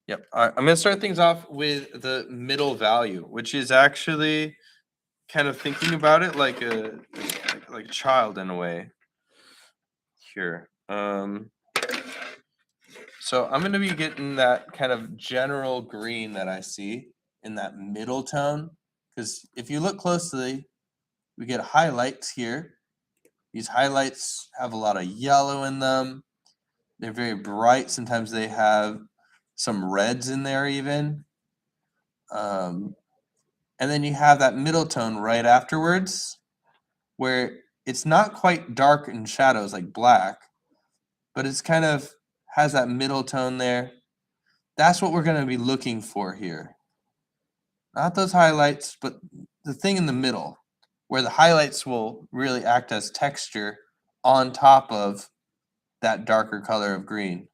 Yep. I'm going to start things off with the middle value, which is actually kind of thinking about it like a child in a way here. So I'm going to be getting that kind of general green that I see in that middle tone, because if you look closely, we get highlights here. These highlights have a lot of yellow in them. They're very bright. Sometimes they have some reds in there even. And then you have that middle tone right afterwards where it's not quite dark in shadows like black, but it's kind of has that middle tone there. That's what we're going to be looking for here. Not those highlights, but the thing in the middle where the highlights will really act as texture on top of that darker color of green.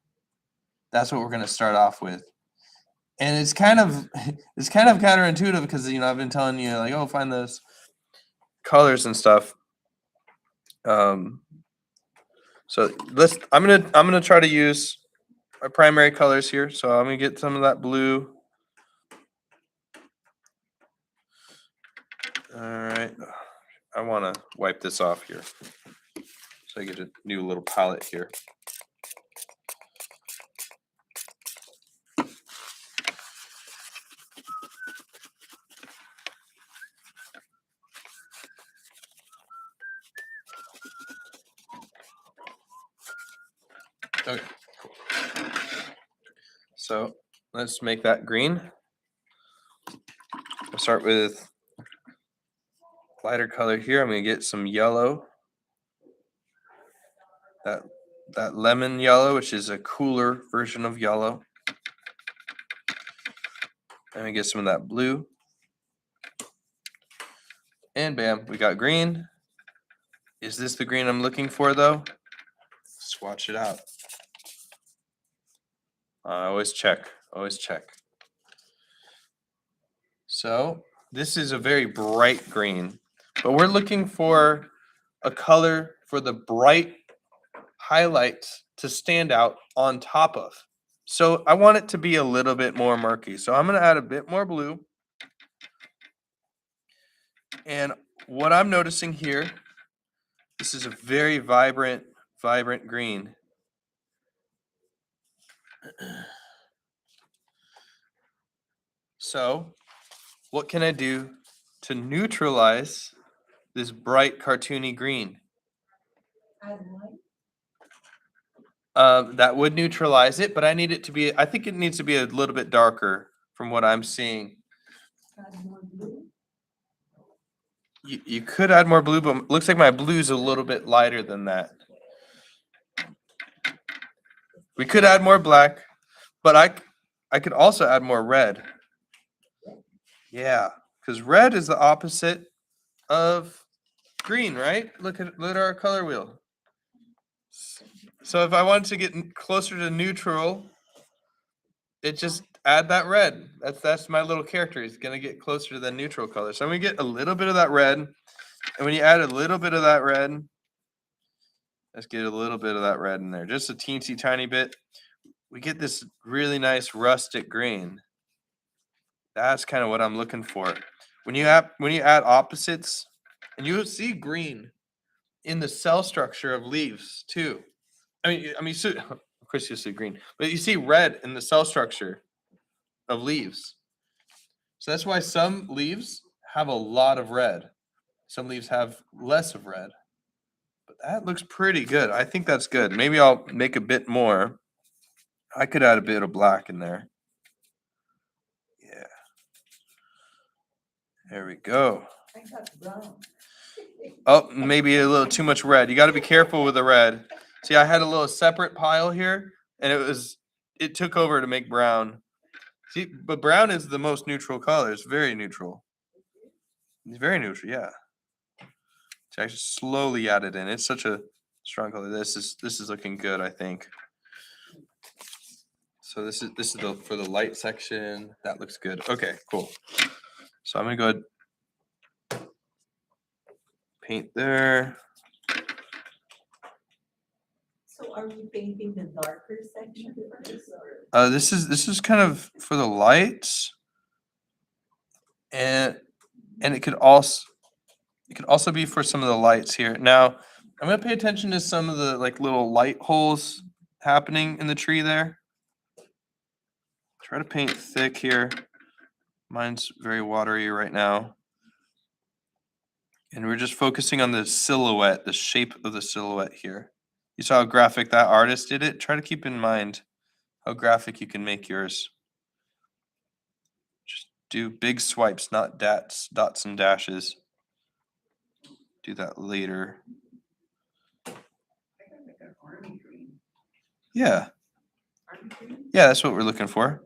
That's what we're going to start off with. And it's kind of counterintuitive because I've been telling you like, oh, find those colors and stuff. So I'm gonna try to use my primary colors here. So I'm gonna get some of that blue. All right, I want to wipe this off here so I get a new little palette here. Okay. So let's make that green. I'll start with lighter color here. I'm going to get some yellow. That lemon yellow, which is a cooler version of yellow. And we get some of that blue. And bam, we got green. Is this the green I'm looking for though? Swatch it out. Always check. So this is a very bright green, but we're looking for a color for the bright highlights to stand out on top of. So I want it to be a little bit more murky. So I'm going to add a bit more blue. And what I'm noticing here, this is a very vibrant green. So what can I do to neutralize this bright cartoony green? That would neutralize it, but I think it needs to be a little bit darker from what I'm seeing. You could add more blue, but it looks like my blue's a little bit lighter than that. We could add more black, but I could also add more red. Yeah, because red is the opposite of green, right? Look at our color wheel. So if I wanted to get closer to neutral, it just add that red. That's my little character. He's gonna get closer to the neutral color. So I'm gonna get a little bit of that red. And when you add a little bit of that red, let's get a little bit of that red in there. Just a teensy tiny bit. We get this really nice rustic green. That's kind of what I'm looking for. When you add opposites, and you'll see green in the cell structure of leaves too. I mean, so, of course you see green, but you see red in the cell structure of leaves. So that's why some leaves have a lot of red. Some leaves have less of red. But that looks pretty good. I think that's good. Maybe I'll make a bit more. I could add a bit of black in there. Yeah. There we go. I got brown. Oh, maybe a little too much red. You got to be careful with the red. See, I had a little separate pile here, and it took over to make brown. See, but brown is the most neutral color. It's very neutral. It's very neutral, yeah. So I just slowly add it in. It's such a strong color. This is looking good, I think. So this is for the light section. That looks good. Okay, cool. So I'm gonna go ahead, paint there. So are we painting the darker section first or? This is kind of for the lights, and it could also be for some of the lights here. Now I'm gonna pay attention to some of the like little light holes happening in the tree there. Try to paint thick here. Mine's very watery right now. And we're just focusing on the silhouette, the shape of the silhouette here. You saw how graphic that artist did it? Try to keep in mind how graphic you can make yours. Just do big swipes, not dots and dashes. Do that later. Yeah. Yeah, that's what we're looking for.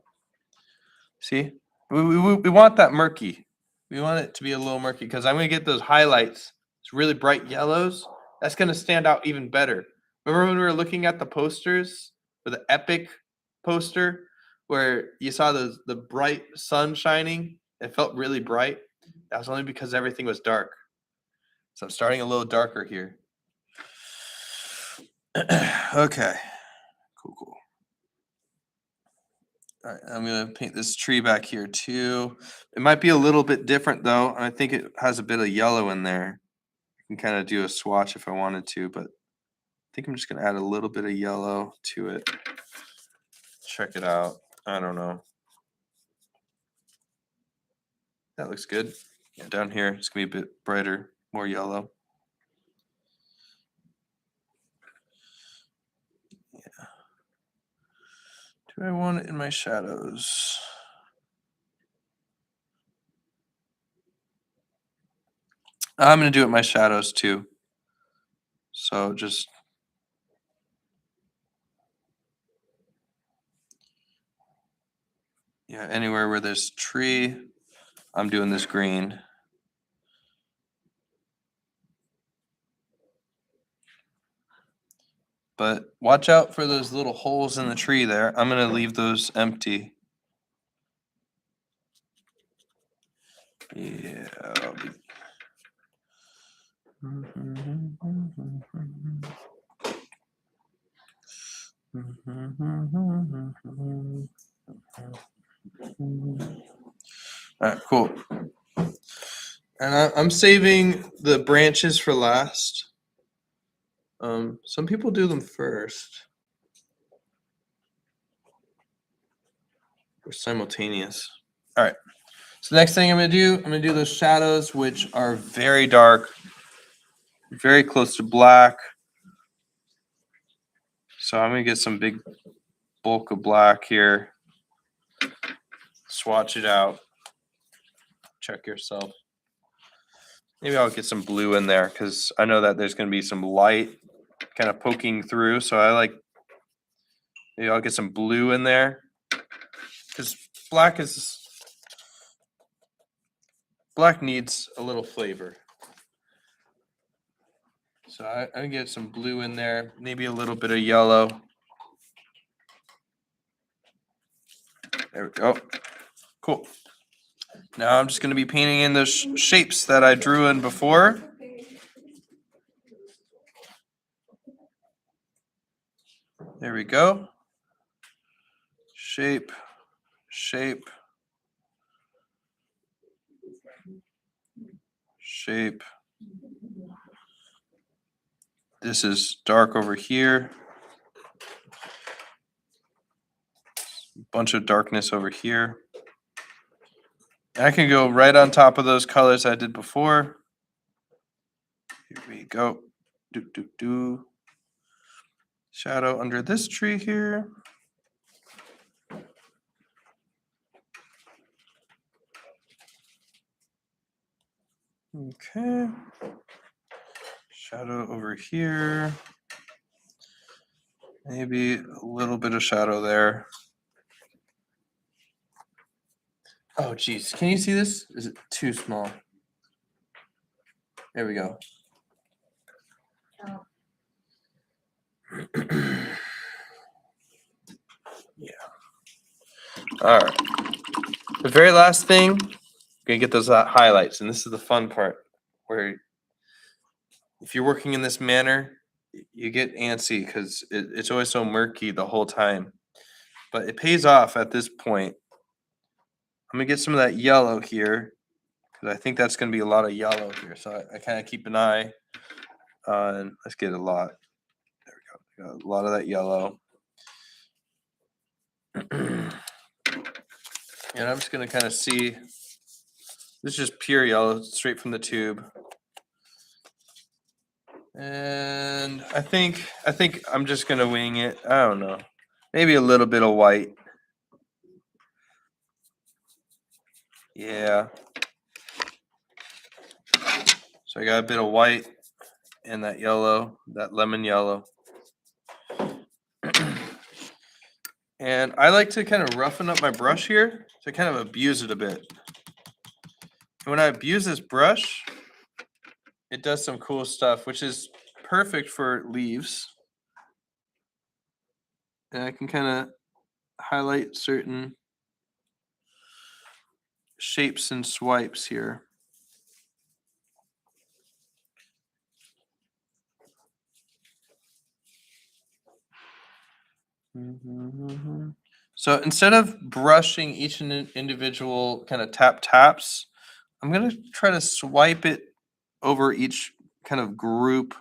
See? We want that murky. We want it to be a little murky because I'm going to get those highlights. It's really bright yellows. That's going to stand out even better. Remember when we were looking at the posters for the Epic poster where you saw the bright sun shining? It felt really bright. That was only because everything was dark. So I'm starting a little darker here. Okay. Cool. All right, I'm gonna paint this tree back here too. It might be a little bit different though. I think it has a bit of yellow in there. I can kind of do a swatch if I wanted to, but I think I'm just gonna add a little bit of yellow to it. Check it out. I don't know. That looks good. Yeah, down here it's gonna be a bit brighter, more yellow. Yeah. Do I want it in my shadows? I'm gonna do it in my shadows too. So just anywhere where there's tree, I'm doing this green. But watch out for those little holes in the tree there. I'm gonna leave those empty. Yeah. All right, cool. And I'm saving the branches for last. Some people do them first. Or simultaneous. All right. So next thing I'm gonna do those shadows, which are very dark, very close to black. So I'm gonna get some big bulk of black here. Swatch it out. Check yourself. Maybe I'll get some blue in there because I know that there's gonna be some light kind of poking through. So maybe I'll get some blue in there because black needs a little flavor. So I'm gonna get some blue in there, maybe a little bit of yellow. There we go. Cool. Now I'm just gonna be painting in those shapes that I drew in before. There we go. Shape. This is dark over here. Bunch of darkness over here. I can go right on top of those colors I did before. Here we go. Shadow under this tree here. Okay. Shadow over here. Maybe a little bit of shadow there. Oh, geez. Can you see this? Is it too small? There we go. Yeah. All right. The very last thing, I'm gonna get those highlights, and this is the fun part, where if you're working in this manner, you get antsy because it's always so murky the whole time. But it pays off at this point. I'm gonna get some of that yellow here because I think that's gonna be a lot of yellow here. So I kind of keep an eye on. Let's get a lot. There we go. Got a lot of that yellow. And I'm just gonna kind of see. This is just pure yellow, straight from the tube. And I think I'm just gonna wing it. I don't know. Maybe a little bit of white. Yeah. So I got a bit of white and that yellow, that lemon yellow. And I like to kind of roughen up my brush here to kind of abuse it a bit. And when I abuse this brush, it does some cool stuff, which is perfect for leaves. And I can kind of highlight certain shapes and swipes here. So instead of brushing each individual kind of taps, I'm gonna try to swipe it over each kind of group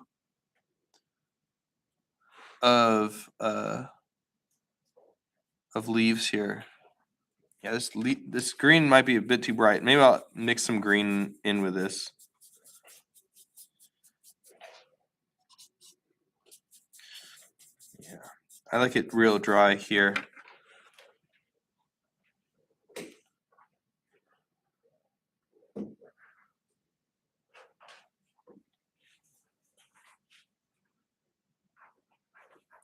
of leaves here. Yeah, this green might be a bit too bright. Maybe I'll mix some green in with this. Yeah, I like it real dry here.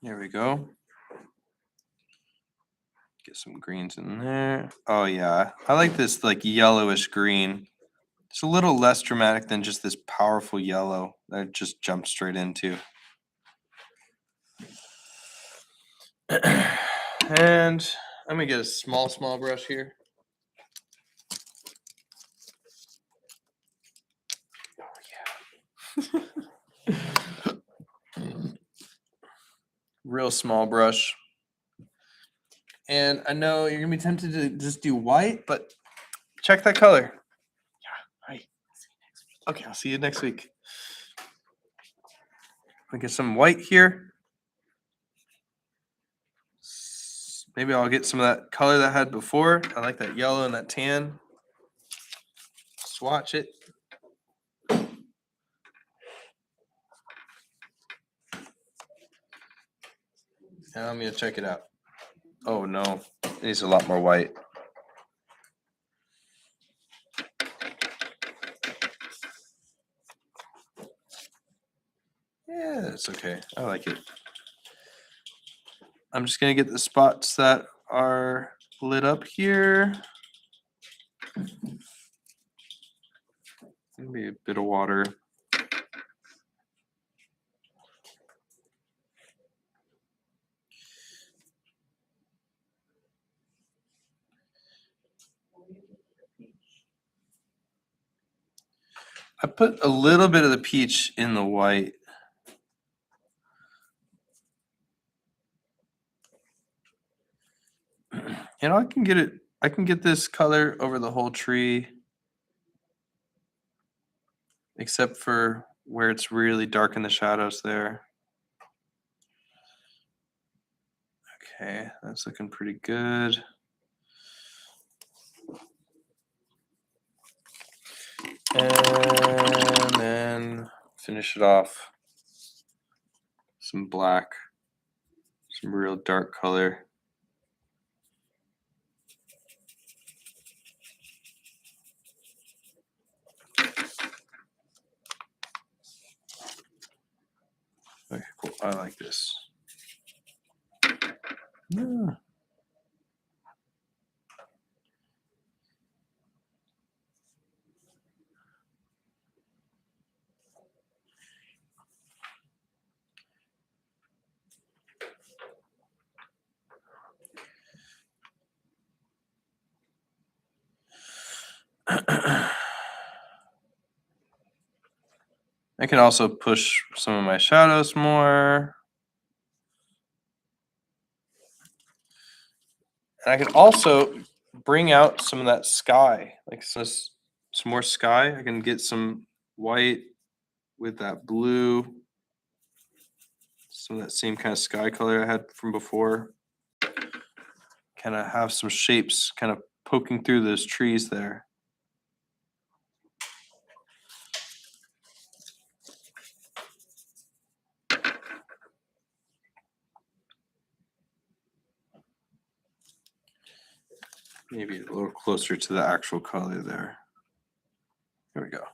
There we go. Get some greens in there. Oh yeah, I like this like yellowish green. It's a little less dramatic than just this powerful yellow that I just jumped straight into. And I'm gonna get a small brush here. Oh yeah. Real small brush. And I know you're gonna be tempted to just do white, but check that color. Yeah, right. Okay, I'll see you next week. I'll get some white here. Maybe I'll get some of that color that I had before. I like that yellow and that tan. Swatch it. And I'm gonna check it out. Oh no, it needs a lot more white. Yeah, it's okay. I like it. I'm just gonna get the spots that are lit up here. Maybe a bit of water. I put a little bit of the peach in the white. And I can get this color over the whole tree, except for where it's really dark in the shadows there. Okay, that's looking pretty good. And then finish it off. Some black, some real dark color. Okay, cool. I like this. Yeah. I can also push some of my shadows more. And I can also bring out some of that sky, like some more sky. I can get some white with that blue, some of that same kind of sky color I had from before. Kind of have some shapes kind of poking through those trees there. Maybe a little closer to the actual color there. Here we go.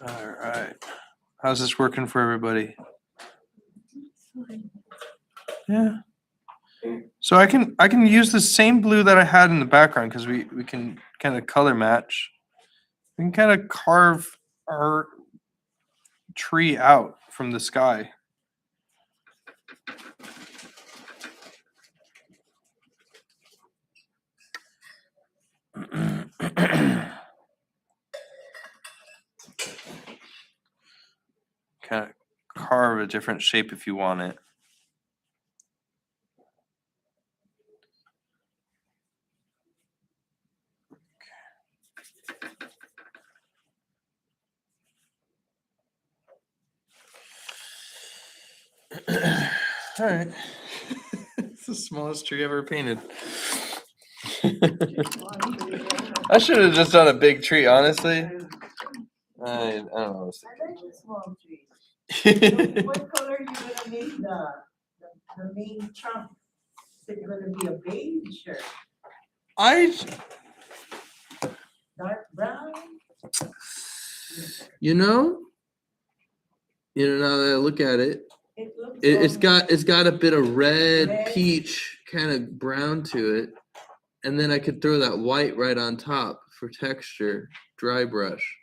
All right. How's this working for everybody? Yeah. So I can use the same blue that I had in the background because we can kind of color match. We can kind of carve our tree out from the sky. Kind of carve a different shape if you want it. All right. It's the smallest tree ever painted. I should have just done a big tree, honestly. I don't know. What I was I like the small trees. thinking. What color are you gonna make the main trunk? Is it gonna be a beige or I, dark brown? you know, now that I look at it, It looks. it's got a bit of red, Red. peach, kind of brown to it, and then I could throw that white right on top for texture. Dry brush.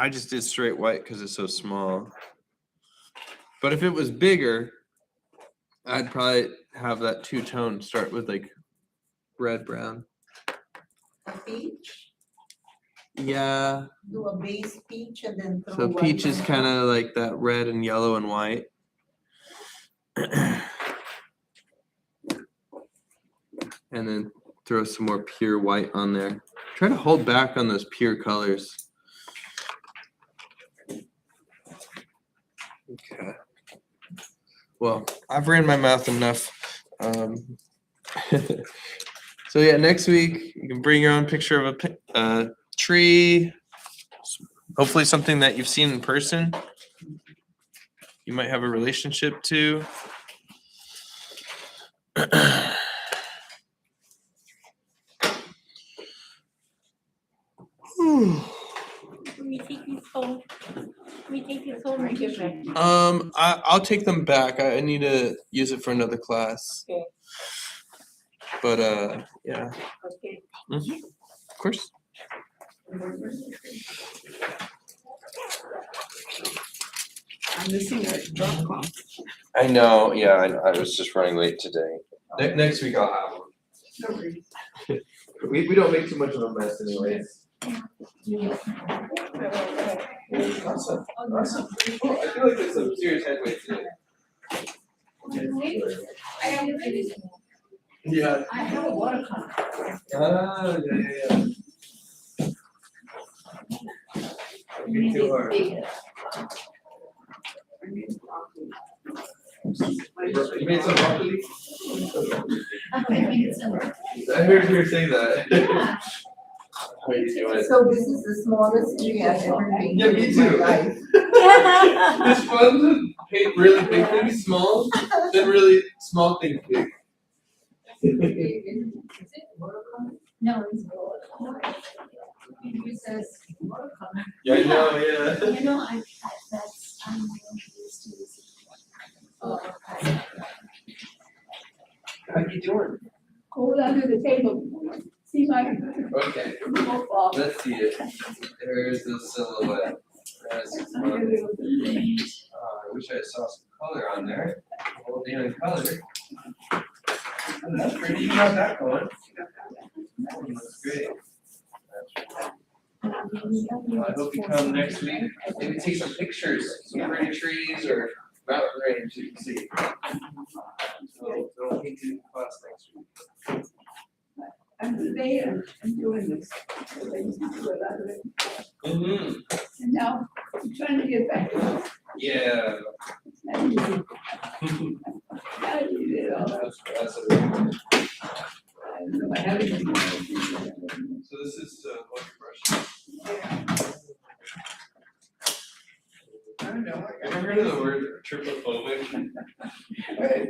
I just did straight white because it's so small. But if it was bigger, I'd probably have that two-tone start with like red, brown. A peach, Yeah. do a base peach and then throw. So white peach is on kind top. of like that red and yellow and white. And then throw some more pure white on there. Try to hold back on those pure colors. Okay. Well, I've ran my mouth enough. So yeah, next week you can bring your own picture of a tree. Hopefully something that you've seen in person. You might have a relationship to. Can we take these home? Can we take these home and give back? I'll take them back. I need to use it for another class. Okay. But yeah, Okay. of course. I'm missing a drop off. I know. Yeah, I was just running late today. Next week I'll have them. No worries. We don't make too much of a mess anyways. Awesome. Awesome. Cool. I feel like there's some serious headway today. Yeah. I have a watercolor. Ah, yeah. Me too hard. You made some broccoli? I heard you say that. How you doing? So this is the smallest tree I've ever made Yeah, me in my too. life. It's fun to paint really big things small, then really small things big. No, it's watercolor. It says watercolor. Yeah, I know, yeah. You know, that's, I'm used to this. Oh, How you doing? Go under the table. See my. Okay, let's see it. There's the silhouette. There's some fun. I wish I saw some color on there. Well, neon color. That's pretty, you got that going. That one looks great. Well, I hope you come next week. Maybe take some pictures, some pretty trees or mountain range you can see. So don't need to class next week. And today I'm doing this. So they used to do a lot of it. Mm-hmm. And now I'm trying to get back. Yeah. Not easy. Not easy at all. That's a really good. I haven't. So this is what your brush. I don't know. Ever heard of the word trypophobic?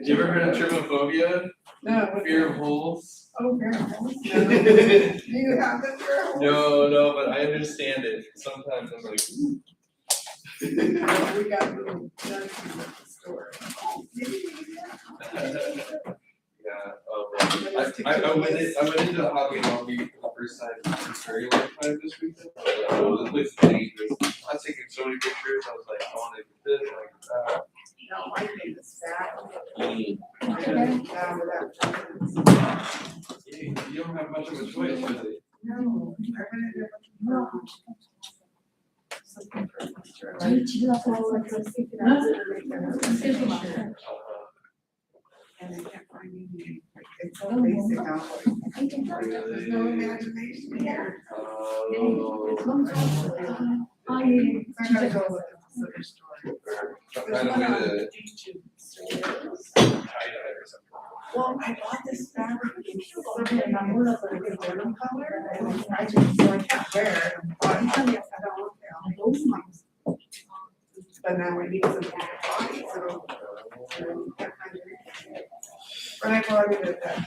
You ever heard of trypophobia? No. Fear of holes. Oh, very nice. No. You have the fear. No, but I understand it. Sometimes I'm like, We got little junkies at the store. yeah. I went into the Hobby Lobby for the first time in a very long time this weekend. Oh, this place is dangerous. I was taking so many pictures. I was like, I want to get this, like No, my name is fat. You don't have much of a choice, really. No, I went into no. Something for Mr. And I can't find any, like, it's so basic now. There's no imagination here. I gotta go look at the liquor store. Find a way to tie dye or something. Well, I bought this fabric, it's something I'm gonna put a good denim color, and I just, so I can't wear it. I don't know, those ones. But now I need some body, so. Can't find it. But I bought it at that.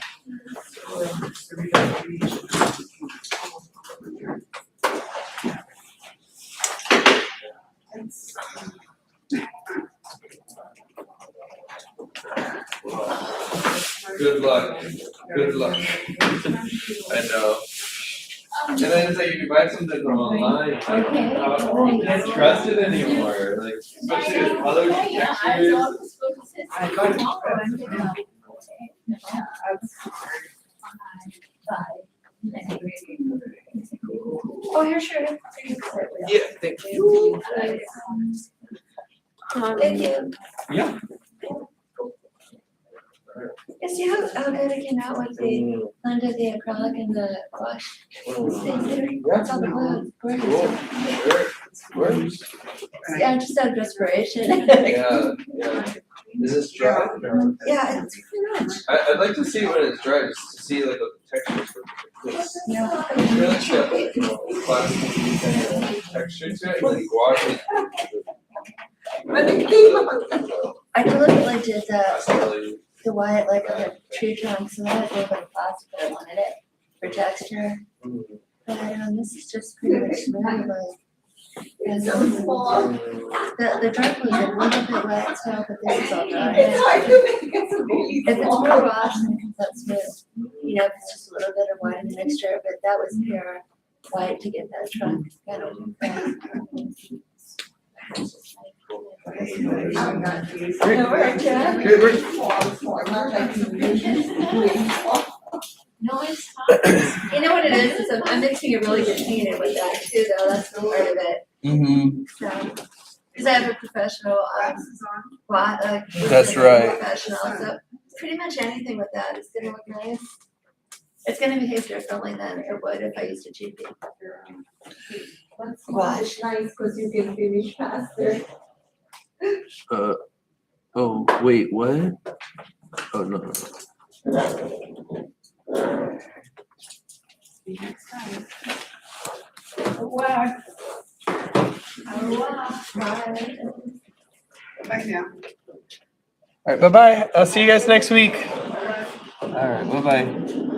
Good luck. Good luck. I know. And then it's like if you buy something from online, it's like, you can't trust it anymore. Like, especially with colors and textures. I got it. Oh, here's your. Yeah, thank you. Thank you. Yeah. You see how good it came out with the under the acrylic and the wash? It's all the glue, it's gorgeous. Yeah, just out of desperation. Yeah. Is this dry? Yeah, it's pretty much. I'd like to see when it's dry, just to see like what the textures look like. Yeah. It's really got like plastic texture to it, like gouache. I deliberately did Pastel-y. the white like on the tree trunks and then a little bit of plastic, but I wanted it for texture. But this is just pretty much smooth, like. And the dark was a little bit wet still, but this is all dry. If it's more wash, then it comes out smooth. You know, if it's just a little bit of white in the mixture, but that was pure white to get that trunk kind of. No, it's fine. You know what it is I'm mixing a really good painted with that too, though, that's the part of it. Mm-hmm. So, cause I have a professional, That's right. professional, so pretty much anything with that is gonna look nice. It's gonna behave differently than it would if I used a cheap That's nice, cause you can finish faster. Oh, wait, what? Oh, no. Wow. Bye now. Alright, bye-bye. I'll see you guys next week. Alright, bye-bye.